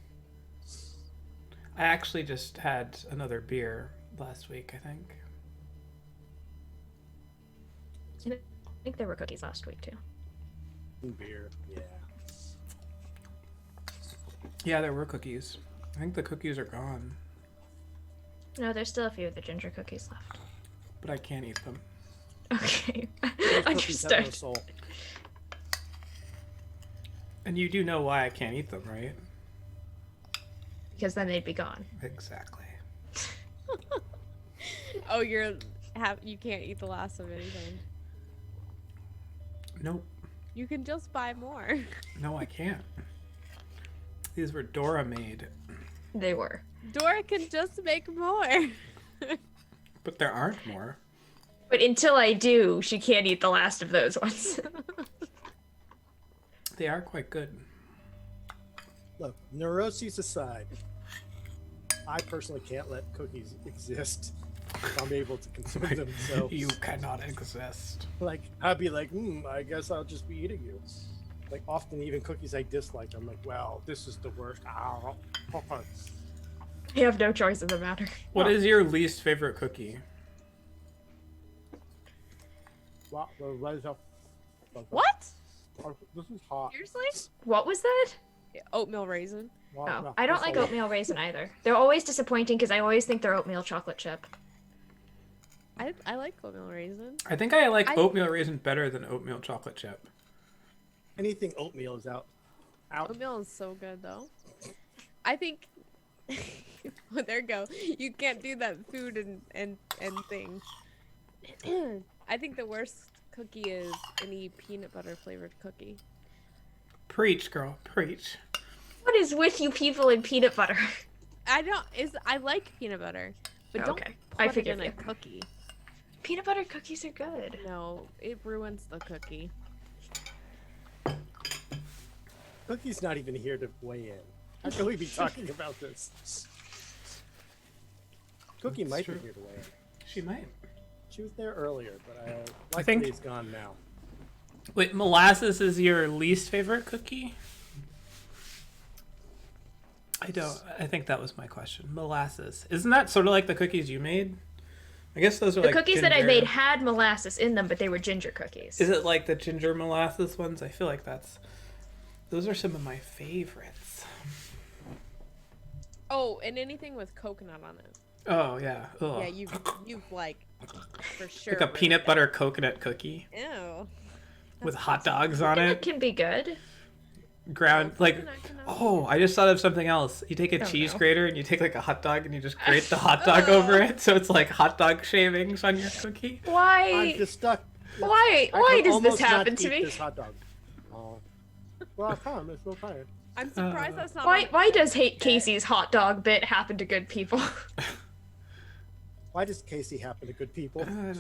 I actually just had another beer last week, I think.
I think there were cookies last week too.
Beer. Yeah.
Yeah, there were cookies. I think the cookies are gone,
No, there's still a few of the ginger cookies left.
but I can't eat them.
Okay.
Those cookies have no
Understood.
soul.
And you do know why I can't eat them, right?
Because then they'd be gone.
Exactly.
Oh, you can't eat the last of anything.
Nope.
You can just buy more.
No, I can't. These were Dora made,
They were.
Dora can just make more.
but there aren't more.
But until I do, she can't eat the last of those ones.
They are quite good.
Look, neuroses aside, I personally can't let cookies exist if I'm able to consume them. So,
You cannot exist.
like, I'd be like, I guess I'll just be eating you. Like, often even cookies I dislike, I'm like, well, this is the worst.
I have no choice in the matter.
What is your least favorite cookie?
Wow, the rise up.
What?
This is hot.
Seriously?
What was that?
Oatmeal raisin.
Wow,
Oh,
no,
I don't
that's
like
a lot.
oatmeal raisin either. They're always disappointing because I always think they're oatmeal chocolate chip.
I like oatmeal raisin.
I think I like
I-
oatmeal raisin better than oatmeal chocolate chip.
Anything oatmeal is out. Out.
Oatmeal is so good though. I think. Well, there you go. You can't do that food and thing. I think the worst cookie is any peanut butter flavored cookie.
Preach, girl, preach.
What is with you people and peanut butter?
I like peanut butter, but
Oh,
don't
okay.
put
I
it
forgive
in a
you.
cookie.
Peanut butter cookies are good.
No, it ruins the cookie.
Cookie's not even here to weigh in. How can we be talking about this? Cookie
That's
might
true.
be here to weigh in.
She might.
She was there earlier, but
I
likely
think-
he's gone now.
Wait, molasses is your least favorite cookie? I think that was my question. Molasses. Isn't that sort of like the cookies you made? I guess those are
The
like
cookies that I
ginger.
made had molasses in them, but they were ginger cookies.
Is it like the ginger molasses ones? I feel like those are some of my favorites.
Oh, and anything with coconut on it.
Oh yeah. Ugh.
Yeah, you've like for sure.
Like a
ruined
peanut
it.
butter coconut cookie
Ew.
with hot dogs on
Coconut
it.
can be good.
Ground like
Coconut can
oh, I just thought of something else. You take a
Oh,
cheese
no.
grater and you take like a hot dog and you just grate the hot dog over it, so it's like hot dog shavings on your cookie.
I'm
Why?
just stuck.
Why?
I
Why
can
does this
almost not
happen to
eat
me?
This hot dog. Oh. Well, I can't. I'm so tired.
I'm surprised that's not.
Why?
on-
Why does Casey's hot dog bit happen to good people?
Why does Casey happen to good people?
I'm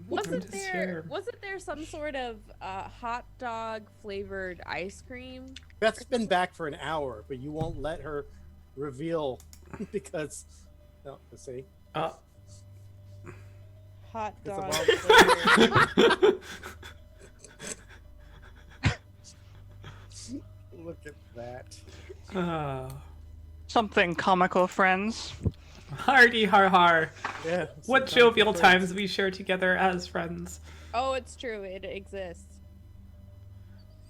Wasn't
just
there?
here.
Wasn't there some sort of hot dog flavored ice cream?
Beth's been back for an hour, but you won't let her reveal because. No, let's see.
Oh.
Hot
It's a
dog.
wild- Look at that.
Something comical, friends.
Hardy har har.
Yeah.
What
sometimes
jovial
it's-
times we share together as friends.
Oh, it's true. It exists.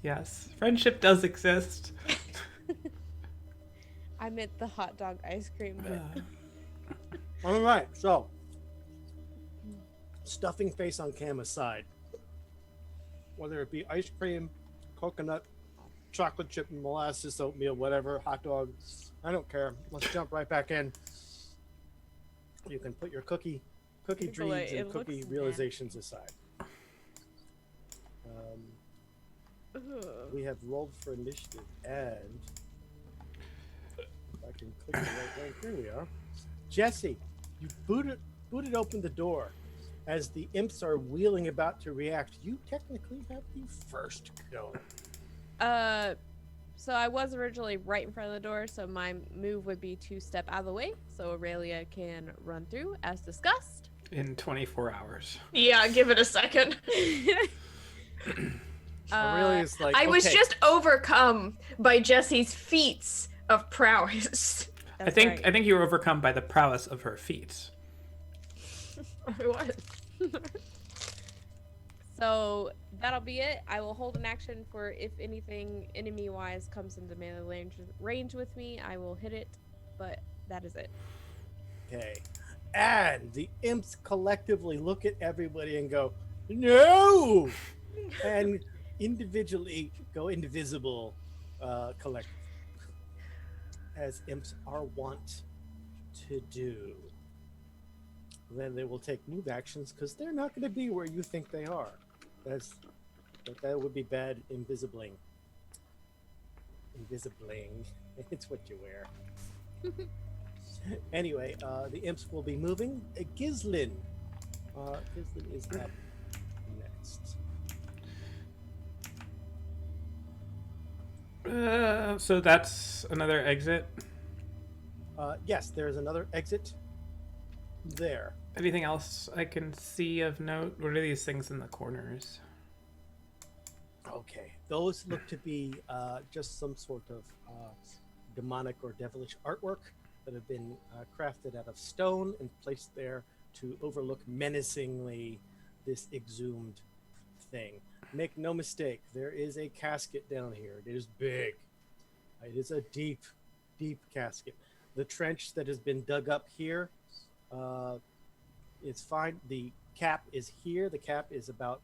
Yes, friendship does exist.
I meant the hot dog ice cream, but
Uh,
All right, so stuffing face on cam aside, whether it be ice cream, coconut, chocolate chip and molasses, oatmeal, whatever, hot dog, I don't care. Let's jump right back in. You can put your cookie dreams and cookie realizations aside. We have rolled for initiative, and if I can click the right link, here we are. Jesse, you booted open the door. As the imps are wheeling about to react, you technically have the first go.
So I was originally right in front of the door, so my move would be to step out of the way so Aurelia can run through, as discussed.
In 24 hours.
Yeah, give it a second.
Aurelia's like,
I was
okay.
just overcome by Jesse's feats of prowess.
I think you were overcome by the prowess of her feet.
I was.
So that'll be it. I will hold an action for if anything enemy-wise comes into melee range with me. I will hit it, but that is it.
Okay. And the imps collectively look at everybody and go, no! And individually go indivisible, collectively. As imps are wont to do. Then they will take move actions because they're not going to be where you think they are. That would be bad invisibling. Invisibling. It's what you wear. Anyway, the imps will be moving. Gislin. Gislin is up next.
So that's another exit.
Yes, there's another exit there.
Anything else I can see of note? What are these things in the corners?
Okay, those look to be just some sort of demonic or devilish artwork that have been crafted out of stone and placed there to overlook menacingly this exhumed thing. Make no mistake, there is a casket down here. It is big. It is a deep, deep casket. The trench that has been dug up here, it's fine. The cap is here. The cap is about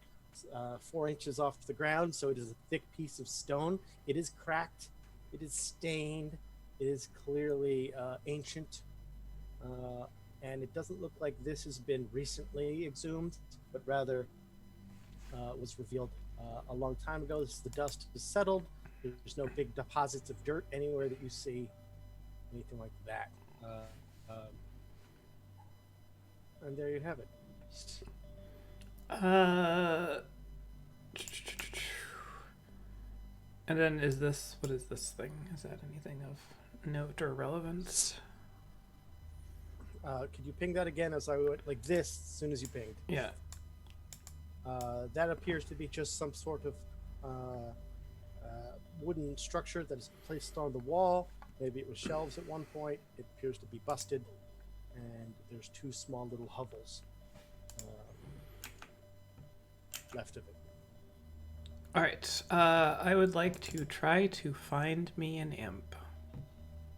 4 inches off the ground, so it is a thick piece of stone. It is cracked. It is stained. It is clearly ancient. And it doesn't look like this has been recently exhumed, but rather was revealed a long time ago. The dust is settled. There's no big deposits of dirt anywhere that you see, anything like that. And there you have it.
And then what is this thing? Is that anything of note or relevance?
Could you ping that again as I would, like this, as soon as you pinged?
Yeah.
That appears to be just some sort of wooden structure that is placed on the wall. Maybe it was shelves at one point. It appears to be busted, and there's 2 small little hovels left of it.
All right. I would like to try to find me an imp.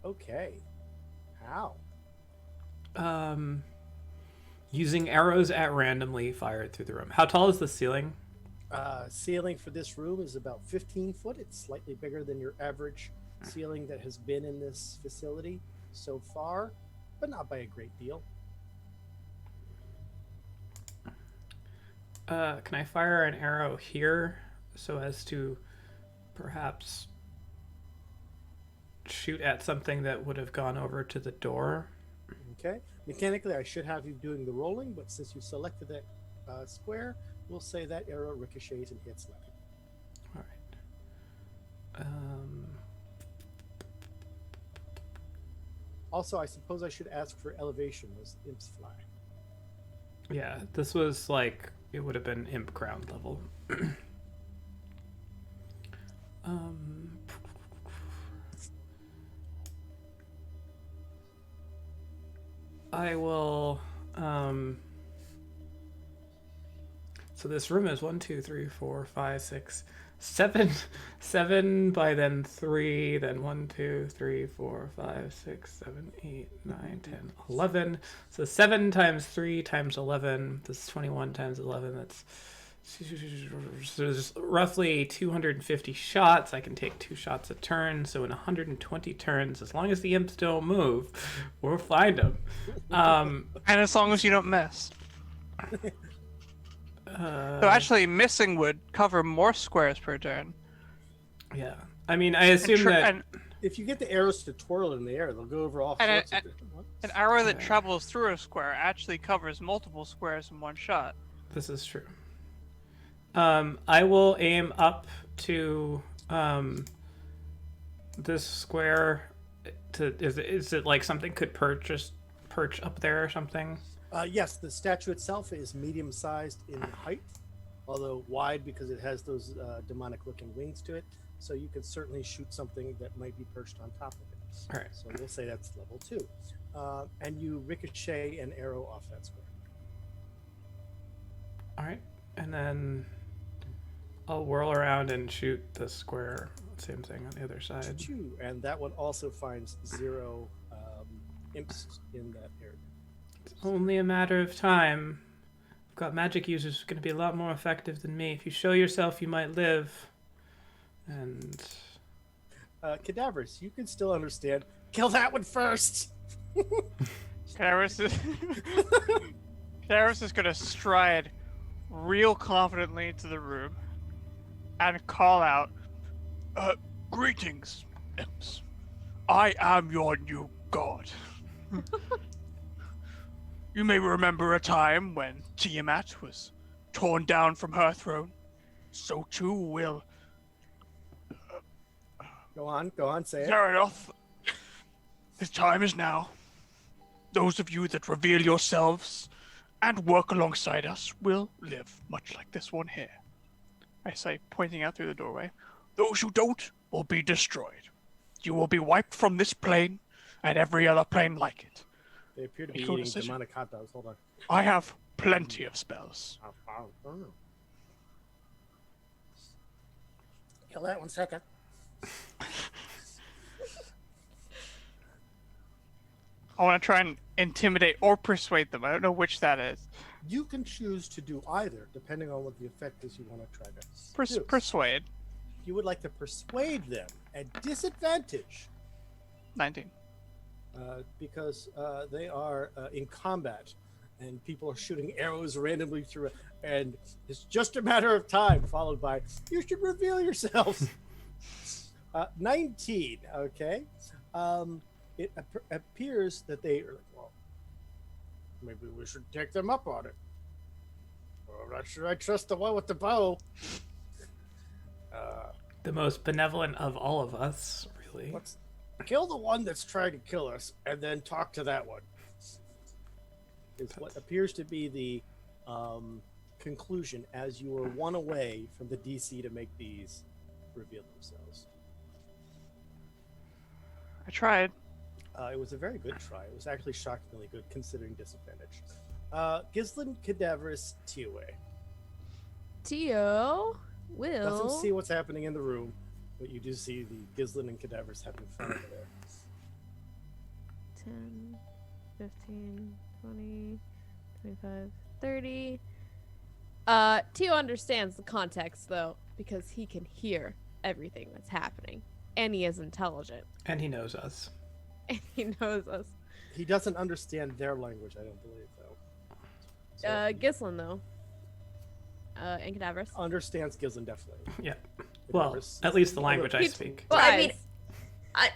Okay. How?
Using arrows at randomly fired through the room. How tall is the ceiling?
Ceiling for this room is about 15 foot. It's slightly bigger than your average ceiling that has been in this facility so far, but not by a great deal.
Can I fire an arrow here so as to perhaps shoot at something that would have gone over to the door?
Okay. Mechanically, I should have you doing the rolling, but since you selected that square, we'll say that arrow ricochets and hits left.
All right.
Also, I suppose I should ask for elevation as imps fly.
Yeah, this was like, it would have been imp ground level. I will, so this room is 1, 2, 3, 4, 5, 6, 7 by then 3, then 1, 2, 3, 4, 5, 6, 7, 8, 9, 10, 11. So 7 times 3 times 11. This is 21 times 11. That's so there's roughly 250 shots. I can take 2 shots a turn. So in 120 turns, as long as the imps don't move, we'll find them.
And as long as you don't miss. So actually, missing would cover more squares per turn.
Yeah. I mean, I assume that...
If you get the arrows to twirl in the air, they'll go over all sorts of different ones.
An arrow that travels through a square actually covers multiple squares in one shot.
This is true. I will aim up to this square. Is it like something could perch up there or something?
Yes, the statue itself is medium-sized in height, although wide because it has those demonic-looking wings to it. So you could certainly shoot something that might be perched on top of it.
All right.
So we'll say that's level 2. And you ricochet an arrow off that square.
All right, and then I'll whirl around and shoot the square. Same thing on the other side.
And that one also finds 0 imps in that area.
It's only a matter of time. I've got magic users who's going to be a lot more effective than me. If you show yourself, you might live. And
cadavers, you can still understand. Kill that one first.
Cadaverous is gonna stride real confidently into the room and call out,
Greetings, imps. I am your new god. You may remember a time when Tiamat was torn down from her throne. So too will...
Go on, say it.
Fair enough. The time is now. Those of you that reveal yourselves and work alongside us will live much like this one here. I say, pointing out through the doorway. Those who don't will be destroyed. You will be wiped from this plane and every other plane like it.
They appear to be
Cool
eating
decision.
demonic hot dogs. Hold on.
I have plenty of spells.
Kill that one second.
I want to try and intimidate or persuade them. I don't know which that is.
You can choose to do either, depending on what the effect is you want to try to do.
Persuade.
You would like to persuade them at disadvantage
19.
because they are in combat and people are shooting arrows randomly through it, and it's just a matter of time, followed by, you should reveal yourselves. 19, okay? It appears that they are like, well, maybe we should take them up on it. Well, I'm not sure I trust the one with the bow.
The most benevolent of all of us, really.
Let's kill the one that's trying to kill us and then talk to that one. Is what appears to be the conclusion as you are one away from the DC to make these reveal themselves.
I tried.
It was a very good try. It was actually shockingly good considering disadvantage. Gislin, Cadaverous, Tioe.
Tio will.
Doesn't see what's happening in the room, but you do see the Gislin and Cadaverous having fun over there.
10, 15, 20, 25, 30. Tio understands the context, though, because he can hear everything that's happening. And he is intelligent.
And he knows us.
And he knows us.
He doesn't understand their language, I don't believe, though. So
Gislin, though. And Cadaverous.
understands Gislin, definitely.
Yeah. Well,
Cadaverous
at least the language I
He-
speak.
Well, I mean,
Guys,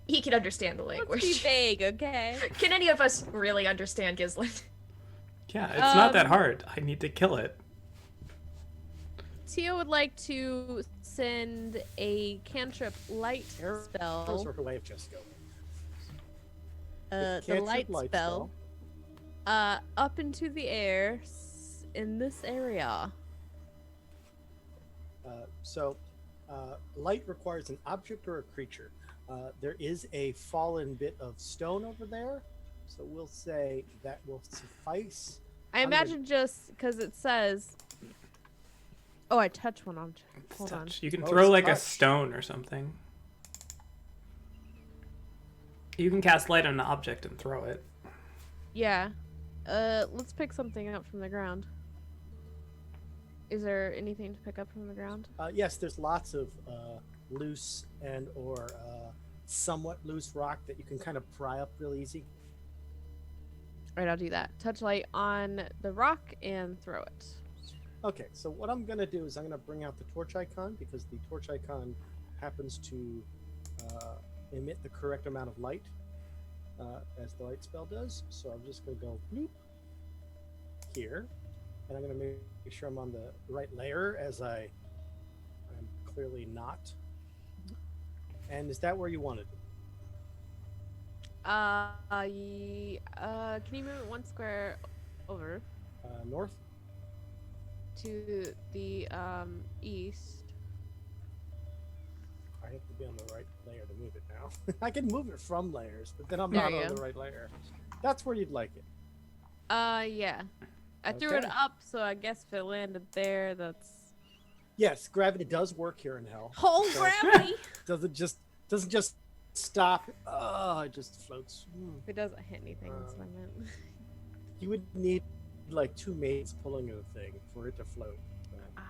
he can understand the
let's be
language.
vague, okay?
Can any of us really understand Gislin?
Yeah, it's not that hard. I need to kill it.
Tio would like to send a cantrip light
Arrows
spell.
are her way of just going.
The
Cantrip
light
light
spell. Up into the air in this area.
Light requires an object or a creature. There is a fallen bit of stone over there, so we'll say that will suffice.
I
I'm gonna-
imagine just because it says Oh, I touch one object.
It's
Hold on.
touch. You can
Oh,
throw
it's
like a
touch.
stone or something. You can cast light on an object and throw it.
Yeah. Let's pick something up from the ground. Is there anything to pick up from the ground?
Yes, there's lots of loose and or somewhat loose rock that you can kind of pry up real easy.
Alright, I'll do that. Touch light on the rock and throw it.
Okay, so what I'm going to do is I'm going to bring out the torch icon because the torch icon happens to emit the correct amount of light as the light spell does. So I'm just going to go bloop here, and I'm going to make sure I'm on the right layer as I'm clearly not. And is that where you wanted it?
Can you move it 1 square over
North?
to the east?
I have to be on the right layer to move it now. I can move it from layers, but then I'm
There
not
you
on
go.
the right layer. That's where you'd like it.
Yeah. I threw it
Okay.
up, so I guess if it landed there, that's
Yes, gravity does work here in hell.
whole
So-
gravity.
Doesn't just stop. Oh, it just floats.
If it doesn't hit anything, that's what I meant.
You would need like 2 mates pulling the thing for it to float. But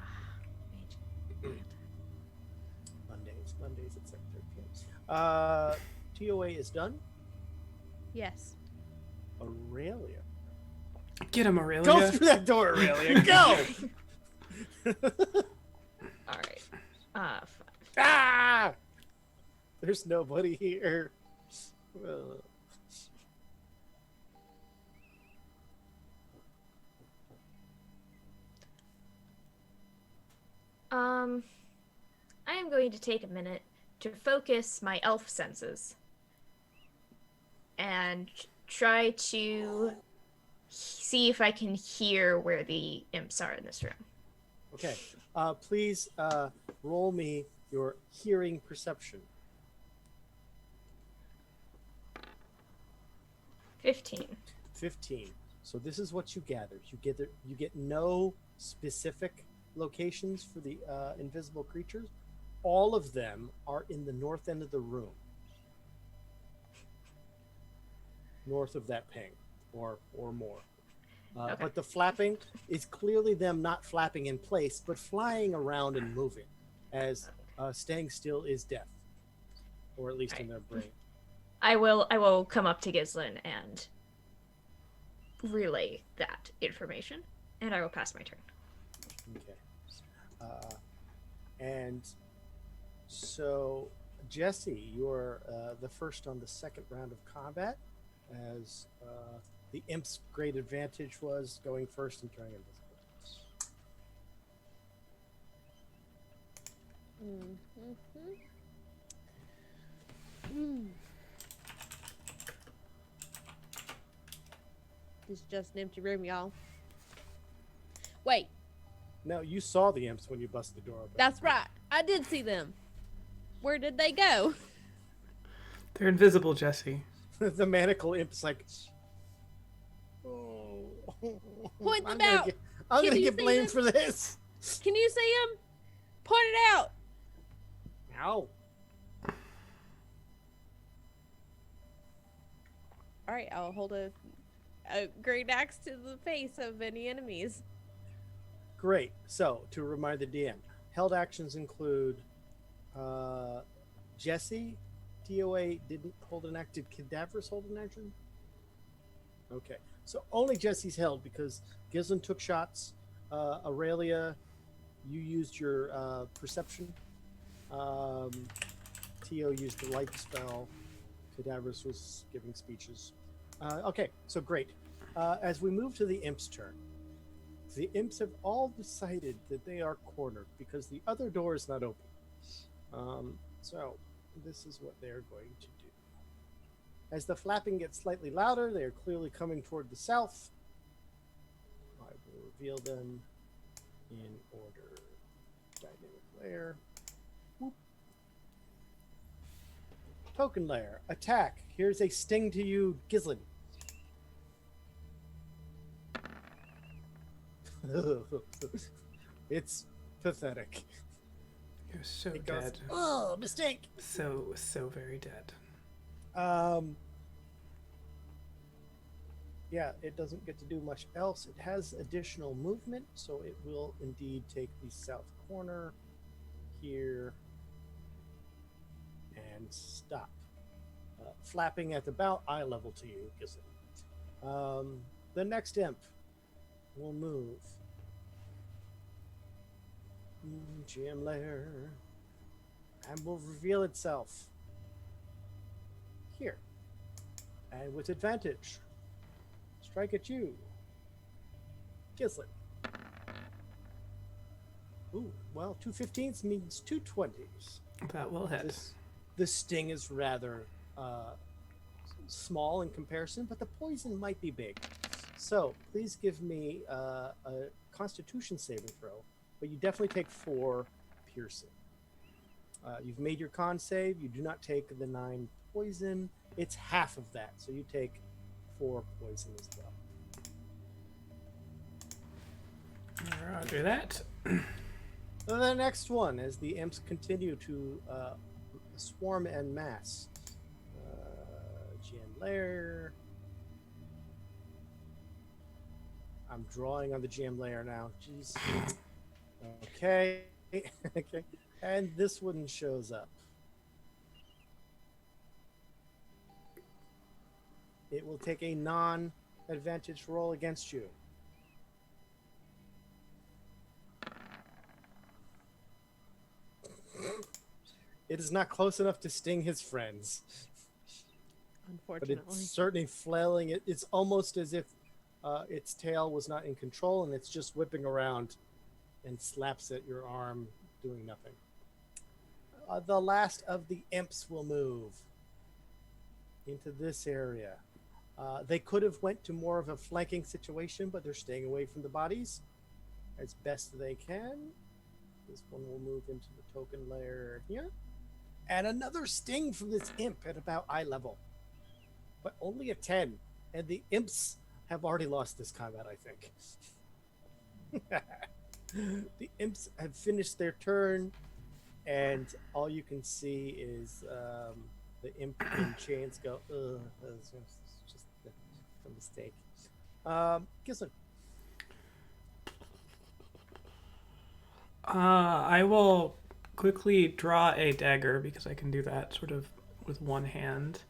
Mondays at 7:30 p.m. TOA is done.
Yes.
Aurelia.
Get him, Aurelia.
Go through that door, Aurelia. Go!
All right. 5.
Ah! There's nobody here.
I am going to take a minute to focus my elf senses and try to see if I can hear where the imps are in this room.
Okay. Please roll me your hearing perception.
15.
15. So this is what you gather. You get no specific locations for the invisible creatures. All of them are in the north end of the room, north of that ping, or more.
Okay.
But the flapping is clearly them not flapping in place, but flying around and moving, as staying still is death, or at least in their brain.
I will come up to Gislin and relay that information, and I will pass my turn.
Okay. And so, Jesse, you're the first on the second round of combat, as the imp's great advantage was going first and turning invisible.
This is just an empty room, y'all. Wait,
Now, you saw the imps when you busted the door open.
that's right. I did see them. Where did they go?
They're invisible, Jesse.
The manacle imp's like, oh,
Point them
I'm gonna
out.
get- I'm
Can
gonna
you
get
see
blamed
them?
for this.
Can you see them? Point it out.
Ow.
All right, I'll hold a great axe to the face of any enemies.
Great. So, to remind the DM, held actions include Jesse, TOA didn't hold an action. Did Cadavers hold an action? Okay. So, only Jesse's held because Gislin took shots. Aurelia, you used your perception. Tio used the light spell. Cadavers was giving speeches. Okay, so great. As we move to the imp's turn, the imps have all decided that they are cornered because the other door is not open. So this is what they're going to do. As the flapping gets slightly louder, they are clearly coming toward the south. I will reveal them in order. Dynamic layer. Whoop. Token layer. Attack. Here's a sting to you, Gislin. It's pathetic.
You're so
It goes,
dead.
oh, mistake.
So very dead.
Yeah, it doesn't get to do much else. It has additional movement, so it will indeed take the south corner here and stop. Flapping at about eye level to you, Gizzard. The next imp will move. GM layer. And will reveal itself here. And with advantage. Strike at you. Gizzlet. Ooh, well, 2 15s means 2 20s.
That will hit.
The sting is rather small in comparison, but the poison might be big. So please give me a Constitution saving throw, but you definitely take 4 piercing. You've made your con save. You do not take the 9 poison. It's half of that, so you take 4 poison as well.
Roger that.
The next one, as the imps continue to swarm en masse. GM layer. I'm drawing on the GM layer now. Jeez. Okay. Okay. And this one shows up. It will take a non-advantage roll against you. It is not close enough to sting his friends. But
Unfortunately.
it's certainly flailing. It's almost as if its tail was not in control and it's just whipping around and slaps at your arm, doing nothing. The last of the imps will move into this area. They could have went to more of a flanking situation, but they're staying away from the bodies as best they can. This one will move into the token layer here. And another sting from this imp at about eye level. But only a 10. And the imps have already lost this combat, I think. The imps have finished their turn. And all you can see is the imp in chains go, ugh, that's just a mistake. Gizzard.
I will quickly draw a dagger because I can do that sort of with one hand.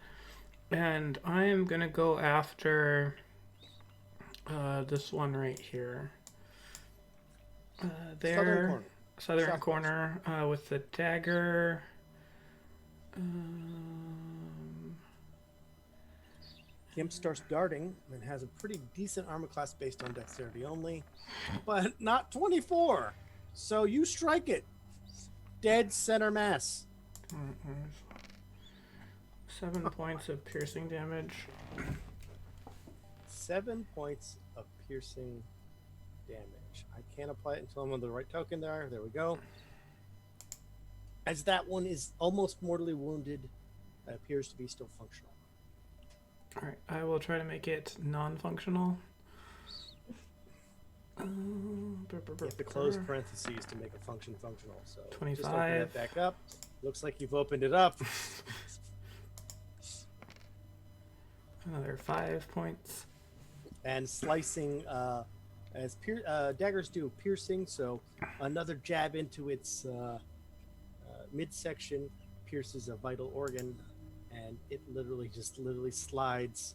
And I am going to go after this one right here. There. Southern corner with the dagger.
The imp starts darting and has a pretty decent armor class based on dexterity only, but not 24. So you strike it. Dead center mass.
7 points of piercing damage.
7 points of piercing damage. I can't apply it until I'm on the right token there. There we go. As that one is almost mortally wounded, it appears to be still functional.
Alright, I will try to make it non-functional.
You have to close parentheses to make a function functional. So
25.
Just open it back up. Looks like you've opened it up.
Another 5 points.
And slicing, as daggers do, piercing. So another jab into its midsection pierces a vital organ, and it literally slides.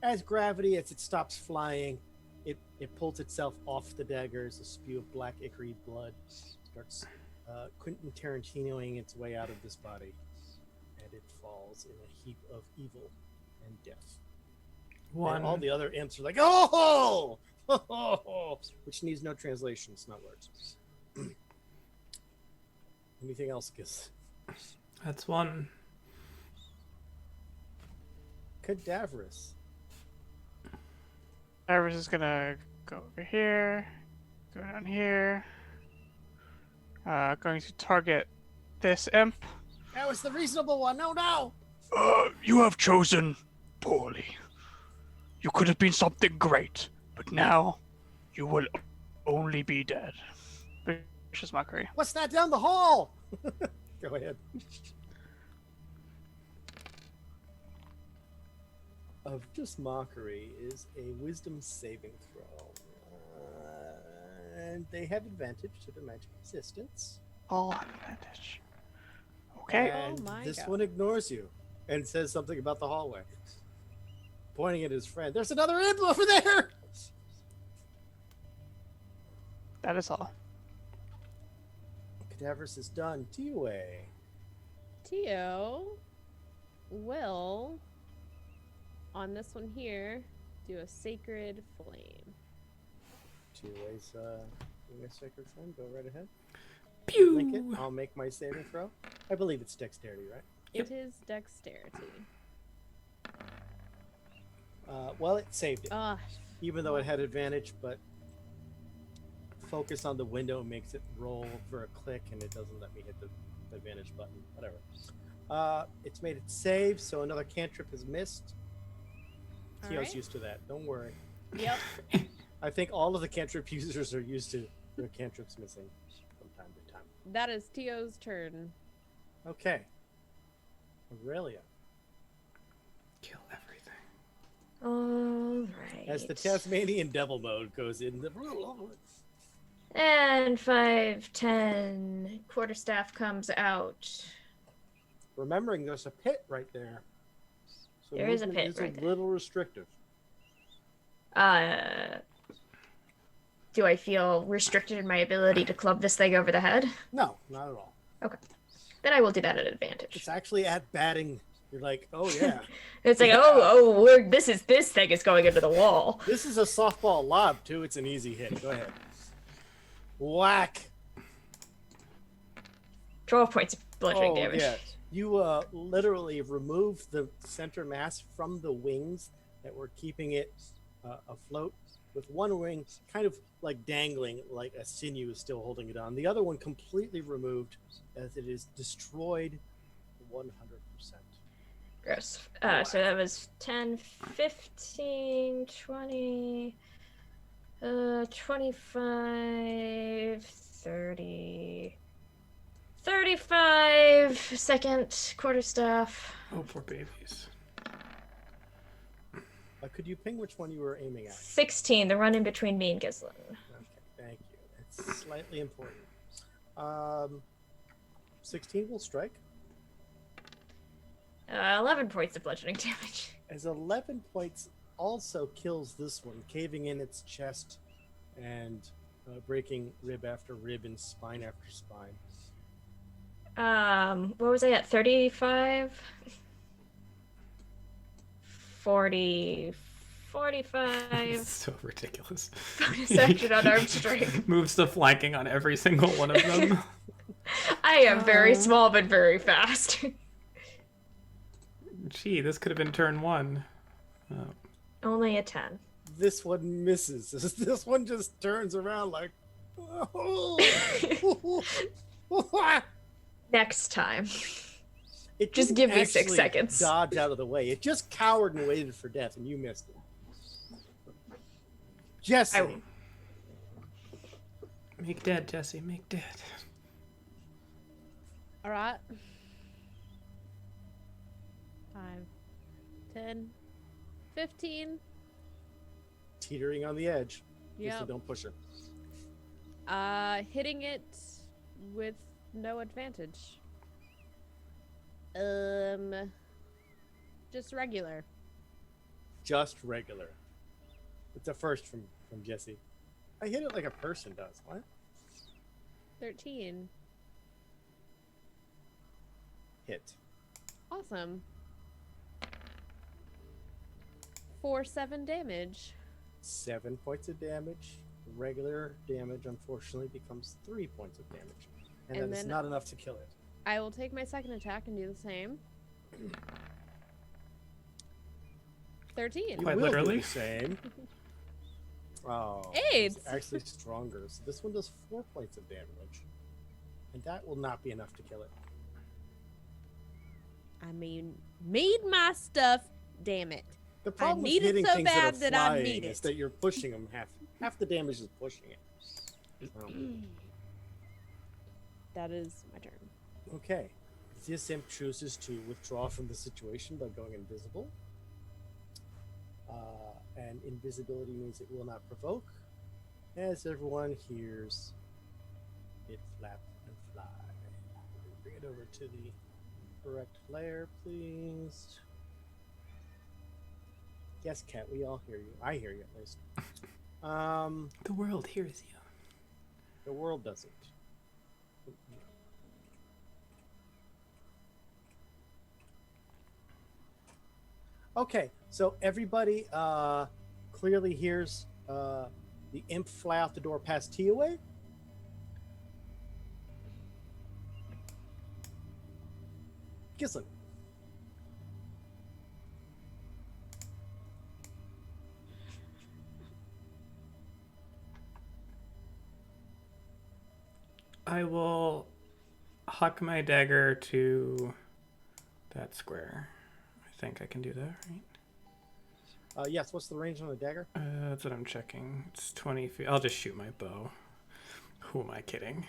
As gravity, as it stops flying, it pulls itself off the daggers. A spew of black ichor blood starts Quentin Tarantinoing its way out of this body, and it falls in a heap of evil and death. And all the other imps are like, oh! Which needs no translation. It's not words. Anything else, Giz?
That's one.
Cadaverous.
Cadaverous is gonna go over here, go down here. Going to target this imp.
That was the reasonable one. No.
You have chosen poorly. You could have been something great, but now you will only be dead.
Vicious mockery.
What's that down the hall? Go ahead. Of just mockery is a wisdom saving throw. And they have advantage to the magic resistance.
Oh, advantage. Okay.
And
my
this
God.
one ignores you and says something about the hallway. Pointing at his friend. There's another imp over there!
That is all.
Cadaverous is done. T-Way.
Tio will, on this one here, do a sacred flame.
T-Way's doing a sacred flame. Go right ahead.
Pew!
Link it. I'll make my saving throw. I believe it's dexterity, right?
Yep.
It is dexterity.
Well, it saved it.
Ah,
Even though it had advantage, but focus on the window makes it roll for a click, and it doesn't let me hit the advantage button. Whatever. It's made it save, so another cantrip is missed. Tio's
Alright.
used to that. Don't worry.
yep.
I think all of the cantrip users are used to their cantrips missing from time to time.
That is Tio's turn.
Okay. Aurelia.
Kill everything.
All right.
As the Tasmanian devil mode goes in,
And 5, 10. Quarterstaff comes out.
remembering there's a pit right there. So
There is a
movement
pit
is
right
a
there.
little restrictive.
Do I feel restricted in my ability to club this thing over the head?
No, not at all.
Then I will do that at advantage.
It's actually at batting. You're like, oh yeah,
It's like, this thing is going into the wall.
this is a softball lob too. It's an easy hit. Go ahead. Whack.
12 points of bludgeoning
Oh
damage.
yeah. You literally remove the center mass from the wings that were keeping it afloat, with one wing kind of like dangling, like a sinew is still holding it on. The other one completely removed, as it is destroyed 100%.
Gross. So that was 10, 15, 20, 25, 30, 35, second quarterstaff.
Oh, poor babies.
Could you ping which one you were aiming at?
16, the run in between me and Gislin.
Okay, thank you. It's slightly important. 16 will strike.
11 points of bludgeoning damage.
As 11 points also kills this one, caving in its chest and breaking rib after rib and spine after spine.
What was I at? 35? 40, 45.
It's so ridiculous.
Bonus action on arm strength.
Moves to flanking on every single one of them.
I am very small but very fast.
Gee, this could have been turn 1. Oh.
Only a 10.
This one misses. This one just turns around like,
Next time.
it
Just
didn't
give me 6
actually
seconds.
Dodge out of the way. It just cowered and waited for death, and you missed it. Jesse.
Make dead, Jesse. Make dead.
All right. 5, 10, 15.
Teetering on the edge.
Yep.
So don't push her.
Hitting it with no advantage. Just regular.
Just regular. It's a first from Jesse. I hit it like a person does. What?
13.
Hit.
Awesome. 4, 7 damage.
7 points of damage. Regular damage, unfortunately, becomes 3 points of damage. And
And
that is
then-
not enough to kill it.
I will take my second attack and do the same. 13.
You
Quite
will do
literally?
the same. Oh,
AIDS.
it's actually stronger. So this one does 4 points of damage. And that will not be enough to kill it.
I mean, made my stuff, damn it.
The problem with
need it
hitting
so
things
bad
that,
that
are
I
flying
need
is
it.
that you're pushing them half the damage is pushing it. So,
that is my turn.
Okay. This imp chooses to withdraw from the situation by going invisible. And invisibility means it will not provoke. As everyone hears it flap and fly. Bring it over to the correct layer, please. Yes, Cat, we all hear you. I hear you, at least.
The world hears you.
The world doesn't. Okay, so everybody clearly hears the imp fly out the door past Tiaway. Gislin.
I will huck my dagger to that square. I think I can do that, right?
Yes, what's the range on the dagger?
That's what I'm checking. It's 20 feet. I'll just shoot my bow. Who am I kidding?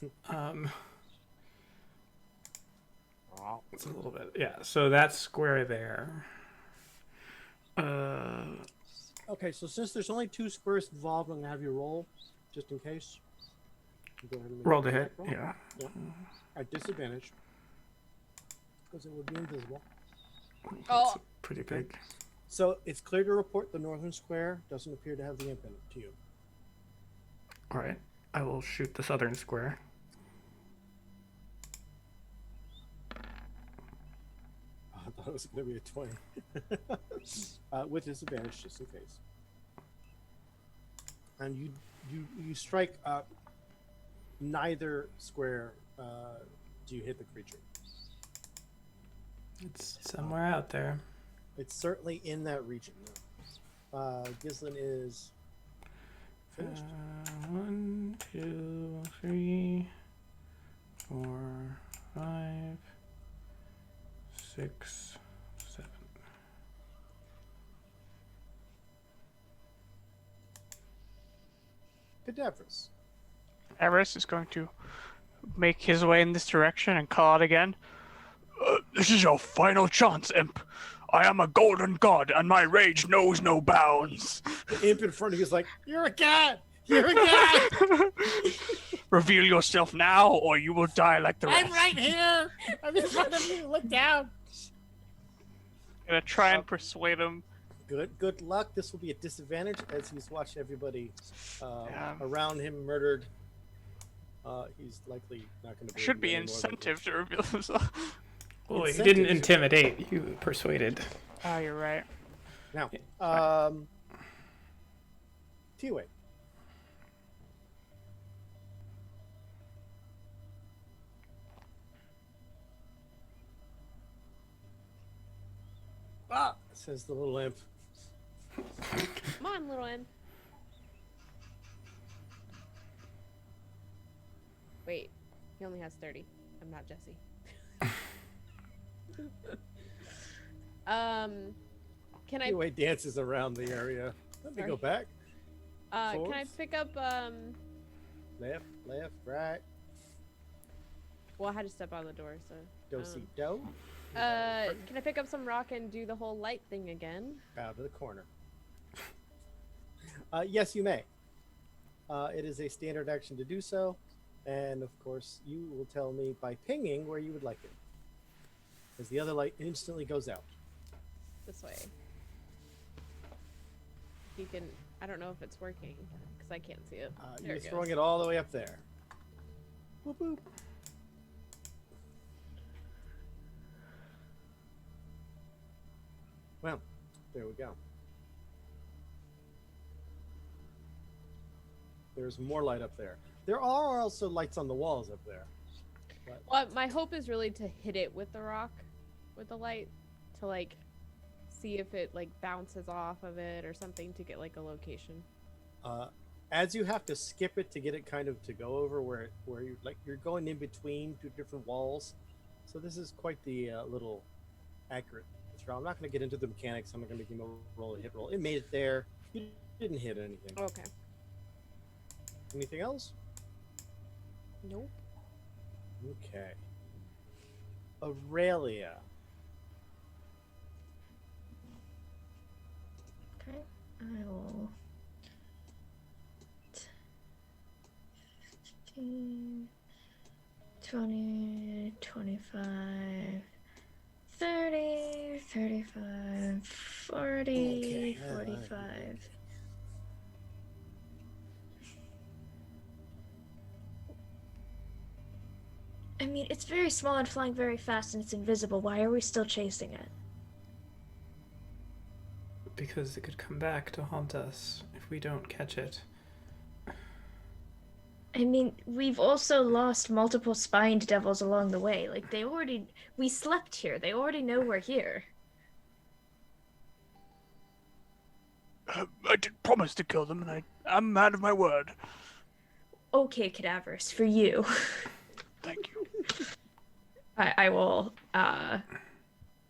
It's a little bit. Yeah, so that square there.
Okay, so since there's only 2 squares involved, I'm going to have you roll, just in case. Go ahead and make
Roll
a
to hit.
roll.
Yeah.
At disadvantage. Because it would be invisible.
Oh.
It's pretty big.
So it's clear to report the northern square doesn't appear to have the imp in it to you.
All right. I will shoot the southern square.
I thought it was going to be a 20. With disadvantage, just in case. And you strike neither square. Do you hit the creature?
It's somewhere out there.
It's certainly in that region. Gislin is finished.
1, 2, 3, 4, 5, 6, 7.
Cadavras.
Eris is going to make his way in this direction and call out again.
This is your final chance, Imp. I am a golden god, and my rage knows no bounds.
The imp in front of you is like, "You're a god! You're a god!
Reveal yourself now, or you will die like the rest.
I'm right here! I'm in front of you! Look down!"
Gonna try and persuade him.
Good luck. This will be a disadvantage as he's watched everybody
Yeah.
around him murdered. He's likely not going to be.
Should be incentive to reveal himself.
Well, you
Incentives.
didn't intimidate. You persuaded.
Oh, you're right.
Now, T-Way. Ah, says the little imp.
Come on, little imp. Wait, he only has 30. I'm not Jesse. Can I
T-Way dances around the area. Let me go
Sorry.
back.
can I pick up
Left, right.
well, I had to step out of the door, so
Do see do.
can I pick up some rock and do the whole light thing again?
Out of the corner. Yes, you may. It is a standard action to do so, and of course, you will tell me by pinging where you would like it, because the other light instantly goes out.
This way. You can. I don't know if it's working because I can't see it. There
You're
it
throwing
goes.
it all the way up there. Boop, boop. Well, there we go. There's more light up there. There are also lights on the walls up there. But,
Well, my hope is really to hit it with the rock, with the light, to like see if it like bounces off of it or something to get like a location.
as you have to skip it to get it kind of to go over where you like you're going in between 2 different walls. So this is quite the little accurate throw. I'm not going to get into the mechanics. I'm not going to give him a roll, a hit roll. It made it there. You didn't hit anything.
Okay.
Anything else?
Nope.
Okay. Aurelia.
Okay, I will. 15, 20, 25, 30, 35, 40,
Okay,
45. I mean, it's very small and flying very fast and it's invisible. Why are we still chasing it?
Because it could come back to haunt us if we don't catch it.
I mean, we've also lost multiple spined devils along the way. Like, we slept here. They already know we're here.
I did promise to kill them, and I'm a man of my word.
Okay, Cadaverous, for you.
Thank you.
I will,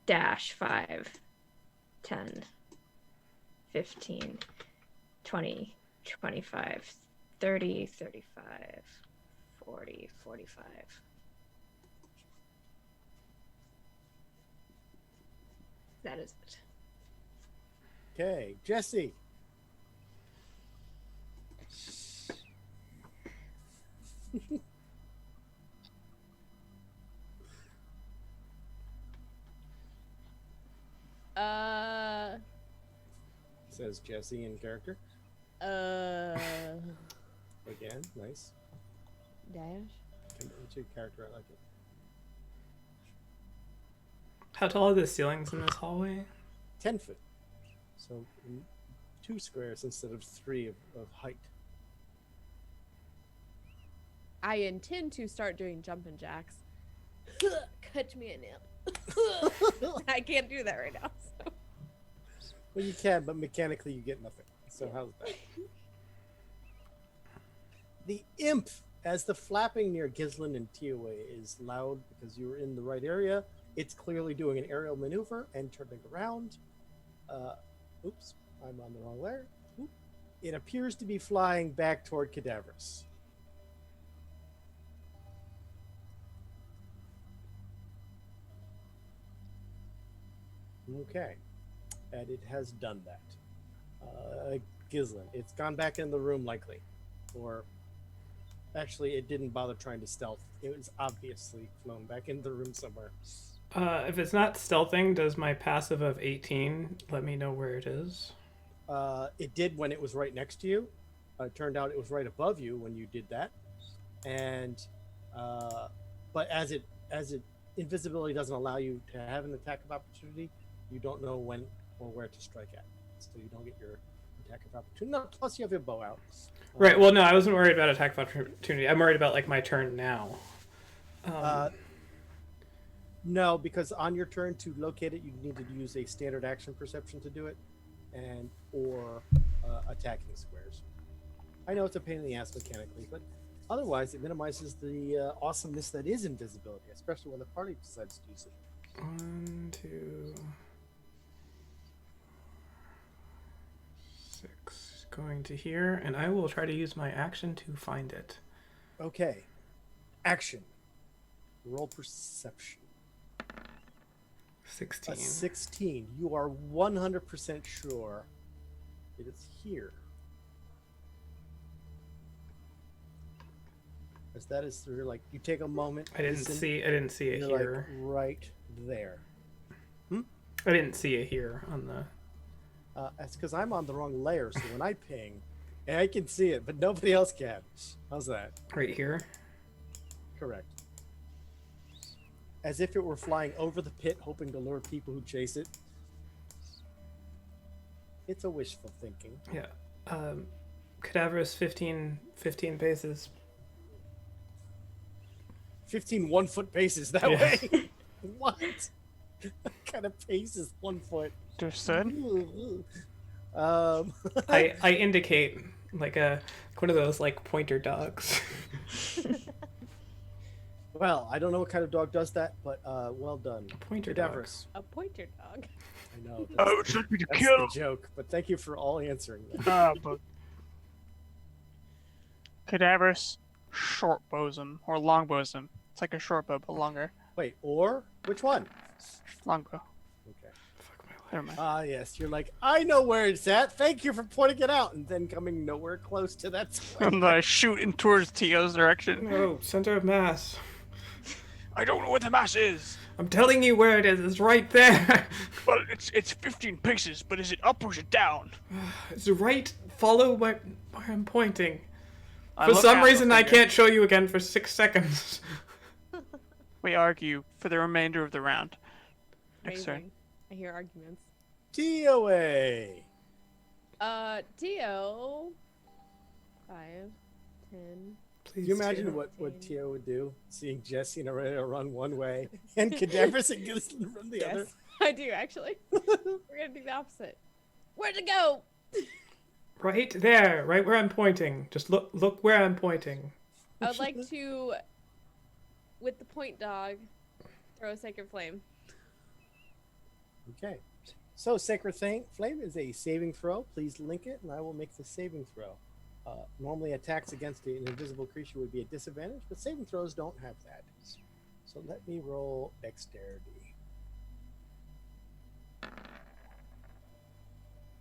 dash 5, 10, 15, 20, 25, 30, 35, 40, 45. That is it.
Okay, Jesse. Says Jesse in character. Again, nice.
Dash.
It's your character, I like it.
How tall are the ceilings in this hallway?
10 foot. So 2 squares instead of 3 of height.
I intend to start doing jumping jacks. Catch me a nip. I can't do that right now. So.
Well, you can, but mechanically you get nothing. So how's that? The imp, as the flapping near Gislin and Tiaway is loud because you were in the right area, it's clearly doing an aerial maneuver and turning around. Oops, I'm on the wrong layer. Oop. It appears to be flying back toward Cadaverous. Okay, and it has done that. Gislin, it's gone back in the room likely, or actually it didn't bother trying to stealth. It was obviously flown back into the room somewhere.
If it's not stealthing, does my passive of 18 let me know where it is?
It did when it was right next to you. It turned out it was right above you when you did that, and but as invisibility doesn't allow you to have an attack of opportunity, you don't know when or where to strike at, so you don't get your attack of opportunity. No, plus you have your bow out.
Right. Well, no, I wasn't worried about attack of opportunity. I'm worried about like my turn now.
No, because on your turn to locate it, you need to use a standard action perception to do it, and or attacking squares. I know it's a pain in the ass mechanically, but otherwise it minimizes the awesomeness that is invisibility, especially when the party decides to use it.
1, 2, 6. Going to here, and I will try to use my action to find it.
Okay. Action. Roll perception.
16.
A 16. You are 100% sure it is here. As that is through, like, you take a moment.
I didn't see it
you're
here.
like right there.
I didn't see it here on the.
That's because I'm on the wrong layer, so when I ping, I can see it, but nobody else can. How's that?
Right here.
Correct. As if it were flying over the pit, hoping to lure people who chase it. It's a wishful thinking.
Yeah. Cadaverous 15 paces.
15 1-foot paces that
Yeah.
way. What? What kind of pace is 1 foot?
Understood.
I indicate like one of those like pointer dogs.
Well, I don't know what kind of dog does that, but well done.
A pointer dog.
Cadaverous.
A pointer dog.
I know.
Oh, it should be to
That's
kill.
the joke, but thank you for all answering that.
But
Cadaverous, short bosom or long bosom. It's like a short bow, but longer.
Wait, or which one?
Longbow.
Okay.
Fuck my life.
Never mind.
Ah, yes. You're like, I know where it's at. Thank you for pointing it out, and then coming nowhere close to that square.
And I shoot in towards Tio's direction.
No, center of mass.
I don't know what the mass is,
I'm telling you where it is. It's right there.
but it's 15 paces. But is it up or is it down?
It's right. Follow where I'm pointing.
I
For
look
some
at the
reason, I
figure.
can't show you again for 6 seconds.
We argue for the remainder of the round. Next turn.
Amazing. I hear arguments.
TOA.
Tio. 5, 10.
Please.
Can you imagine
Tio.
what Tio would do, seeing Jesse and Aurelia run one way and Cadaverous and Gilson run the other?
Yes, I do actually. We're gonna do the opposite. Where'd it go?
Right there, right where I'm pointing. Just look where I'm pointing.
I would like to, with the point dog, throw a sacred flame.
Okay. So Sacred Flame is a saving throw. Please link it, and I will make the saving throw. Normally, attacks against an invisible creature would be a disadvantage, but saving throws don't have that. So let me roll dexterity.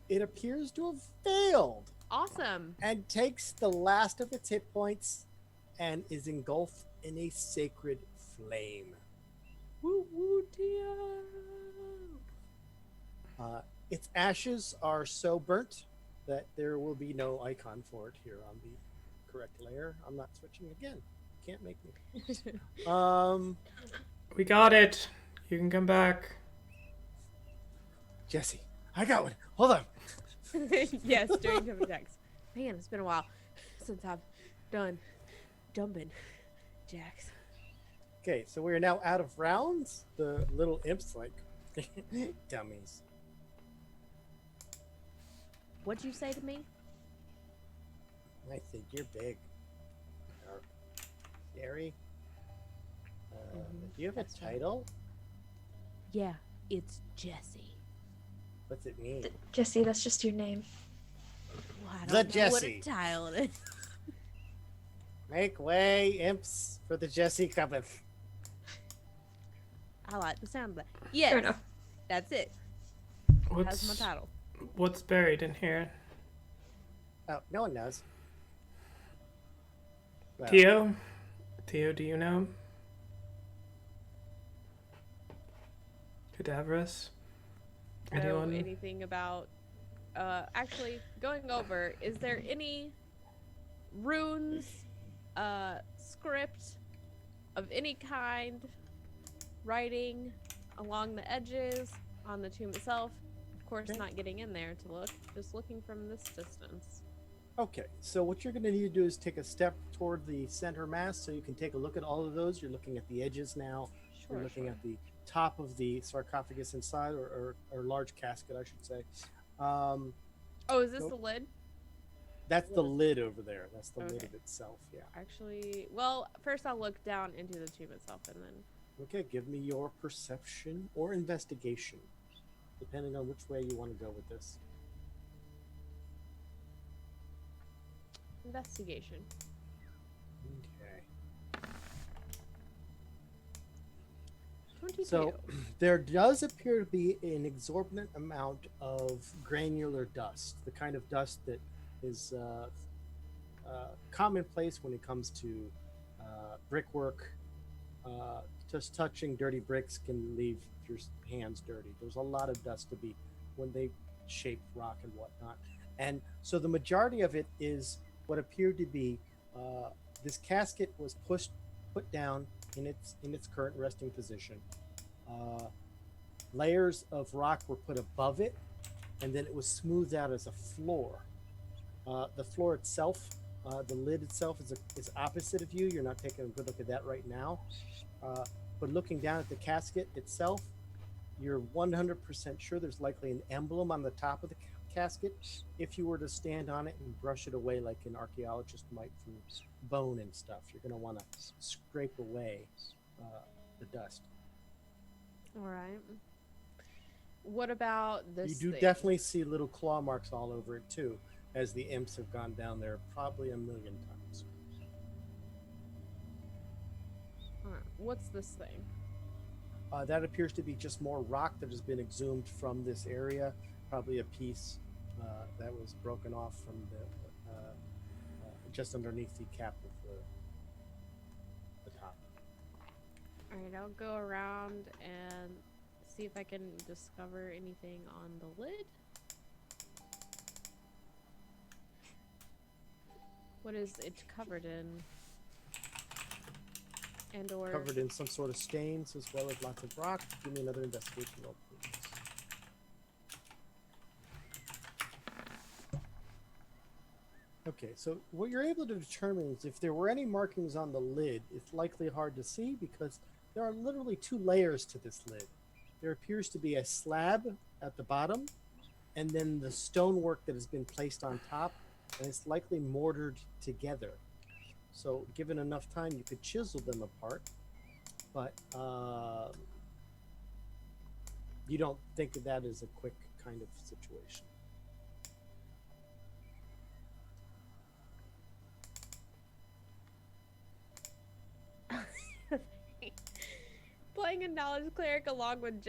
It appears to have failed
Awesome.
and takes the last of its hit points and is engulfed in a sacred flame.
Woo woo, Tio.
Its ashes are so burnt that there will be no icon for it here on the correct layer. I'm not switching again. Can't make me.
We got it. You can come back.
Jesse, I got one. Hold on.
Yes, during jumping jacks. Man, it's been a while since I've done jumping jacks.
Okay, so we're now out of rounds. The little imps like dummies.
What'd you say to me?
I think you're big. Or scary. Do you have a
That's right.
title?
Yeah, it's Jesse.
What's it mean?
Jesse, that's just your name.
Well, I
The
don't know what
Jesse.
a title it is.
Make way, imps, for the Jesse cometh.
I like the sound of that. Yes,
Fair enough.
that's it. That's my title.
What's buried in here?
Oh, no one knows. Well,
Tio? Tio, do you know? Cadaverous?
Know
Anyone?
anything about actually going over, is there any runes, script of any kind, writing along the edges, on the tomb itself? Of course,
Okay.
not getting in there to look, just looking from this distance.
Okay, so what you're going to need to do is take a step toward the center mass so you can take a look at all of those. You're looking at the edges now.
Sure,
You're looking
sure.
at the top of the sarcophagus inside, or large casket, I should say.
Oh, is this
Nope.
the lid?
That's the lid over there. That's the lid
Okay.
of itself, yeah.
Actually, well, first I'll look down into the tomb itself and then.
Okay, give me your perception or investigation, depending on which way you want to go with this.
Investigation.
Okay.
22.
So there does appear to be an exorbitant amount of granular dust, the kind of dust that is commonplace when it comes to brickwork. Just touching dirty bricks can leave your hands dirty. There's a lot of dust to be when they shape rock and whatnot. And so the majority of it is what appeared to be this casket was put down in its current resting position. Layers of rock were put above it, and then it was smoothed out as a floor. The floor itself, the lid itself, is opposite of you. You're not taking a good look at that right now. But looking down at the casket itself, you're 100% sure there's likely an emblem on the top of the casket. If you were to stand on it and brush it away like an archaeologist might from bone and stuff, you're going to want to scrape away the dust.
All right. What about this?
You do
thing?
definitely see little claw marks all over it too, as the imps have gone down there probably a million times.
All right. what's this thing?
That appears to be just more rock that has been exhumed from this area. Probably a piece that was broken off from the just underneath the cap of the top.
All right, I'll go around and see if I can discover anything on the lid. What is it covered in? And or
Covered in some sort of stains as well as lots of rock. Give me another investigation roll, please. Okay, so what you're able to determine is if there were any markings on the lid, it's likely hard to see because there are literally 2 layers to this lid. There appears to be a slab at the bottom, and then the stonework that has been placed on top, and it's likely mortared together. So given enough time, you could chisel them apart, but you don't think of that as a quick kind of situation.
playing a knowledge cleric along with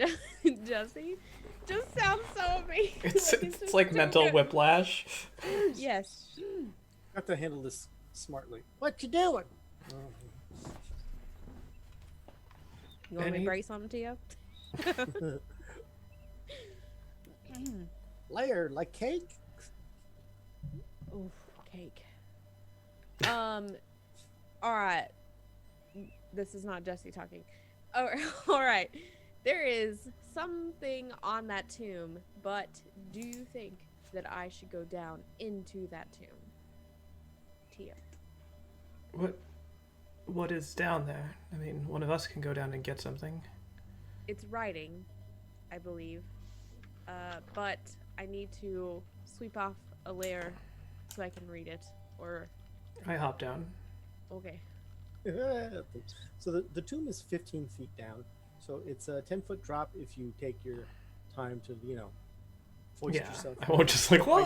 Jesse just sounds so amazing.
It's like mental whiplash.
Yes.
Have to handle this smartly. What you doing?
You want me
Any-
to break something to you?
Layer like cake?
Oof, cake. All right. This is not Jesse talking. Oh, all right. There is something on that tomb, but do you think that I should go down into that tomb? Tia.
What is down there? I mean, one of us can go down and get something.
It's writing, I believe. But I need to sweep off a layer so I can read it. Or
I hop down.
okay.
So the tomb is 15 feet down. So it's a 10-foot drop if you take your time to, foist
Yeah,
yourself.
I won't just like, whoa!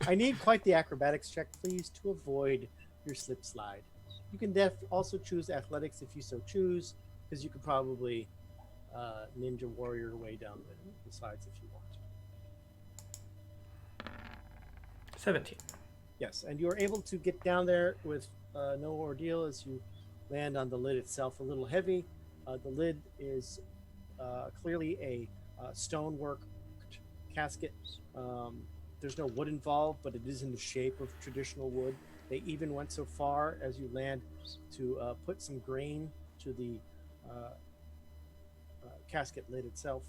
I need quite the acrobatics check, please, to avoid your slip slide. You can also choose athletics if you so choose, because you could probably ninja warrior your way down the sides if you want.
17.
Yes, and you are able to get down there with no ordeal as you land on the lid itself. A little heavy. The lid is clearly a stonework casket. There's no wood involved, but it is in the shape of traditional wood. They even went so far as you land to put some grain to the casket lid itself.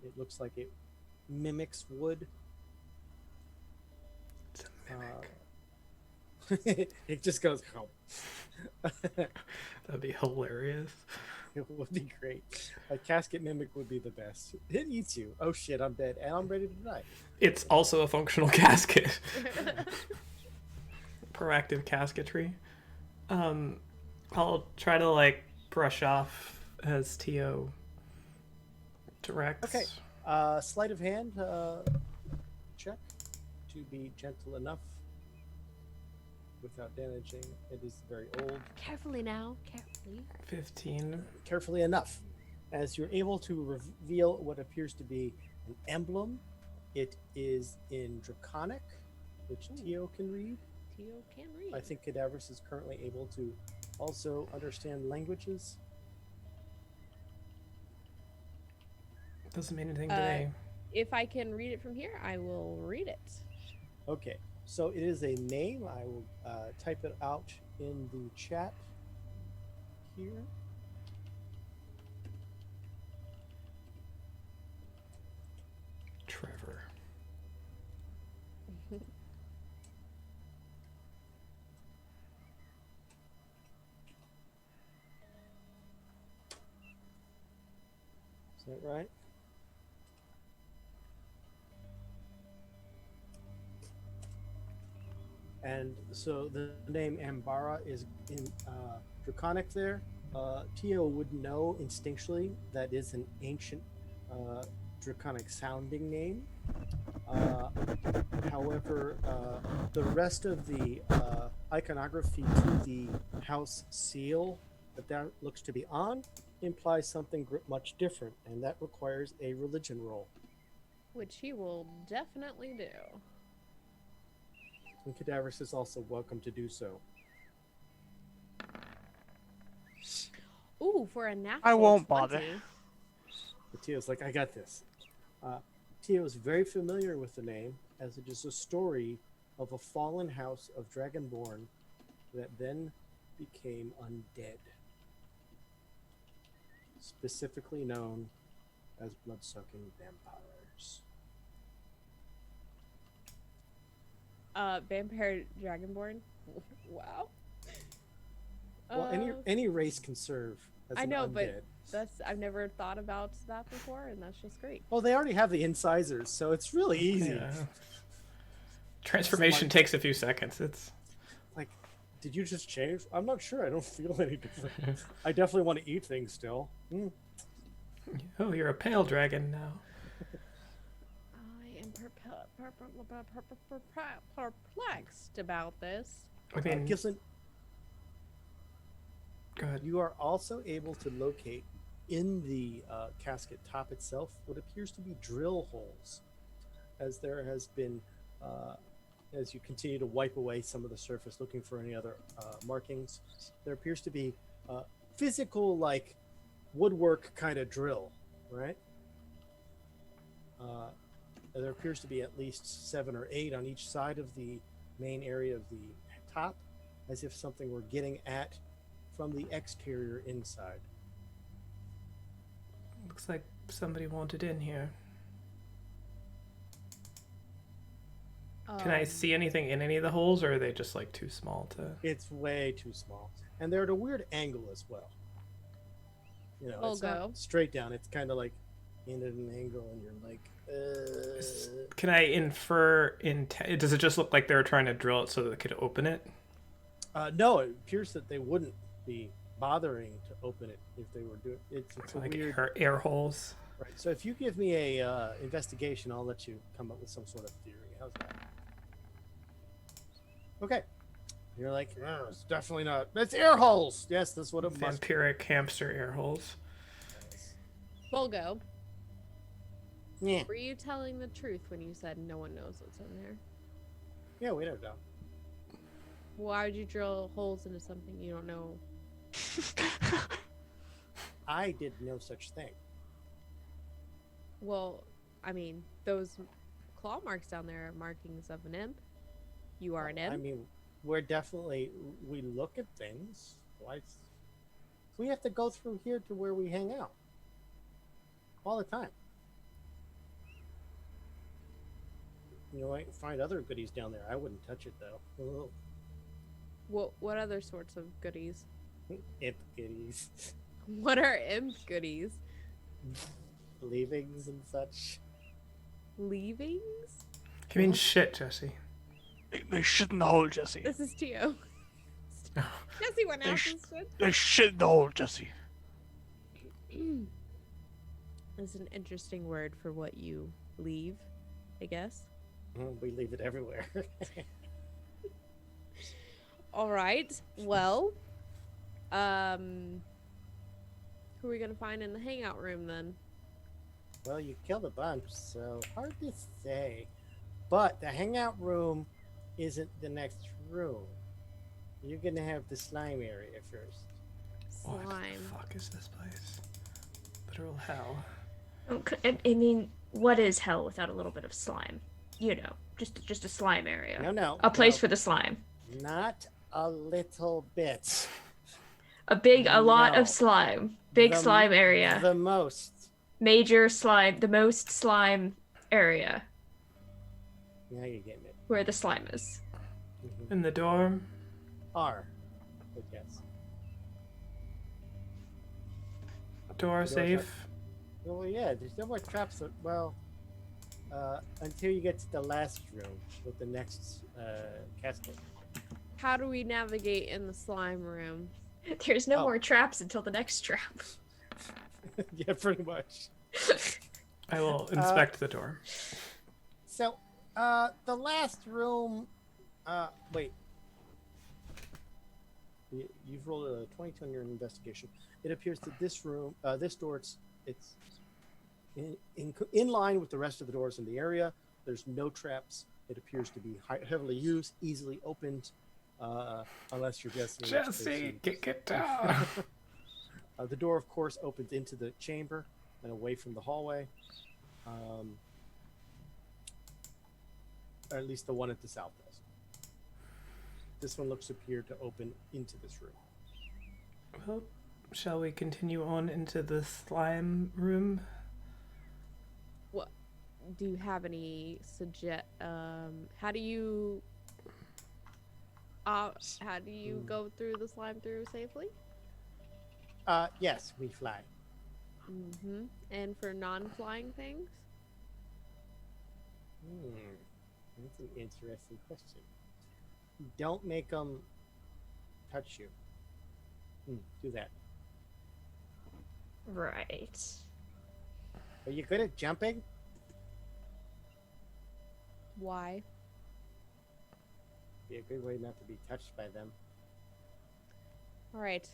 It looks like it mimics wood.
It's a mimic.
It just goes home.
That'd be hilarious.
It would be great. A casket mimic would be the best. It eats you. Oh shit, I'm dead and I'm ready to die.
It's also a functional casket. Proactive casketry. I'll try to brush off as Tio directs.
Okay. Sleight of hand check to be gentle enough without damaging. It is very old.
Carefully now. Carefully.
15.
Carefully enough. As you're able to reveal what appears to be an emblem, it is in Draconic, which Tio can read.
Tio can read.
I think Cadaverous is currently able to also understand languages.
Doesn't mean anything to me.
If I can read it from here, I will read it.
Okay, so it is a name. I will type it out in the chat here.
Trevor.
Is that right? And so the name Ambara is in Draconic there. Tio would know instinctually that is an ancient Draconic sounding name. However, the rest of the iconography to the house seal that looks to be on implies something much different, and that requires a religion roll.
Which he will definitely do.
And Cadaverous is also welcome to do so.
Ooh, for a natural
I won't
20.
bother.
But Tio's like, I got this. Tio is very familiar with the name, as it is a story of a fallen house of Dragonborn that then became undead. Specifically known as blood-sucking vampires.
Vampire Dragonborn. Wow.
Well, any race can serve as
I
an
know,
undead.
but I've never thought about that before, and that's just great.
Well, they already have the incisors, so it's really easy.
Yeah. Transformation takes a few seconds. It's
Like, did you just change? I'm not sure. I don't feel any different. I definitely want to eat things still.
oh, you're a pale dragon now.
I am perplexed about this.
I mean,
Gibson,
go ahead.
you are also able to locate in the casket top itself what appears to be drill holes, as there has been, as you continue to wipe away some of the surface looking for any other markings, there appears to be physical, like, woodwork kind of drill, right? There appears to be at least 7 or 8 on each side of the main area of the top, as if something were getting at from the exterior inside.
Looks like somebody wanted in here. Can I see anything in any of the holes, or are they just like too small to?
It's way too small, and they're at a weird angle as well. You know, it's
Volgo.
not straight down. It's kind of like in at an angle, and you're like,
Can I infer does it just look like they were trying to drill it so that they could open it?
No, it appears that they wouldn't be bothering to open it if they were doing it. It's a
Like
weird.
air holes.
Right. So if you give me a investigation, I'll let you come up with some sort of theory. How's that? Okay. You're like, no, it's definitely not. It's air holes. Yes, that's what it must be.
Vampiric hamster air holes.
Volgo,
Yeah.
were you telling the truth when you said no one knows what's in there?
Yeah, we don't know.
Why would you drill holes into something you don't know?
I did no such thing.
Well, I mean, those claw marks down there are markings of an imp. You are an imp.
I mean, we look at things. We have to go through here to where we hang out all the time. You might find other goodies down there. I wouldn't touch it though.
What other sorts of goodies?
Imp goodies,
What are imp goodies?
leavings and such.
Leavings?
You mean shit, Jesse?
They shit in the hole, Jesse.
This is Tio. Jesse went
They
out
sh-
and stood.
They shit in the hole, Jesse.
That's an interesting word for what you leave, I guess.
We leave it everywhere.
All right. Well, who are we gonna find in the hangout room then?
Well, you killed a bunch, so hard to say. But the hangout room isn't the next room. You're gonna have the slime area first.
What
Slime.
the fuck is this place? Literal hell.
I mean, what is hell without a little bit of slime? You know, just a slime area.
No.
A place
no,
for the slime.
Not a little bit.
A lot
No.
of slime. Big
The-
slime area.
The most.
Major slime. The most slime area
Now you're getting it.
where the slime is.
In the dorm?
R. But yes.
Door safe?
Well, yeah, there's no more traps. Until you get to the last room with the next casket.
How do we navigate in the slime room?
There's no
Oh.
more traps until the next trap.
Yeah, pretty much.
I will inspect the door.
So, the last room. Wait. You've rolled a 22 on your investigation. It appears that this room, this door, it's in line with the rest of the doors in the area. There's no traps. It appears to be heavily used, easily opened, unless you're guessing.
Jesse, get down.
The door, of course, opens into the chamber and away from the hallway. Or at least the one at the south does. This one looks to appear to open into this room.
Well, shall we continue on into the slime room?
What? Do you have any how do you go through the slime through safely?
Yes, we fly.
Mm-hmm. And for non-flying things?
That's an interesting question. Don't make them touch you. Do that.
Right.
Are you good at jumping?
Why?
Be a good way not to be touched by them.
All right.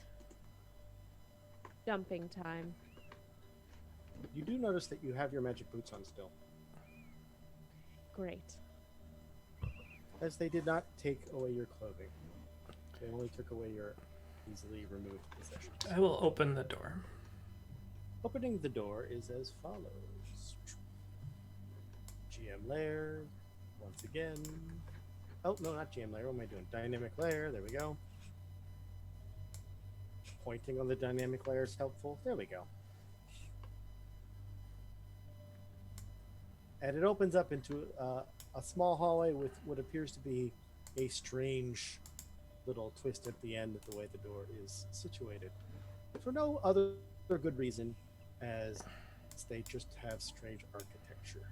Jumping time.
You do notice that you have your magic boots on still,
Great.
as they did not take away your clothing. They only took away your easily removed possessions.
I will open the door.
Opening the door is as follows. GM layer, once again. Oh, no, not GM layer. What am I doing? Dynamic layer. There we go. Pointing on the dynamic layer is helpful. There we go. And it opens up into a small hallway with what appears to be a strange little twist at the end of the way the door is situated. For no other good reason, as they just have strange architecture.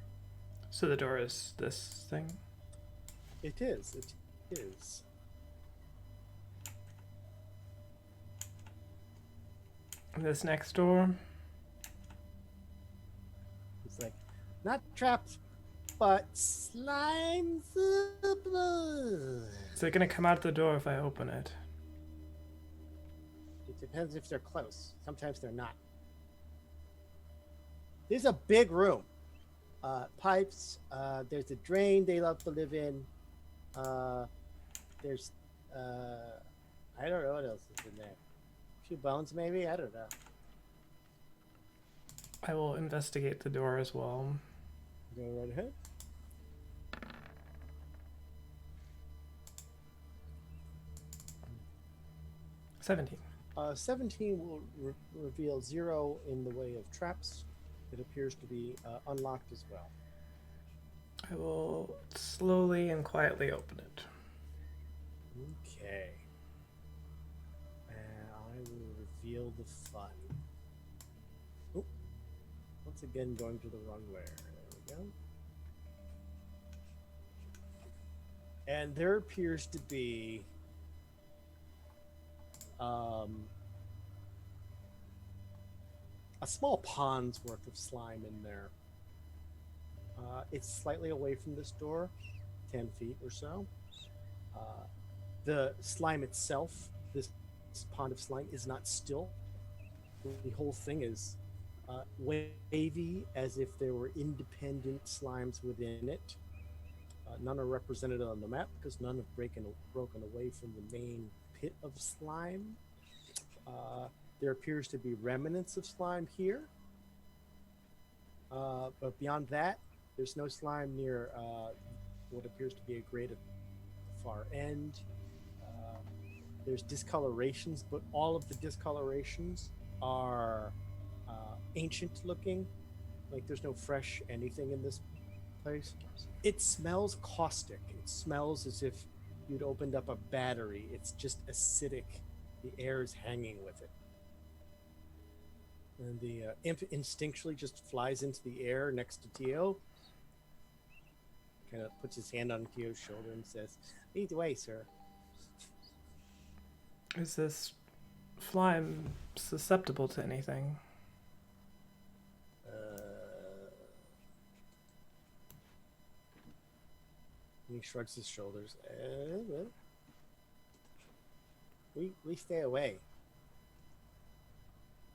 So the door is this thing?
It is. It is.
And this next door?
It's like, not traps, but slime blood.
Is it gonna come out the door if I open it?
It depends if they're close. Sometimes they're not. There's a big room. Pipes. There's a drain they love to live in. There's, I don't know what else is in there. A few bones, maybe? I don't know.
I will investigate the door as well.
Go right ahead.
— 17.
17 will reveal 0 in the way of traps. It appears to be unlocked as well.
I will slowly and quietly open it.
Okay. And I will reveal the fun. Oh, once again going to the wrong layer. There we go. And there appears to be a small pond's worth of slime in there. It's slightly away from this door, 10 feet or so. The slime itself, this pond of slime, is not still. The whole thing is wavy, as if there were independent slimes within it. None are represented on the map because none have broken away from the main pit of slime. There appears to be remnants of slime here. But beyond that, there's no slime near what appears to be a grate at the far end. There's discolorations, but all of the discolorations are ancient looking. Like there's no fresh anything in this place. It smells caustic. It smells as if you'd opened up a battery. It's just acidic. The air is hanging with it. And the imp instinctually just flies into the air next to Tio. Kind of puts his hand on Tio's shoulder and says, "Lead the way, sir."
Is this slime susceptible to anything?
He shrugs his shoulders. We stay away.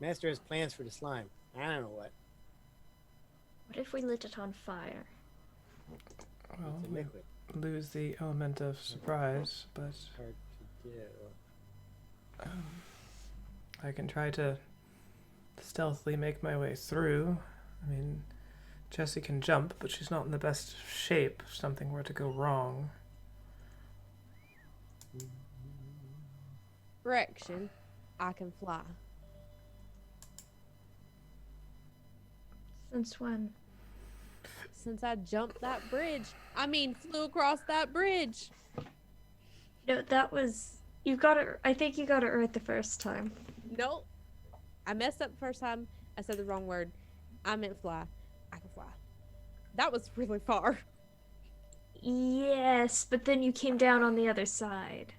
Master has plans for the slime. I don't know what.
What if we lit it on fire?
Well,
It's a
we
liquid.
lose the element of surprise, but
Hard to do.
I can try to stealthily make my way through. I mean, Jessie can jump, but she's not in the best shape if something were to go wrong.
Correction, I can fly.
Since when?
Since I jumped that bridge. I mean, flew across that bridge.
No, that was you got it. I think you got it right the first time.
Nope. I messed up the first time. I said the wrong word. I meant fly. I can fly. That was really far.
Yes, but then you came down on the other side.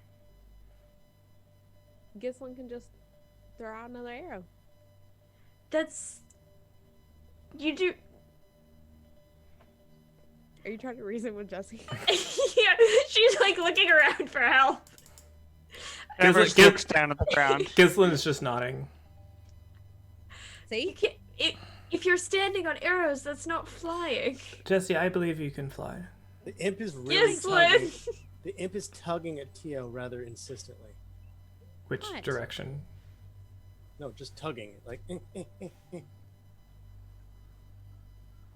Gislin can just throw out another arrow.
That's you do.
Are you trying to reason with Jessie?
Yeah, she's like looking around for help.
Everest looks down at the ground.
Gislin is just nodding.
You
See?
can't, if you're standing on arrows, that's not flying.
Jessie, I believe you can fly.
The imp is really
Yes,
tugging.
Lynn.
The imp is tugging at Tio rather insistently.
Which
What?
direction?
No, just tugging it like.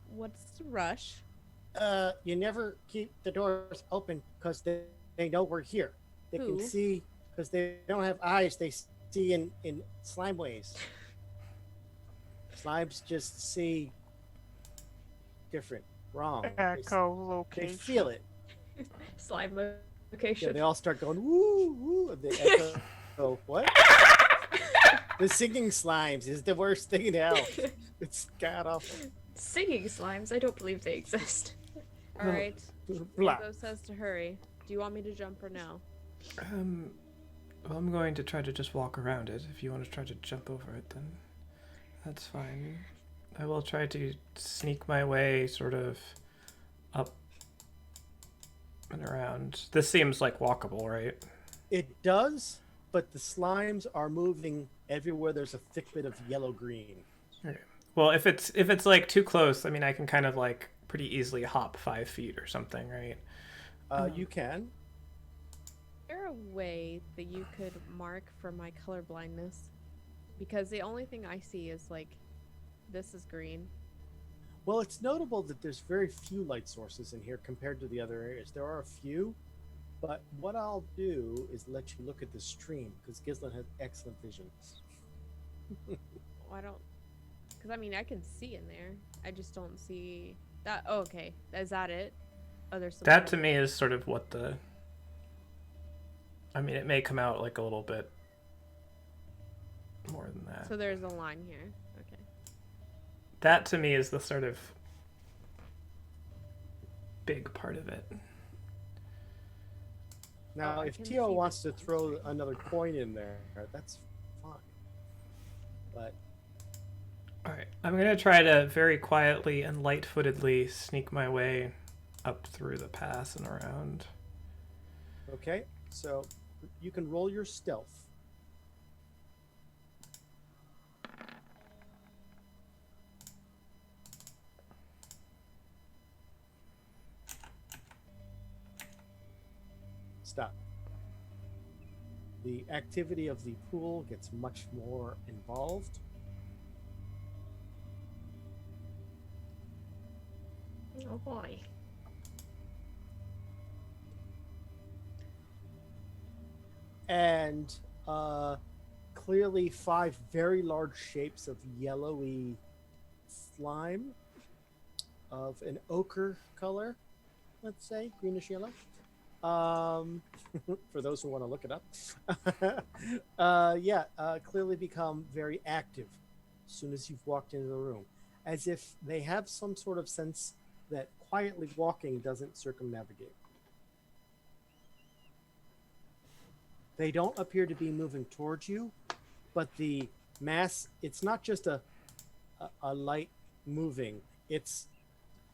What's the rush?
You never keep the doors open because they know we're here. They
Who?
can see because they don't have eyes. They see in slime ways. Slimes just see different, wrong. They
Echolocation.
feel it.
Slime
Yeah,
location.
they all start going woo woo. And they echo. Oh, what? The singing slimes is the worst thing in hell. It's god awful.
Singing slimes? I don't believe they exist.
All right.
Blah.
Margo says to hurry. Do you want me to jump or no?
Well, I'm going to try to just walk around it. If you want to try to jump over it, then that's fine. I will try to sneak my way sort of up and around. This seems like walkable, right?
It does, but the slimes are moving everywhere. There's a thick bit of yellow-green.
Okay. Well, if it's like too close, I mean, I can kind of like pretty easily hop 5 feet or something, right?
You can.
Is there a way that you could mark for my color blindness? Because the only thing I see is like, this is green.
Well, it's notable that there's very few light sources in here compared to the other areas. There are a few, but what I'll do is let you look at the stream because Gislin has excellent vision.
Well, I don't, because I mean I can see in there. I just don't see that. Oh, okay. Is that it? Oh, there's some.
That to me is sort of what the. I mean, it may come out like a little bit more than that.
So there's a line here. Okay.
That to me is the sort of big part of it.
Now,
I
if
can
Tio
see
wants to
this.
throw another coin in there, that's fine. But
Alright, I'm going to try to very quietly and light-footedly sneak my way up through the pass and around.
okay, so you can roll your stealth. Stop. The activity of the pool gets much more involved.
Oh boy.
And clearly 5 very large shapes of yellowy slime of an ochre color, let's say, greenish yellow. For those who want to look it up. Clearly become very active as soon as you've walked into the room, as if they have some sort of sense that quietly walking doesn't circumnavigate. They don't appear to be moving towards you, but the mass, it's not just a light moving, it's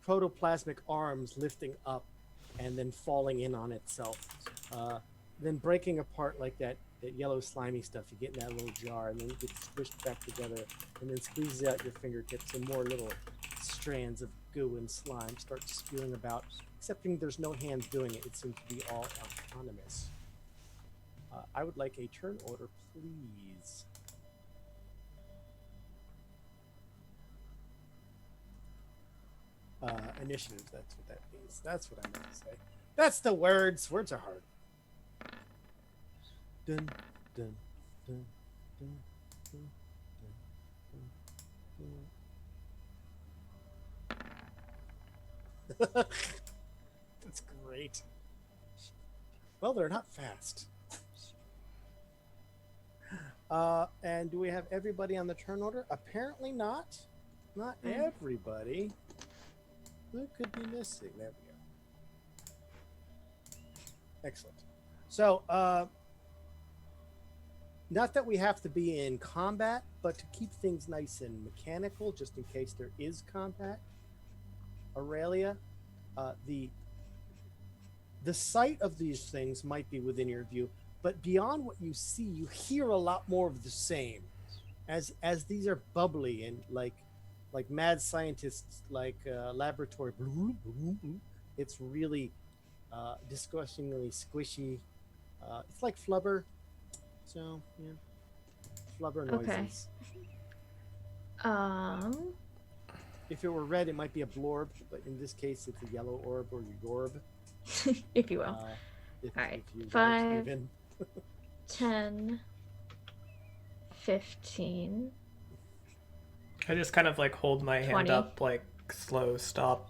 protoplasmic arms lifting up and then falling in on itself. then breaking apart like that yellow slimy stuff you get in that little jar, and then it gets squished back together, and then squeezes out your fingertips, and more little strands of goo and slime start spewing about, excepting there's no hands doing it. It seems to be all autonomous. I would like a turn order, please. Initiative, that's what that means. That's what I meant to say. That's the words. Words are hard. Dun, dun, dun, dun, dun, dun, dun. That's great. Well, they're not fast. And do we have everybody on the turn order? Apparently not. Not everybody. Who could be missing? There we go. Excellent. So, not that we have to be in combat, but to keep things nice and mechanical, just in case there is combat, Aurelia, the sight of these things might be within your view, but beyond what you see, you hear a lot more of the same, as these are bubbly and like mad scientists, like laboratory. It's really disgustingly squishy. It's like flubber. So yeah, flubber noises.
Okay.
If it were red, it might be a blorb, but in this case, it's a yellow orb or yorb.
If you will.
All
right.
If you
5,
even.
10, 15.
I just kind of like hold my hand
20.
up, like slow stop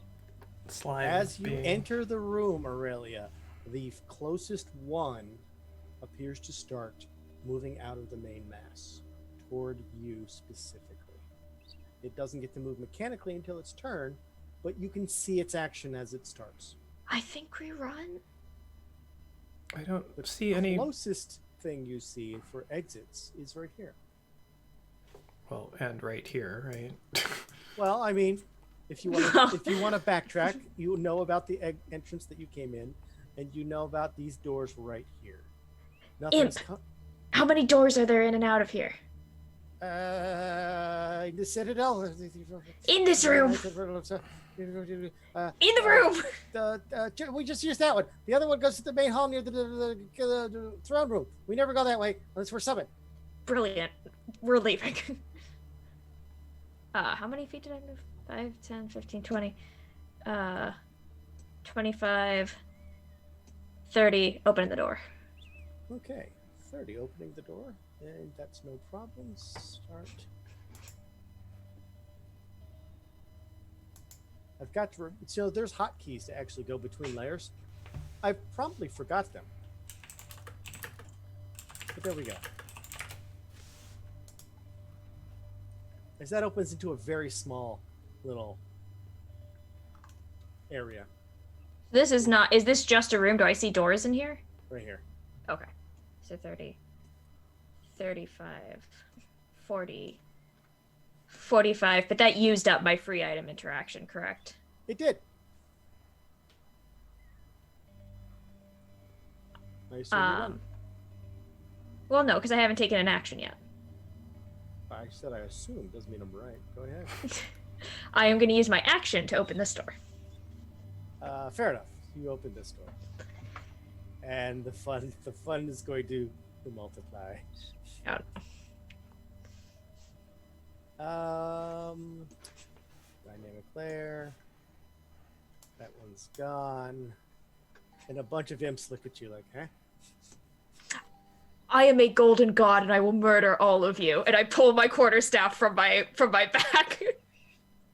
slime.
As you
being...
enter the room, Aurelia, the closest one appears to start moving out of the main mass toward you specifically. It doesn't get to move mechanically until its turn, but you can see its action as it starts.
I think we run.
I don't
The
see any.
closest thing you see for exits is right here.
Well, and right here, right?
Well, I mean, if you want to backtrack, you know about the entrance that you came in, and you know about these doors right here.
Imp, how many doors are there in and out of here?
The citadel.
In this room. In the room.
We just used that one. The other one goes to the main hall near the throne room. We never go that way unless we're summoned.
Brilliant. We're leaving. How many feet did I move? 5, 10, 15, 20. 25, 30. Opening the door.
Okay, 30 opening the door, and that's no problem. Start. I've got to, so there's hotkeys to actually go between layers. I promptly forgot them, but there we go. As that opens into a very small little area.
This is not, is this just a room? Do I see doors in here?
Right here.
Okay. So 30, 35, 40, 45, but that used up my free item interaction, correct?
It did. I assume you're done.
Well, no, because I haven't taken an action yet.
I said I assume, doesn't mean I'm right. Go ahead.
I am going to use my action to open this door.
Fair enough. You open this door. And the fun is going to multiply. Dynamic layer. That one's gone. And a bunch of imps look at you like, huh?
I am a golden god, and I will murder all of you. And I pull my quarterstaff from my back.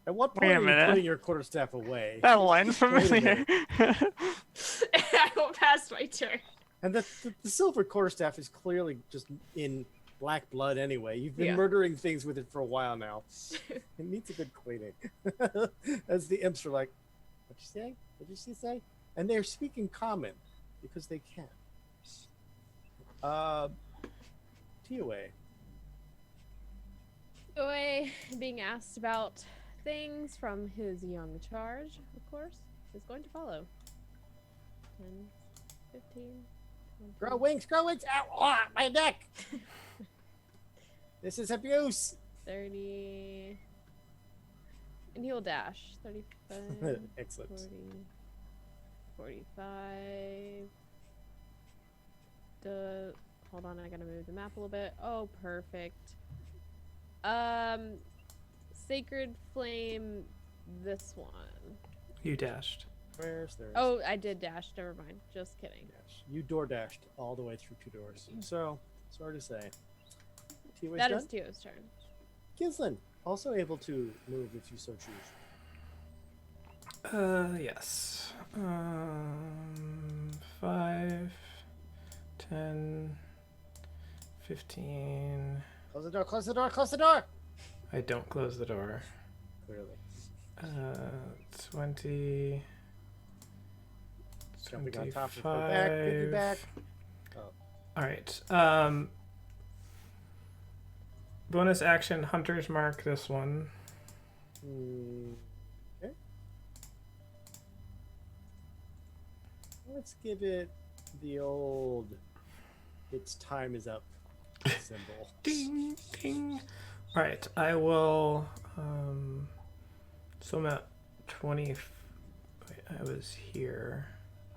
At what point are you putting your quarterstaff away?
That line's familiar.
I will pass my turn.
And the silver quarterstaff is clearly just in black blood anyway. You've been murdering things with it for a while now. It needs a good cleaning. As the imps are like, what'd you say? What'd you say? And they're speaking common because they can. TOA.
TOA being asked about things from his young charge, of course, is going to follow. 10, 15,
Grow wings, grow wings. Ow, ah, my neck. This is abuse.
30. And he'll dash. 35.
Excellent.
40. 45. Hold on, I gotta move the map a little bit. Oh, perfect. Sacred Flame, this one.
You dashed.
Where's there?
Oh, I did dash. Never mind. Just kidding.
Yes. You door dashed all the way through 2 doors. So, sorry to say. T-Way's
That
done?
is Tio's turn.
Gislin, also able to move if you so choose.
Yes. 5, 10, 15.
Close the door, close the door, close the door!
I don't close the door.
Clearly.
20.
Jumping on top of her back, piggyback. Oh.
Alright. Bonus action, Hunter's Mark this one.
Okay. Let's give it the old "its time is up" symbol.
Ding, ding. Alright, I will. So I'm at 20. Wait, I was here.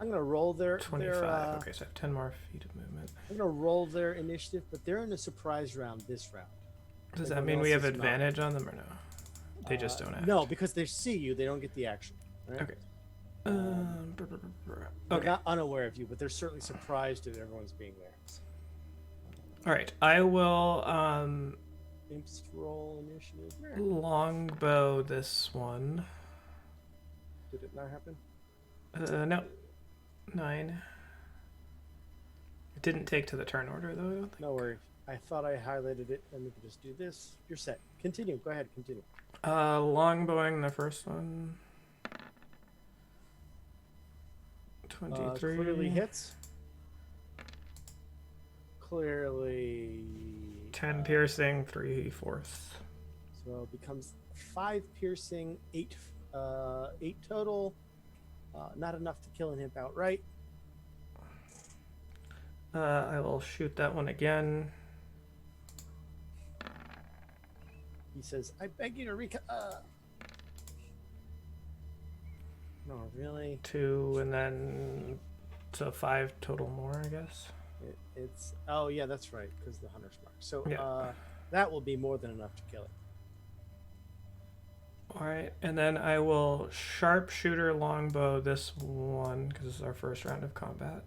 I'm gonna roll their
25. Okay, so I have 10 more feet of movement.
I'm gonna roll their initiative, but they're in a surprise round this round.
Does that
Everyone
mean we
else
have
is not.
advantage on them or no? They just don't act.
No, because they see you, they don't get the action. Right?
Okay.
They're
Okay.
not unaware of you, but they're certainly surprised at everyone's being there.
All right. I will
Imps roll initiative.
longbow this one.
Did it not happen?
No. 9. It didn't take to the turn order though. I don't think.
No worries. I thought I highlighted it, and we could just do this. You're set. Continue. Go ahead. Continue.
Longbowing the first one. 23.
Clearly hits. Clearly.
10 piercing, 3 fourths.
So it becomes 5 piercing, 8 total. Not enough to kill an imp outright.
I will shoot that one again.
He says, "I beg you to No, really.
2 and then so 5 total more, I guess.
It's oh yeah, that's right, because the hunter's mark. So
Yeah.
that will be more than enough to kill it.
All right, and then I will sharpshooter longbow this one because this is our first round of combat.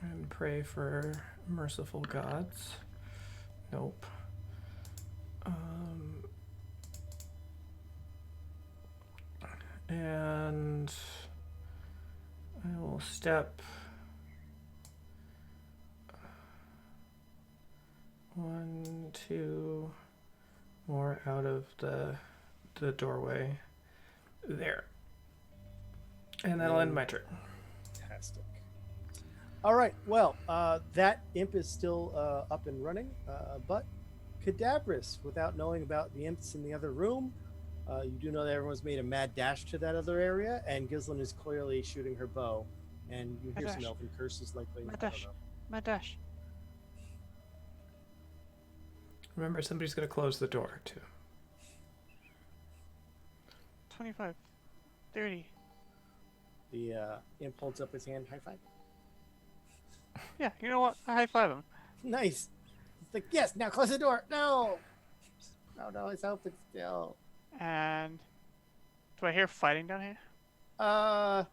And pray for merciful gods. Nope. And I will step 1, 2 more out of the doorway there. And that'll end my turn.
Fantastic. All right. Well, that imp is still up and running, but Cadabras, without knowing about the imps in the other room, you do know that everyone's made a mad dash to that other area, and Gislin is clearly shooting her bow, and you hear
Mad
some
dash.
elven curses likely.
Mad
I don't
dash.
know.
My dash.
Remember, somebody's going to close the door, too.
25. 30.
The imp holds up his hand. High five.
Yeah, you know what? I high five him.
Nice. It's like, yes, now close the door. No. No, it's open still.
And do I hear fighting down here?
Not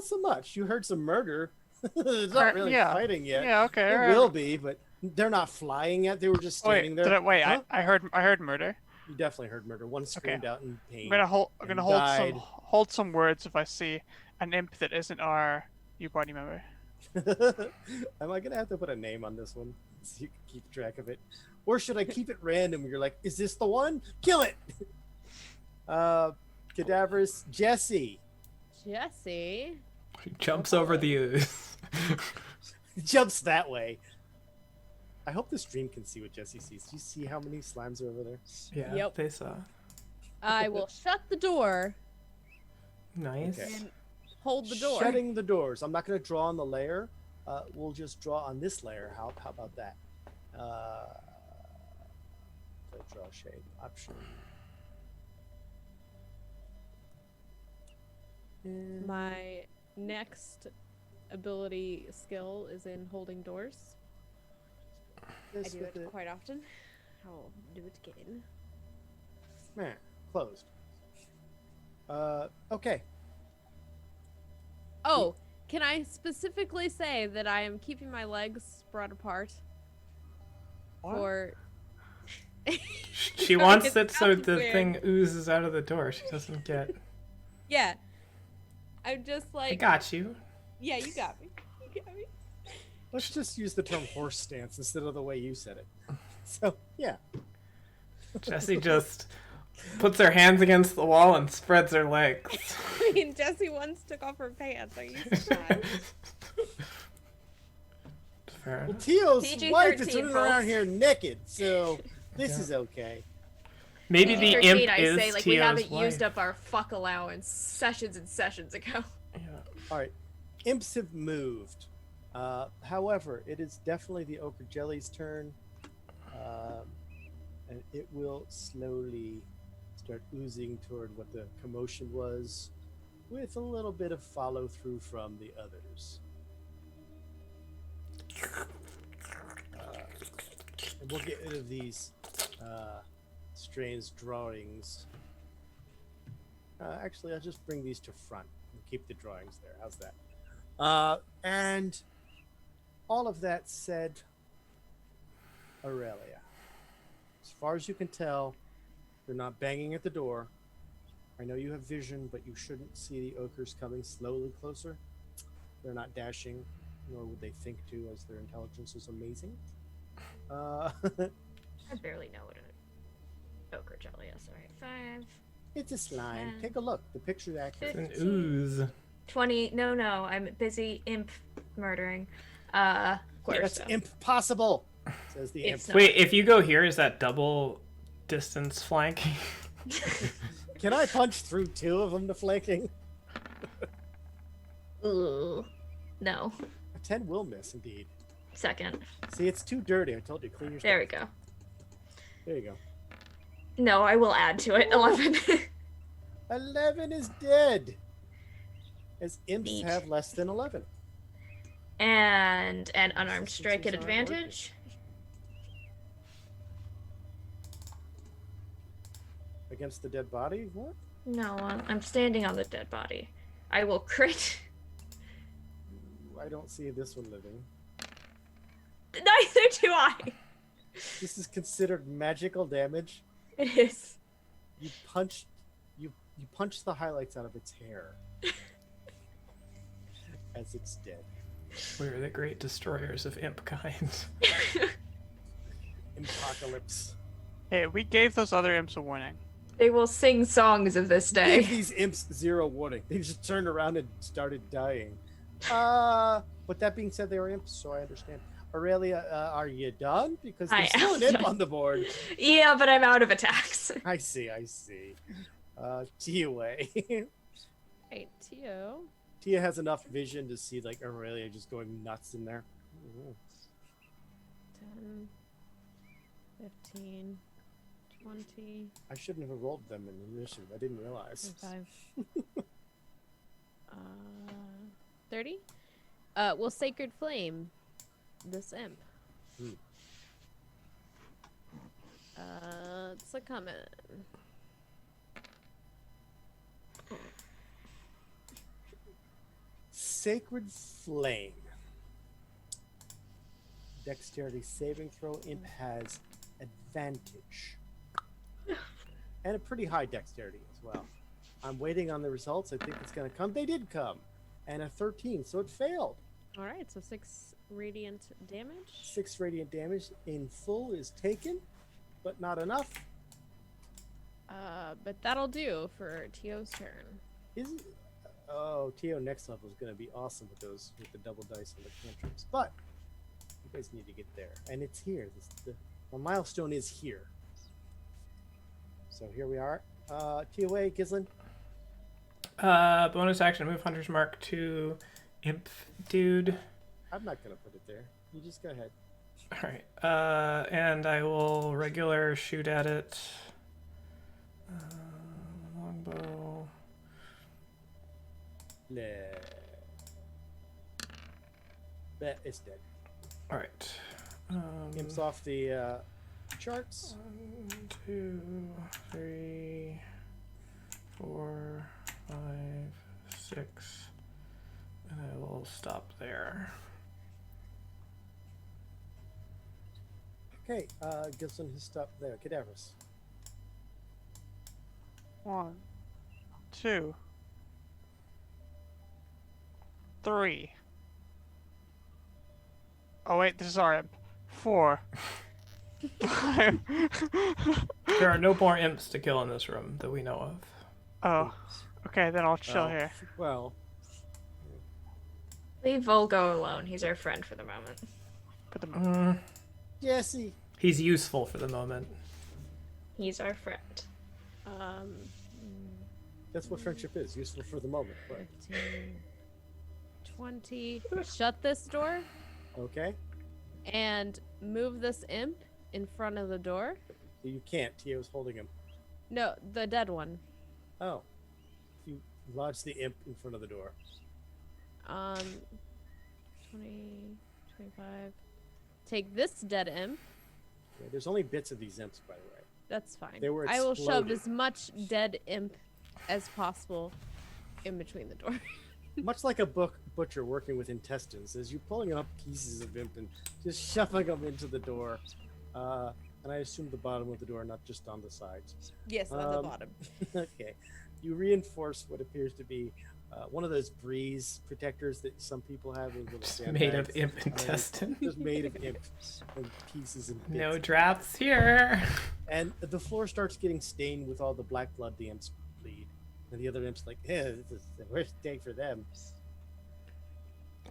so much. You heard some murder. It's not really
yeah.
fighting yet.
Yeah, okay.
It
alright.
will be, but they're not flying yet. They were just
Oh,
standing
wait,
there.
wait,
Huh?
I heard murder.
You definitely heard murder. One screamed out in pain.
I'm gonna hold
and
hold
died.
hold some words if I see an imp that isn't our new party member.
Am I gonna have to put a name on this one so you can keep track of it, or should I keep it random? You're like, is this the one? Kill it. Cadavers, Jesse
Jesse.
He jumps over the ooze.
jumps that way. I hope the stream can see what Jesse sees. Do you see how many slimes are over there?
Yeah,
Yep.
they saw.
I will shut the door
Nice.
Okay.
and hold the door.
Shutting the doors. I'm not going to draw on the layer. We'll just draw on this layer. How about that? Draw shade option. And
My next ability skill is in holding doors. I
this
do
with
it quite often. I'll do it again.
Man, closed. Okay.
Oh, can I specifically say that I am keeping my legs spread apart for...
She wants
Sorry,
it so
sounds
the
weird.
thing oozes out of the door. She doesn't get.
Yeah. I'm just like...
I got you.
Yeah, you got me. You got me.
Let's just use the term horse stance instead of the way you said it. So, yeah.
Jessie just puts her hands against the wall and spreads her legs.
I mean, Jessie once took off her pants. Are you surprised?
Fair
Well,
enough.
Teo's
PG-13,
wife is running around
folks.
here naked, so this
Yeah.
is okay.
Maybe the
PG-13,
imp
I
is
say, like,
Teo's
we haven't
wife.
used up our fuck allowance sessions and sessions ago.
Yeah.
All right. Imps have moved. However, it is definitely the Ochre Jelly's turn. And it will slowly start oozing toward what the commotion was, with a little bit of follow through from the others. And we'll get rid of these strange drawings. Actually, I'll just bring these to front and keep the drawings there. How's that? And all of that said, Aurelia, as far as you can tell, they're not banging at the door. I know you have vision, but you shouldn't see the ochres coming slowly closer. They're not dashing, nor would they think to, as their intelligence is amazing.
I barely know what an ochre jelly is. Alright, 5,
It's a slime.
Yeah.
Take a look. The picture's accurate.
An ooze.
20. No, I'm busy imp murdering.
That's impossible, says the imp.
It's not.
Wait, if you go here, is that double distance flanking?
Can I punch through two of them to flanking?
Ooh. No.
A 10 will miss, indeed.
Second.
See, it's too dirty. I told you, clean your
There we
stuff.
go.
There you go.
No, I will add to it. 11.
11 is dead. As imps
Neat.
have less than 11.
And an unarmed
Systems
strike at
aren't working.
advantage.
Against the dead body? What?
No, I'm standing on the dead body. I will crit.
I don't see this one living.
Neither do I.
This is considered magical damage.
It is.
You punch the highlights out of its hair. As it's dead.
We're the great destroyers of imp kind.
Apocalypse.
Hey, we gave those other imps a warning.
They will sing songs of this
Gave
day.
these imps zero warning. They just turned around and started dying. But that being said, they were imps, so I understand. Aurelia, are you done? Because
I
there's still
am
an imp
done.
on the board.
Yeah, but I'm out of attacks.
I see. Tia way.
Right, Tio.
Tia has enough vision to see like Aurelia just going nuts in there.
10, 15, 20,
I shouldn't have rolled them in initiative. I didn't realize.
25. 30? Will Sacred Flame this imp.
Hmm.
It's a comment.
Sacred Flame. Dexterity saving throw. Imp has advantage. And a pretty high dexterity as well. I'm waiting on the results. I think it's going to come. They did come. And a 13, so it failed.
Alright, so 6 radiant damage.
6 radiant damage in full is taken, but not enough.
But that'll do for Tio's turn.
Is it? Oh, Tio next level is going to be awesome with those, with the double dice and the cantrips. But you guys need to get there, and it's here. The milestone is here. So here we are. Tio, Gislin.
Bonus action, move Hunter's Mark to Imp Dude.
I'm not gonna put it there. You just go ahead.
Alright, and I will regular shoot at it. Longbow.
Nah. That is dead.
Alright.
Imps off the charts.
1, 2, 3, 4, 5, 6. And I will stop there.
Okay, Gibson has stopped there. Cadavers.
1, 2, 3. Oh wait, this is our imp. 4, 5.
There are no more imps to kill in this room that we know of.
Oh, okay, then I'll chill
Oh,
here.
Well,
Leave Volgo alone. He's our friend for the moment.
Put them.
Jesse.
He's useful for the moment.
He's our friend.
That's what friendship is. Useful for the moment. But,
15, 20. Shut this door
okay.
and move this imp in front of the door.
You can't. Tio's holding him.
No, the dead one.
Oh. You lodge the imp in front of the door.
20, 25. Take this dead imp.
Yeah, there's only bits of these imps, by the way.
That's fine.
They were
I will shove
exploded.
as much dead imp as possible in between the door.
Much like a butcher working with intestines, as you're pulling up pieces of imp and just shoving them into the door. And I assume the bottom of the door, not just on the sides.
Yes, on the
Um,
bottom.
Okay. You reinforce what appears to be one of those breeze protectors that some people have. With little
Just made of
sandbags.
imp intestine.
Just made of imp and pieces and bits.
No drafts here.
And the floor starts getting stained with all the black blood the imps bleed. And the other imps like, yeah, this is the worst day for them.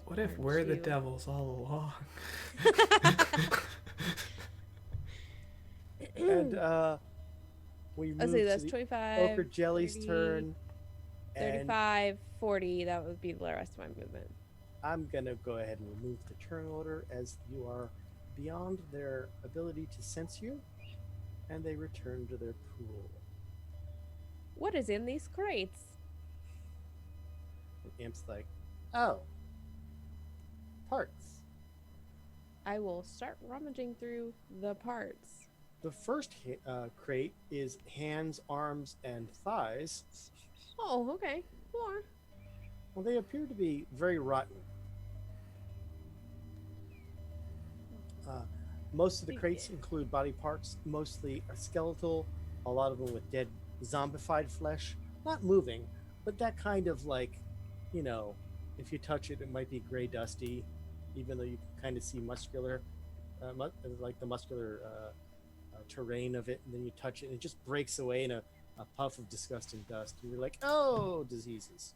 What if we're the devils all along?
And we move
Let's see, that's
to the
25.
Ochre Jelly's
30,
turn. And
35, 40. That would be the rest of my movement.
I'm going to go ahead and remove the turn order as you are beyond their ability to sense you. And they return to their pool.
What is in these crates?
And Imp's like, oh, parts.
I will start rummaging through the parts.
The first crate is hands, arms, and thighs.
Oh, okay. More.
Well, they appear to be very rotten. Most of the crates include body parts, mostly skeletal, a lot of them with dead zombified flesh. Not moving, but that kind of like, you know, if you touch it, it might be gray dusty, even though you can kind of see muscular, like the muscular terrain of it, and then you touch it and it just breaks away in a puff of disgusting dust. And you're like, oh, diseases.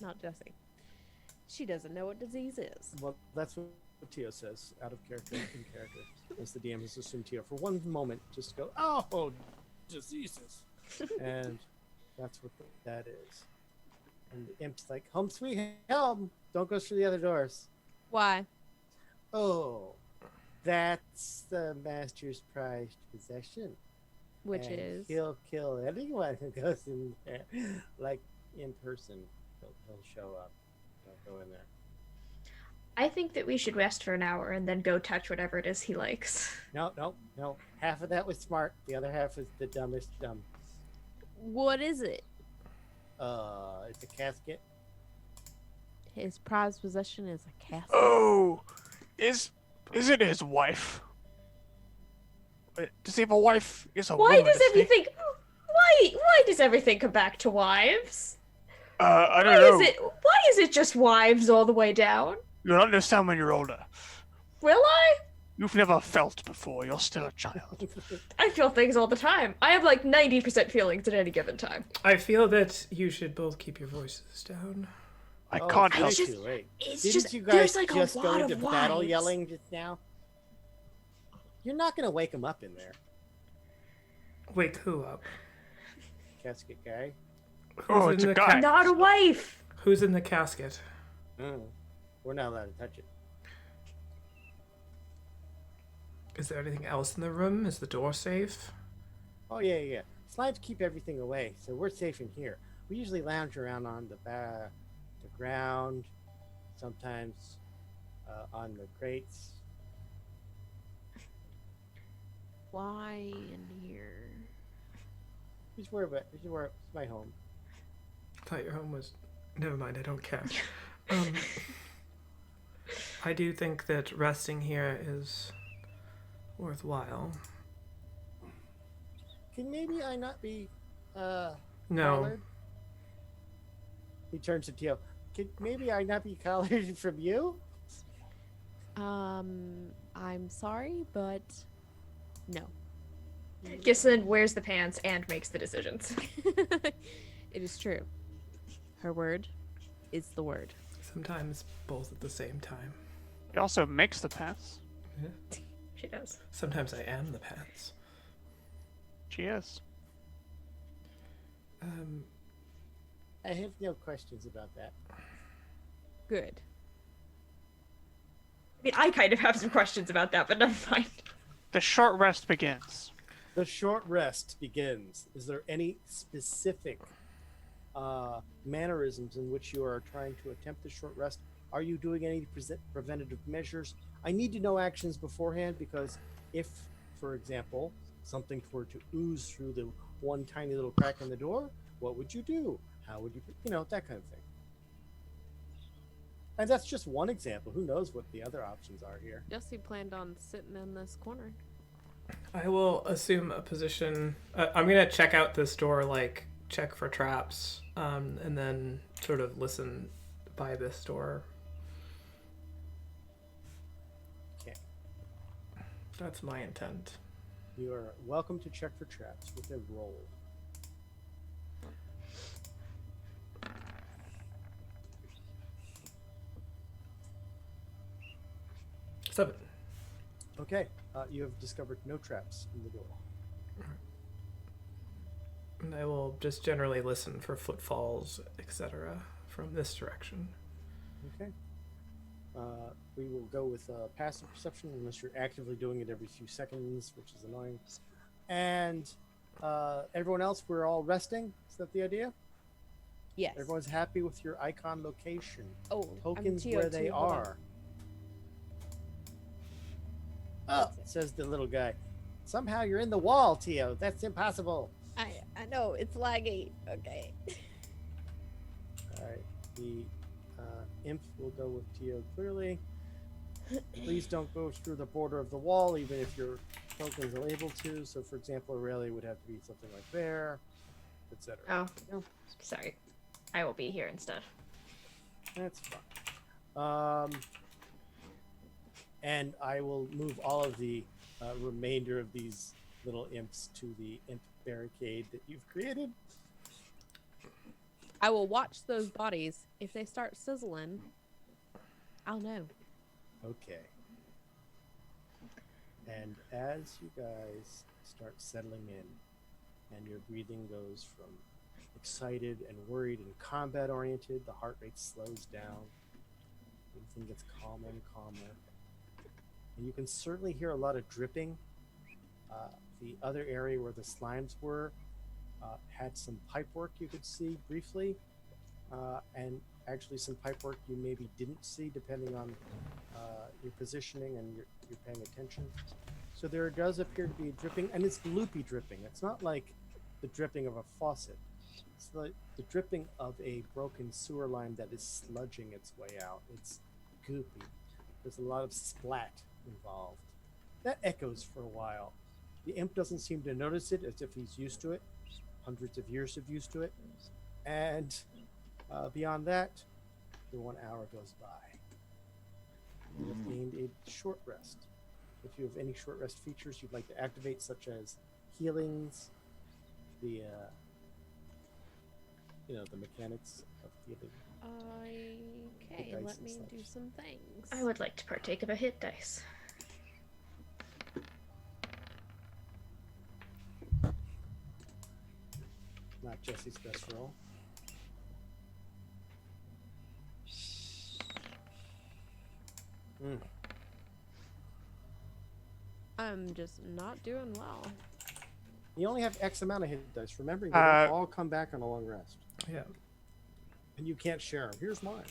Not Jessie. She doesn't know what disease is.
Well, that's what Tio says, out of character, in character. As the DM has assumed Tio for one moment just go, oh, diseases. And that's what that is. And the imp's like, home sweet home. Don't go through the other doors.
Why?
Oh, that's the master's prized possession.
Which
And
is?
he'll kill anyone who goes in there. Like in person, he'll show up. He'll go in there.
I think that we should rest for an hour and then go touch whatever it is he likes.
No. Half of that was smart. The other half was the dumbest dumb.
What is it?
It's a casket.
His prized possession is a casket.
Oh, is it his wife? Wait, does he have a wife? Is a
Why
woman,
does
isn't he?
everything? Why does everything come back to wives?
I don't
Why
know.
Why is it just wives all the way down?
You'll understand when you're older.
Will I?
You've never felt before. You're still a child.
I feel things all the time. I have like 90% feelings at any given time.
I feel that you should both keep your voices down.
I
Oh,
can't
it's
help.
It's just-
too late.
It's
Didn't
just
you guys
there's like
just
a
go
lot
into
of
battle
wives.
yelling just now? You're not gonna wake him up in there,
Wake who up?
casket guy.
Oh,
Who's
it's
in
a
the
guy.
Not a wife.
Who's in the casket?
We're not allowed to touch it.
Is there anything else in the room? Is the door safe?
Oh, yeah. Slimes keep everything away, so we're safe in here. We usually lounge around on the ground, sometimes on the crates.
Why in here?
It's my home.
I thought your home was... Never mind, I don't care. I do think that resting here is worthwhile.
Can maybe I not be
No.
collared? He turns to Tio. Could maybe I not be collared from you?
I'm sorry, but no.
Gislin wears the pants and makes the decisions.
It is true. Her word is the word.
Sometimes both at the same time.
He also makes the pants.
She does.
Sometimes I am the pants.
She is.
I have no questions about that.
Good.
I mean, I kind of have some questions about that, but never mind.
The short rest begins.
The short rest begins. Is there any specific mannerisms in which you are trying to attempt the short rest? Are you doing any preventative measures? I need to know actions beforehand because if, for example, something were to ooze through the one tiny little crack in the door, what would you do? How would you, that kind of thing. And that's just one example. Who knows what the other options are here?
Jesse planned on sitting in this corner.
I will assume a position. I'm going to check out this door, check for traps, and then sort of listen by this door.
Okay.
That's my intent.
You are welcome to check for traps with a roll.
Seven.
Okay. You have discovered no traps in the door.
And I will just generally listen for footfalls, etc., from this direction.
Okay. We will go with passive perception unless you're actively doing it every few seconds, which is annoying. And everyone else, we're all resting. Is that the idea?
Yes.
Everyone's happy with your icon location.
Oh,
Tokens
I'm TO2,
where they
hold on.
are. Oh, says the little guy. Somehow you're in the wall, Tio. That's impossible.
I know, it's laggy. Okay.
All right. The imp will go with Tio clearly. Please don't go through the border of the wall, even if your tokens are able to. So, for example, Aurelia would have to be something like there, etc.
Oh, sorry. I will be here instead.
That's fine. And I will move all of the remainder of these little imps to the imp barricade that you've created.
I will watch those bodies. If they start sizzling, I'll know.
Okay. And as you guys start settling in, and your breathing goes from excited and worried and combat oriented, the heart rate slows down, everything gets calmer and calmer. And you can certainly hear a lot of dripping. The other area where the slimes were had some pipe work you could see briefly, and actually some pipe work you maybe didn't see depending on your positioning and you're paying attention. So there does appear to be dripping, and it's loopy dripping. It's not like the dripping of a faucet. It's like the dripping of a broken sewer line that is sludging its way out. It's goopy. There's a lot of splat involved. That echoes for a while. The imp doesn't seem to notice it, as if he's used to it. Hundreds of years of used to it. And beyond that, the 1 hour goes by. You have gained a short rest. If you have any short rest features you'd like to activate, such as healings, the mechanics of healing.
Okay,
dice
let
and
me
such.
do some things.
I would like to partake of a hit dice.
Not Jesse's best roll.
I'm just not doing well.
You only have X amount of hit dice. Remembering they don't all come back on a long rest.
Yeah.
And you can't share them. Here's mine.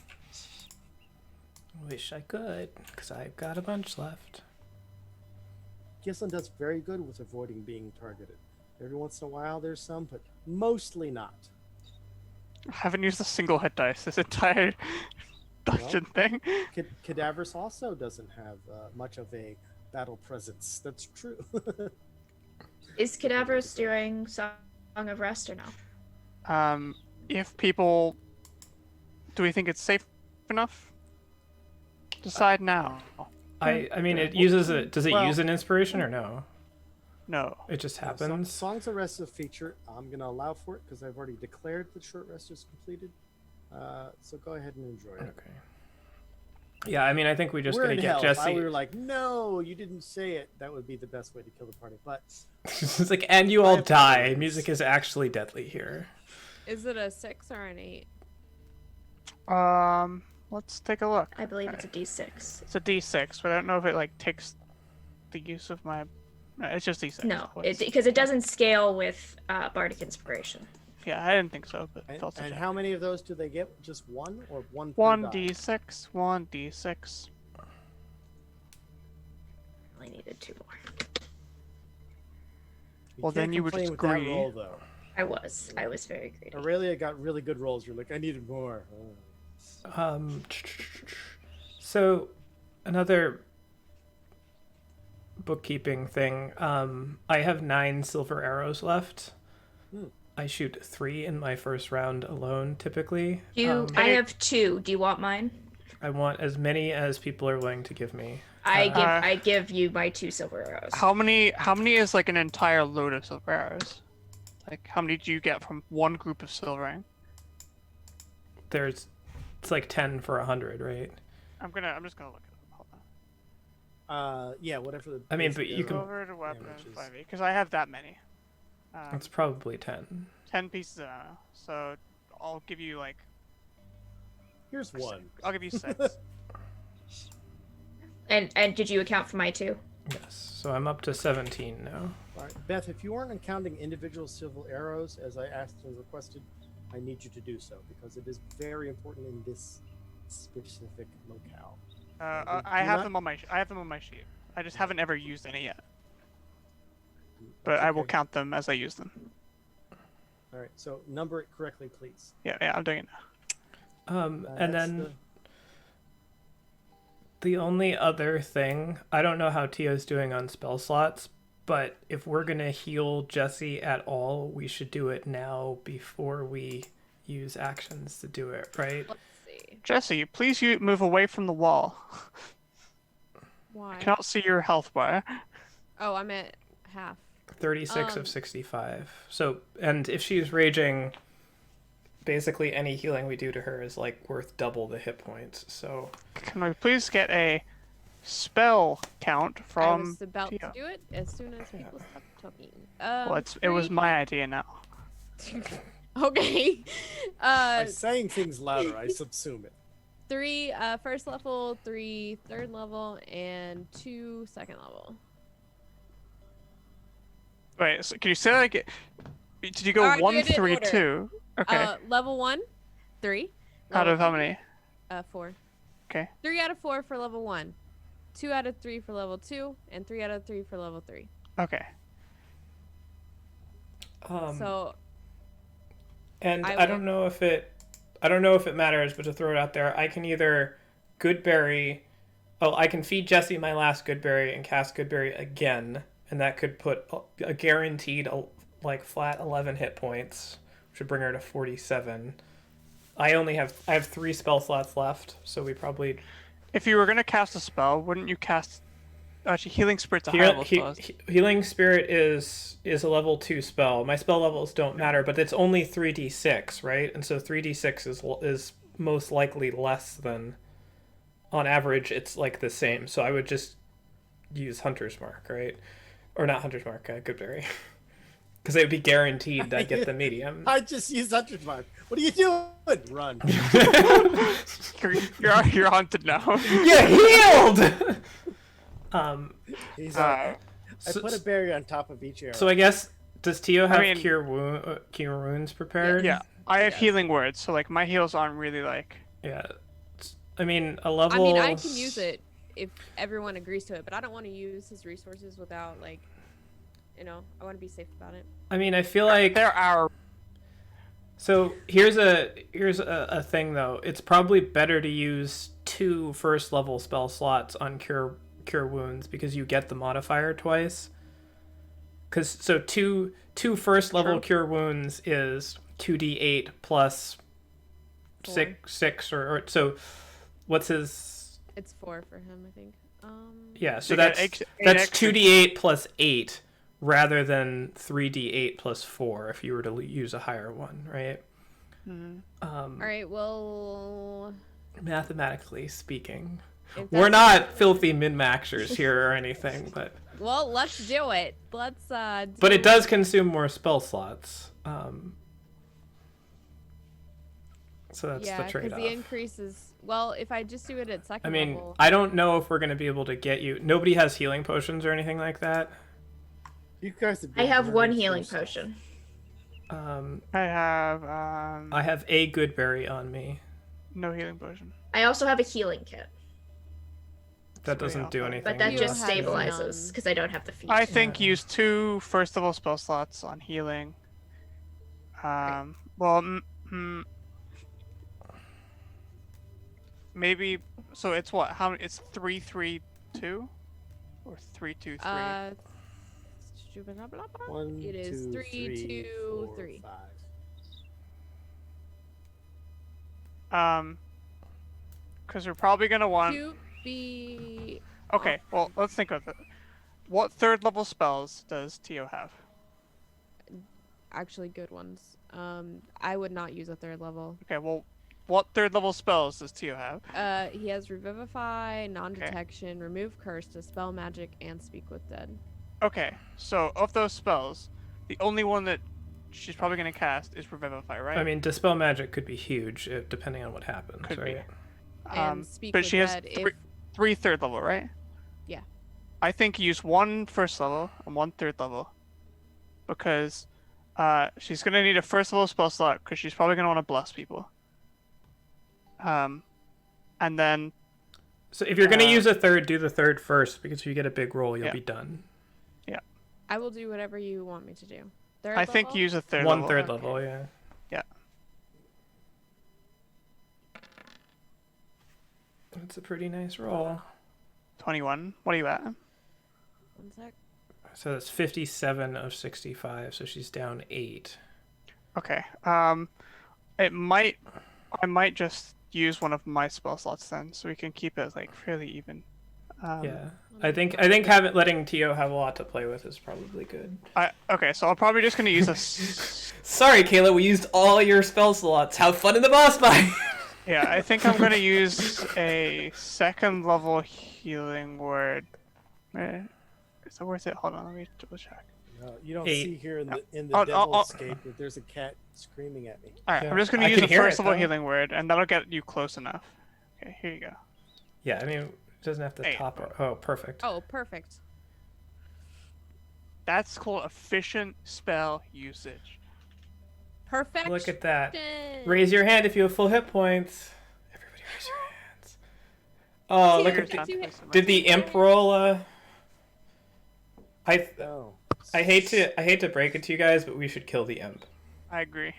Wish I could, because I've got a bunch left.
Gislin does very good with avoiding being targeted. Every once in a while there's some, but mostly not.
I haven't used a single hit dice this entire dungeon thing.
Cadaverous also doesn't have much of a battle presence. That's true.
Is Cadaverous doing Song of Rest or no?
If people... Do we think it's safe enough? Decide now.
I mean, it uses a... Does it use an inspiration or no?
No.
It just happens?
Songs of Rest is a feature. I'm going to allow for it because I've already declared the short rest is completed. So go ahead and enjoy it.
Okay. Yeah, I mean, I think we just
We're
gotta
in
get
hell.
Jesse.
If we were like, no, you didn't say it. That would be the best way to kill the party. But
It's like, and you all die. Music is actually deadly here.
Is it a 6 or an 8?
Let's take a look.
I believe it's a D6.
It's a D6, but I don't know if it like takes the use of my. No, it's just D6.
No,
What's-
because it doesn't scale with Bardic Inspiration.
Yeah, I didn't think so, but
and,
felt
and how many of those do they get? Just one or one? per
One
die?
D6, one D6.
I needed 2 more.
Well, then
can't
you would
complain
just
with that
agree.
roll, though.
I was very greedy.
Aurelia got really good rolls. You're like, I needed more. Oh.
So another bookkeeping thing. I have 9 silver arrows left. I shoot 3 in my first round alone, typically.
I have 2. Do you want mine?
I want as many as people are willing to give me.
I give you my 2 silver arrows.
How many is like an entire load of silver arrows? Like, how many do you get from one group of silvering?
It's like 10 for 100, right?
I'm just gonna look it up. Hold on.
Yeah, whatever. The
I mean,
basic
but you can-
arrow
Silver to weapon,
damage is.
5e, because I have that many.
It's probably 10.
10 pieces of ammo. So I'll give you like.
Here's one.
I'll give you 6.
And did you account for my 2?
Yes. So I'm up to 17 now.
All right, Beth, if you aren't counting individual silver arrows as I asked and requested, I need you to do so because it is very important in this specific locale.
I have them on my sheet. I just haven't ever used any yet. But I will
Okay.
count them as I use them.
All right, so number it correctly, please.
Yeah, I'm doing it now.
And
That's
then the only other thing, I don't know how Tio's doing on spell slots, but if we're gonna heal Jesse at all, we should do it now before we use actions to do it, right?
Let's see.
Jesse, please move away from the wall.
Why?
I cannot see your health bar.
Oh, I'm at half.
36 of 65. So, and if she's raging, basically any healing we do to her is like worth double the hit points. So,
Can we please get a spell count
I
from
was about
Tio?
to do it as soon as people stopped talking.
Well, it was my idea now.
Okay.
By saying things louder, I subsume it.
3 first level, 3 third level, and 2 second level.
Wait, so can you say that again? Did you go
Alright, do
1,
it in
3,
order.
2? Okay.
Level 1, 3.
Out
Level
of how
two,
many?
4.
Okay.
3 out of 4 for level 1. 2 out of 3 for level 2, and 3 out of 3 for level 3.
Okay.
So
and
I
I don't know if it matters, but to throw it out there, I can either Goodberry. Oh, I can feed Jesse my last Goodberry and cast Goodberry again, and that could put a guaranteed like flat 11 hit points, which would bring her to 47. I have 3 spell slots left, so we probably
If you were gonna cast a spell, wouldn't you cast? Actually, Healing Spirit's a high level spell.
Healing Spirit is a level 2 spell. My spell levels don't matter, but it's only 3d6, right? And so 3d6 is most likely less than. On average, it's like the same. So I would just use Hunter's Mark, right? Or not Hunter's Mark, Goodberry. Because it would be guaranteed to get the medium.
I just used Hunter's Mark. What are you doing? Run.
You're haunted now.
You healed!
He's
Uh,
I put a barrier on top of each arrow.
So I guess, does Tio have
mean-
cure wounds prepared?
yeah, I have
Yes.
healing words, so like my heals aren't really like.
Yeah. I mean, a
I
level...
mean, I can use it if everyone agrees to it, but I don't want to use his resources without, like, you know, I want to be safe about it.
I mean, I feel like...
There are.
So here's a thing though. It's probably better to use 2 first level spell slots on cure wounds because you get the modifier twice. So two first level
True.
cure wounds is 2d8 plus
4.
six or so. What's his?
It's 4 for him, I think.
Yeah, so
You get
that's
eight
that's
extra.
2d8 plus 8 rather than 3d8 plus 4 if you were to use a higher one, right?
Mhm.
All right, well,
Mathematically speaking,
if
we're
that's-
not filthy min-maxers here or anything, but
Well, let's do it. Let's
but it does consume more spell slots. So that's
yeah,
the
because
trade-off.
the increase is, well, if I just do it at second
I mean,
level.
I don't know if we're going to be able to get you. Nobody has healing potions or anything like that.
You guys have
I
been
have one
burning
healing
through stuff.
potion.
I have
I have a good berry on me.
no healing potion.
I also have a healing kit,
That doesn't do anything.
but that
You
just
have
stabilizes
none.
because I don't have the feat.
I think use 2 first level spell slots on healing. Well, maybe. So it's what? How? It's 3, 3, 2, or 3, 2, 3.
Blah, blah, blah.
1,
It is
2,
3,
3,
2,
4,
3.
5.
Because we're probably gonna want.
To be
Okay, well, let's think of it. What third level spells does Tio have?
actually good ones. I would not use a third level.
Okay, well, what third level spells does Tio have?
He has Revivify, Non-Detection, Remove Curse, Dispel Magic, and Speak with Dead.
Okay, so of those spells, the only one that she's probably gonna cast is Revivify, right?
I mean, dispel magic could be huge depending on what happens,
Could be.
right?
And Speak
but
with
she has
Dead
three third level, right?
Yeah.
I think use 1 first level and 1 third level, because she's gonna need a first level spell slot because she's probably gonna want to bless people. And then
So if you're going to use a third, do the third first because if you get a big roll, you'll
Yeah.
be done.
I will do whatever you want me to do. Third
I think
level?
use a third
One
level.
third
Okay.
level, yeah.
Yeah.
That's a pretty nice roll.
21. What are you at?
1 sec.
So that's 57 of 65, so she's down 8.
Okay. I might just use one of my spell slots then, so we can keep it like fairly even.
Yeah. I think letting Tio have a lot to play with is probably good.
Okay, so I'm probably just gonna use a.
Sorry, Kayla, we used all your spell slots. Have fun in the boss fight!
Yeah, I think I'm gonna use a second level healing word. Is that worth it? Hold on, let me double check.
No, you don't
8.
see here in the
Oh,
Devil's
oh.
Escape that there's a cat screaming at me.
Alright,
Yeah,
I'm just gonna
I
use
can
a
hear
first
it,
level
though.
healing word, and that'll get you close enough. Okay, here you go.
Yeah, I mean, it doesn't have to
8.
top it. Oh, perfect.
Oh, perfect.
That's called efficient spell usage.
Perfect.
Look at that. Raise your hand if you have full hit points. Everybody raise your hands. Oh, look
Here's
at
not
you-
placing my-
Did the imp roll,
Oh.
I hate to break it to you guys, but we should kill the imp.
I agree.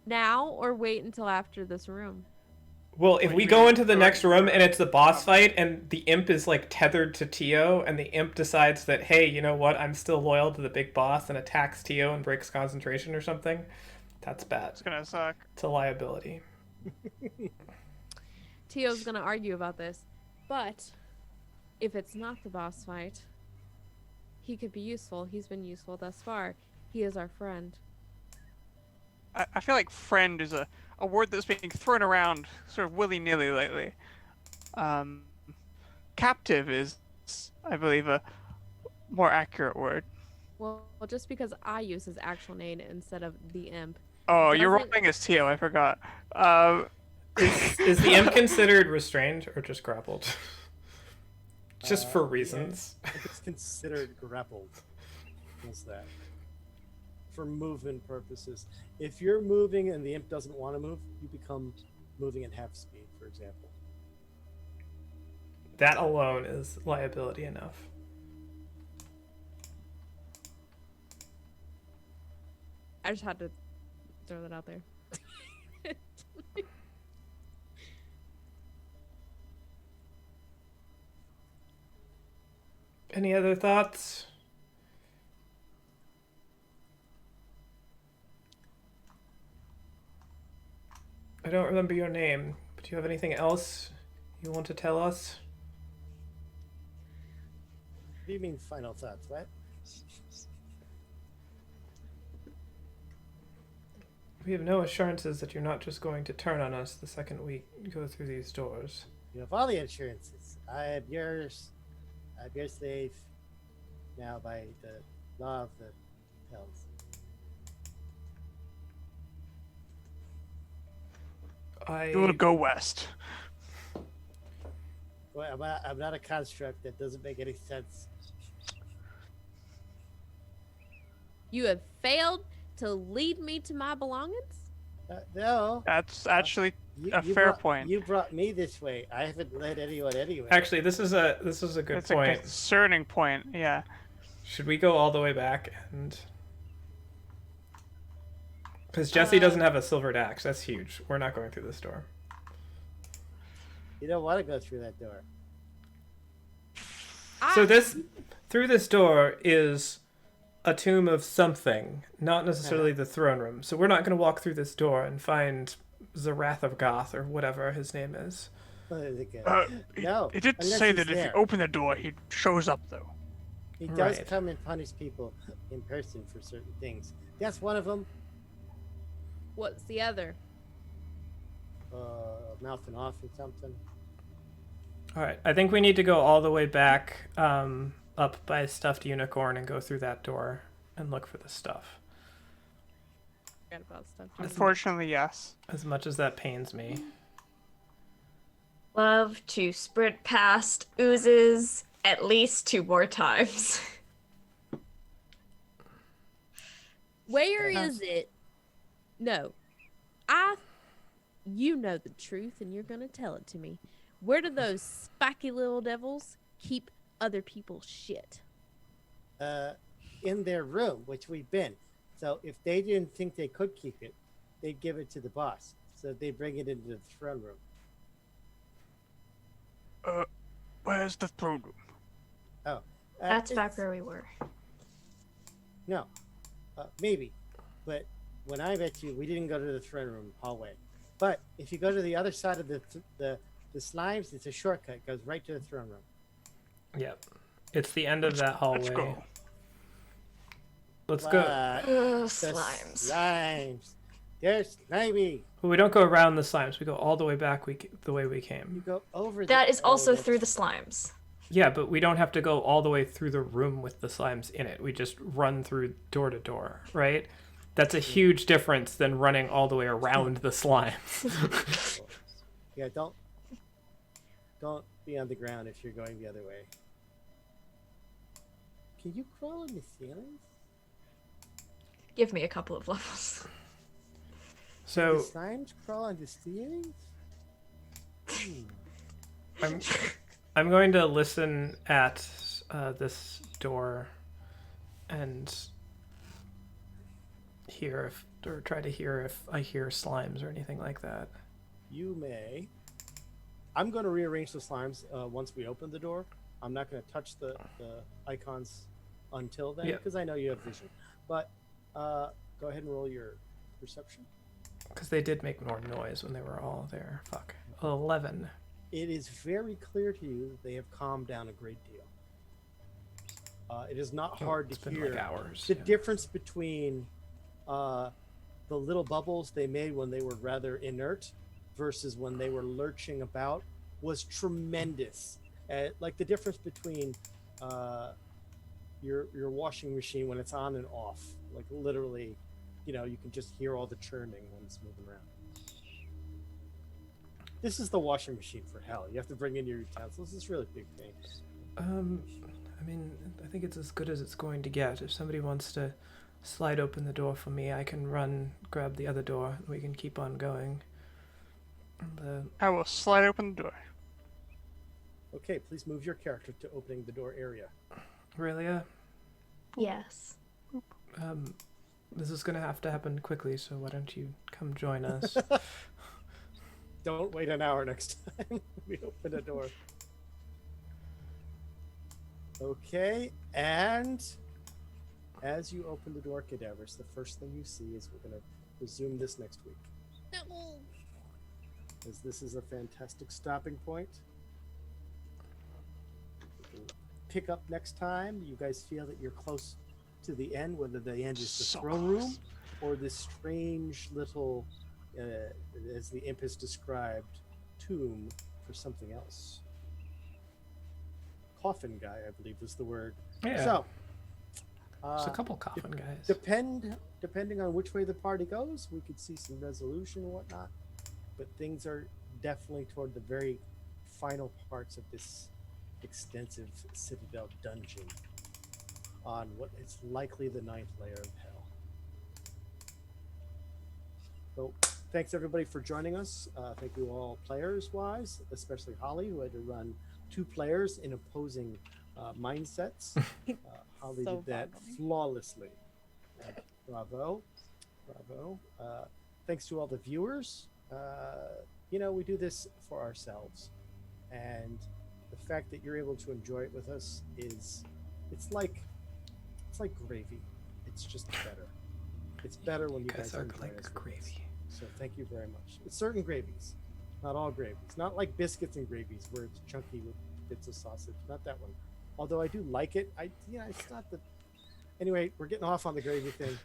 Now or wait until after this room?
Well, if
Wait,
we
you
go
mean
into the
go
next
right
room
here?
and it's the boss fight and the imp is like tethered to Tio and the imp decides that, hey, you know what, I'm still loyal to the big boss and attacks Tio and breaks concentration or something, that's bad.
It's gonna suck.
It's a liability.
Tio's gonna argue about this, but if it's not the boss fight, he could be useful. He's been useful thus far. He is our friend.
I feel like friend is a word that's being thrown around sort of willy-nilly lately. Captive is, I believe, a more accurate word.
Well, just because I use his actual name instead of the imp.
Oh, you're
Doesn't-
rolling as Tio. I forgot.
Is the imp considered restrained or just grappled? Just for
Yeah,
reasons.
It's considered grappled. What's that? For movement purposes. If you're moving and the imp doesn't want to move, you become moving at half speed, for example.
That alone is liability enough.
I just had to throw that out there.
Any other thoughts? I don't remember your name, but do you have anything else you want to tell us?
What do you mean final thoughts? What?
We have no assurances that you're not just going to turn on us the second we go through these doors.
You have all the insurances. I am yours. I'm your slave. Now by the law of the hills.
You will
I
go west.
Well, I'm not a construct. That doesn't make any sense.
You have failed to lead me to my belongings?
No.
That's actually
You,
a
you
fair
brought-
point.
You brought me this way. I haven't led anyone anywhere.
actually this is a good
It's a
point.
concerning point. Yeah.
Should we go all the way back and? Because Jesse doesn't have a silvered axe. That's huge. We're not going through this door.
You don't want to go through that door.
So through this door is a tomb of something, not necessarily the throne room. So we're not going to walk through this door and find the Wrath of Goth or whatever his name is.
No.
He did
unless
say
he's
that if you
there.
open the door, he shows up, though.
He does
Right.
come and punish people in person for certain things. That's one of them.
What's the other?
Mouthing off or something.
All right, I think we need to go all the way back up by Stuffed Unicorn and go through that door and look for the stuff.
Forgot about stuff.
Unfortunately, yes.
As much as that pains me.
Love to sprint past oozes at least 2 more times.
Where is it? No. You know the truth and you're gonna tell it to me. Where do those spiky little devils keep other people's shit?
In their room, which we've been. So if they didn't think they could keep it, they'd give it to the boss. So they bring it into the throne room.
Where's the throne room?
That's back
it's-
where we were.
No, maybe, but when I met you, we didn't go to the throne room hallway. But if you go to the other side of the slimes, it's a shortcut. It goes right to the throne room.
Yep. It's the end of that hallway.
Let's go.
Let's go.
Ugh,
The
slimes.
Slimes. They're slimy.
But we don't go around the slimes. We go all the way back the way we
You
came.
go over.
That is also
that's-
through the slimes.
Yeah, but we don't have to go all the way through the room with the slimes in it. We just run through door to door, right? That's a huge difference than running all the way around the slimes.
Yeah, don't be on the ground if you're going the other way. Can you crawl in the ceilings?
Give me a couple of levels.
So
The slimes crawl on the ceilings?
I'm going to listen at this door and try to hear if I hear slimes or anything like that.
You may. I'm going to rearrange the slimes once we open the door. I'm not going to touch the icons until then
Yeah.
because I know you have vision. But go ahead and roll your perception.
Because they did make more noise when they were all there. Fuck. 11.
It is very clear to you that they have calmed down a great deal. It is not hard
It's
to
been
hear
like hours.
the
yeah.
difference between the little bubbles they made when they were rather inert versus when they were lurching about was tremendous. Like the difference between your washing machine when it's on and off. Like literally, you can just hear all the churning when it's moving around. This is the washing machine for hell. You have to bring in your utensils. It's really big pain.
I mean, I think it's as good as it's going to get. If somebody wants to slide open the door for me, I can run, grab the other door, and we can keep on going.
I will slide open the door.
Okay, please move your character to opening the door area.
Aurelia,
Yes.
this is going to have to happen quickly, so why don't you come join us?
Don't wait an hour next time we open a door. Okay, and as you open the door, cadavers, the first thing you see is we're going to resume this next week.
No.
Because this is a fantastic stopping point. Pick up next time. You guys feel that you're close to the end, whether the end is the throne room or this strange little, as the imp has described, tomb for something else. Coffin guy, I believe was the word.
Yeah.
So,
There's a couple coffin guys.
depending on which way the party goes, we could see some resolution and whatnot. But things are definitely toward the very final parts of this extensive citadel dungeon on what is likely the 9th layer of hell. So thanks everybody for joining us. Thank you all players wise, especially Holly, who had to run 2 players in opposing mindsets. Holly
So
did that
fun.
flawlessly. Bravo. Thanks to all the viewers. We do this for ourselves, and the fact that you're able to enjoy it with us it's like gravy. It's just better. It's better when you guys
are
enjoy
like
us with us.
gravy.
So thank you very much. It's certain gravies, not all gravies. Not like biscuits and gravies where it's chunky with bits of sausage. Not that one. Although I do like it. It's not the. Anyway, we're getting off on the gravy thing.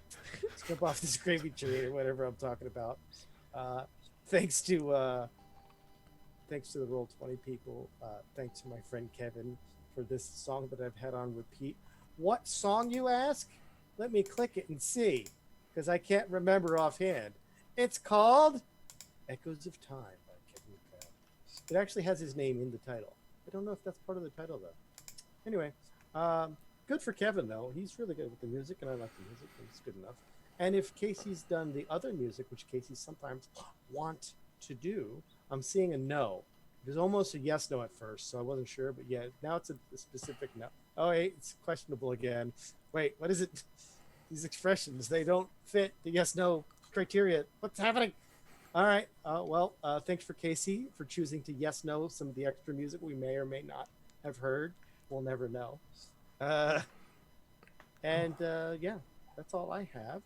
Let's jump off this gravy tree or whatever I'm talking about. Thanks to the Roll20 people. Thanks to my friend Kevin for this song that I've had on repeat. What song, you ask? Let me click it and see, because I can't remember offhand. It's called Echoes of Time by Kevin McLeod. It actually has his name in the title. I don't know if that's part of the title, though. Anyway, good for Kevin, though. He's really good with the music, and I like the music. It's good enough. And if Casey's done the other music, which Casey sometimes want to do, I'm seeing a no. It was almost a yes/no at first, so I wasn't sure. But yeah, now it's a specific no. Oh, wait, it's questionable again. Wait, what is it? These expressions, they don't fit the yes/no criteria. What's happening? All right. Thanks for Casey for choosing to yes/no some of the extra music we may or may not have heard. We'll never know. Yeah, that's all I have.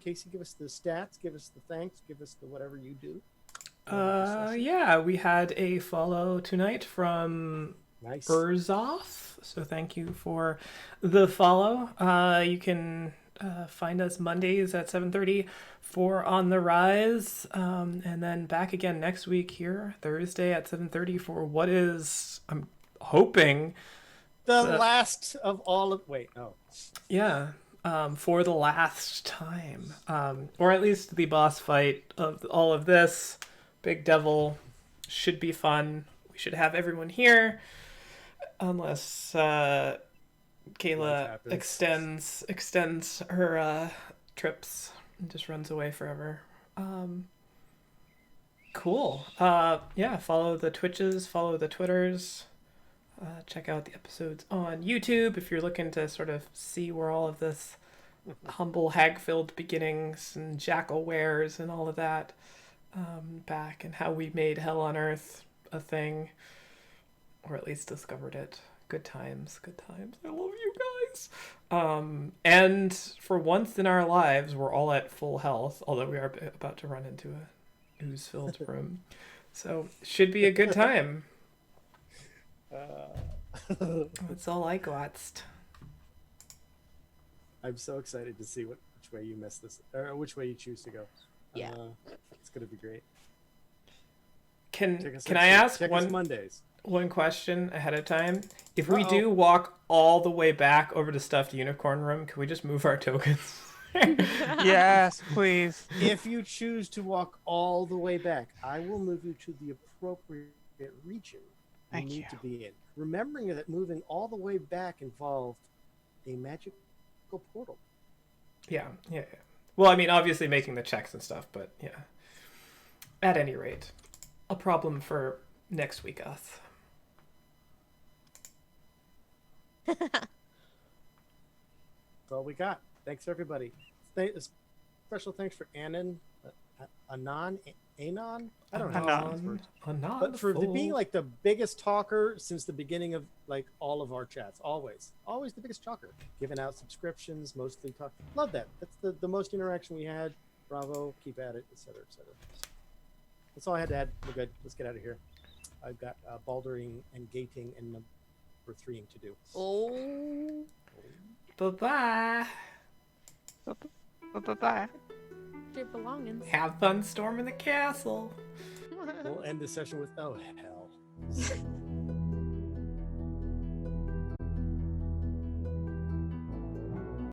Casey, give us the stats, give us the thanks, give us the whatever you do.
Yeah, we had a follow tonight from
Nice.
Urzoff, so thank you for the follow. You can find us Mondays at 7:30 for On the Rise, and then back again next week here, Thursday at 7:30 for what is, I'm hoping,
The last of all of. Wait, no.
yeah, for the last time, or at least the boss fight of all of this. Big Devil should be fun. We should have everyone here, unless Kayla extends her trips and just runs away forever. Cool. Yeah, follow the Twitches, follow the Twitters. Check out the episodes on YouTube if you're looking to sort of see where all of this humble hag-filled beginnings and jackal wares and all of that back, and how we made Hell on Earth a thing, or at least discovered it. Good times. I love you guys. And for once in our lives, we're all at full health, although we are about to run into a ooze-filled room. So should be a good time. That's all I got.
I'm so excited to see which way you miss this, or which way you choose to go.
Yeah.
It's gonna be great.
Can
Check us
I
out-
ask
check us
one?
Mondays?
one question ahead of time. If we
Uh-oh.
do walk all the way back over to Stuffed Unicorn Room, can we just move our tokens?
Yes, please.
If you choose to walk all the way back, I will move you to the appropriate region you
Thank
need
you.
to be in. Remembering that moving all the way back involved a magical portal.
Yeah. Well, I mean, obviously making the checks and stuff, but yeah. At any rate, a problem for next week, us.
That's all we got. Thanks, everybody. Special thanks for Anon. Anon? I don't know. how to say words. But for being like the biggest talker since the beginning of like all of our chats, always the biggest talker, giving out subscriptions, mostly talk. Love that. That's the most interaction we had. Bravo, keep at it, etc., etc. That's all I had to add. We're good. Let's get out of here. I've got baldering and gating and number 3ing to do.
Oh.
Bye-bye.
Bye-bye.
Your belongings.
Have fun storming the castle.
We'll end the session with, oh, hell.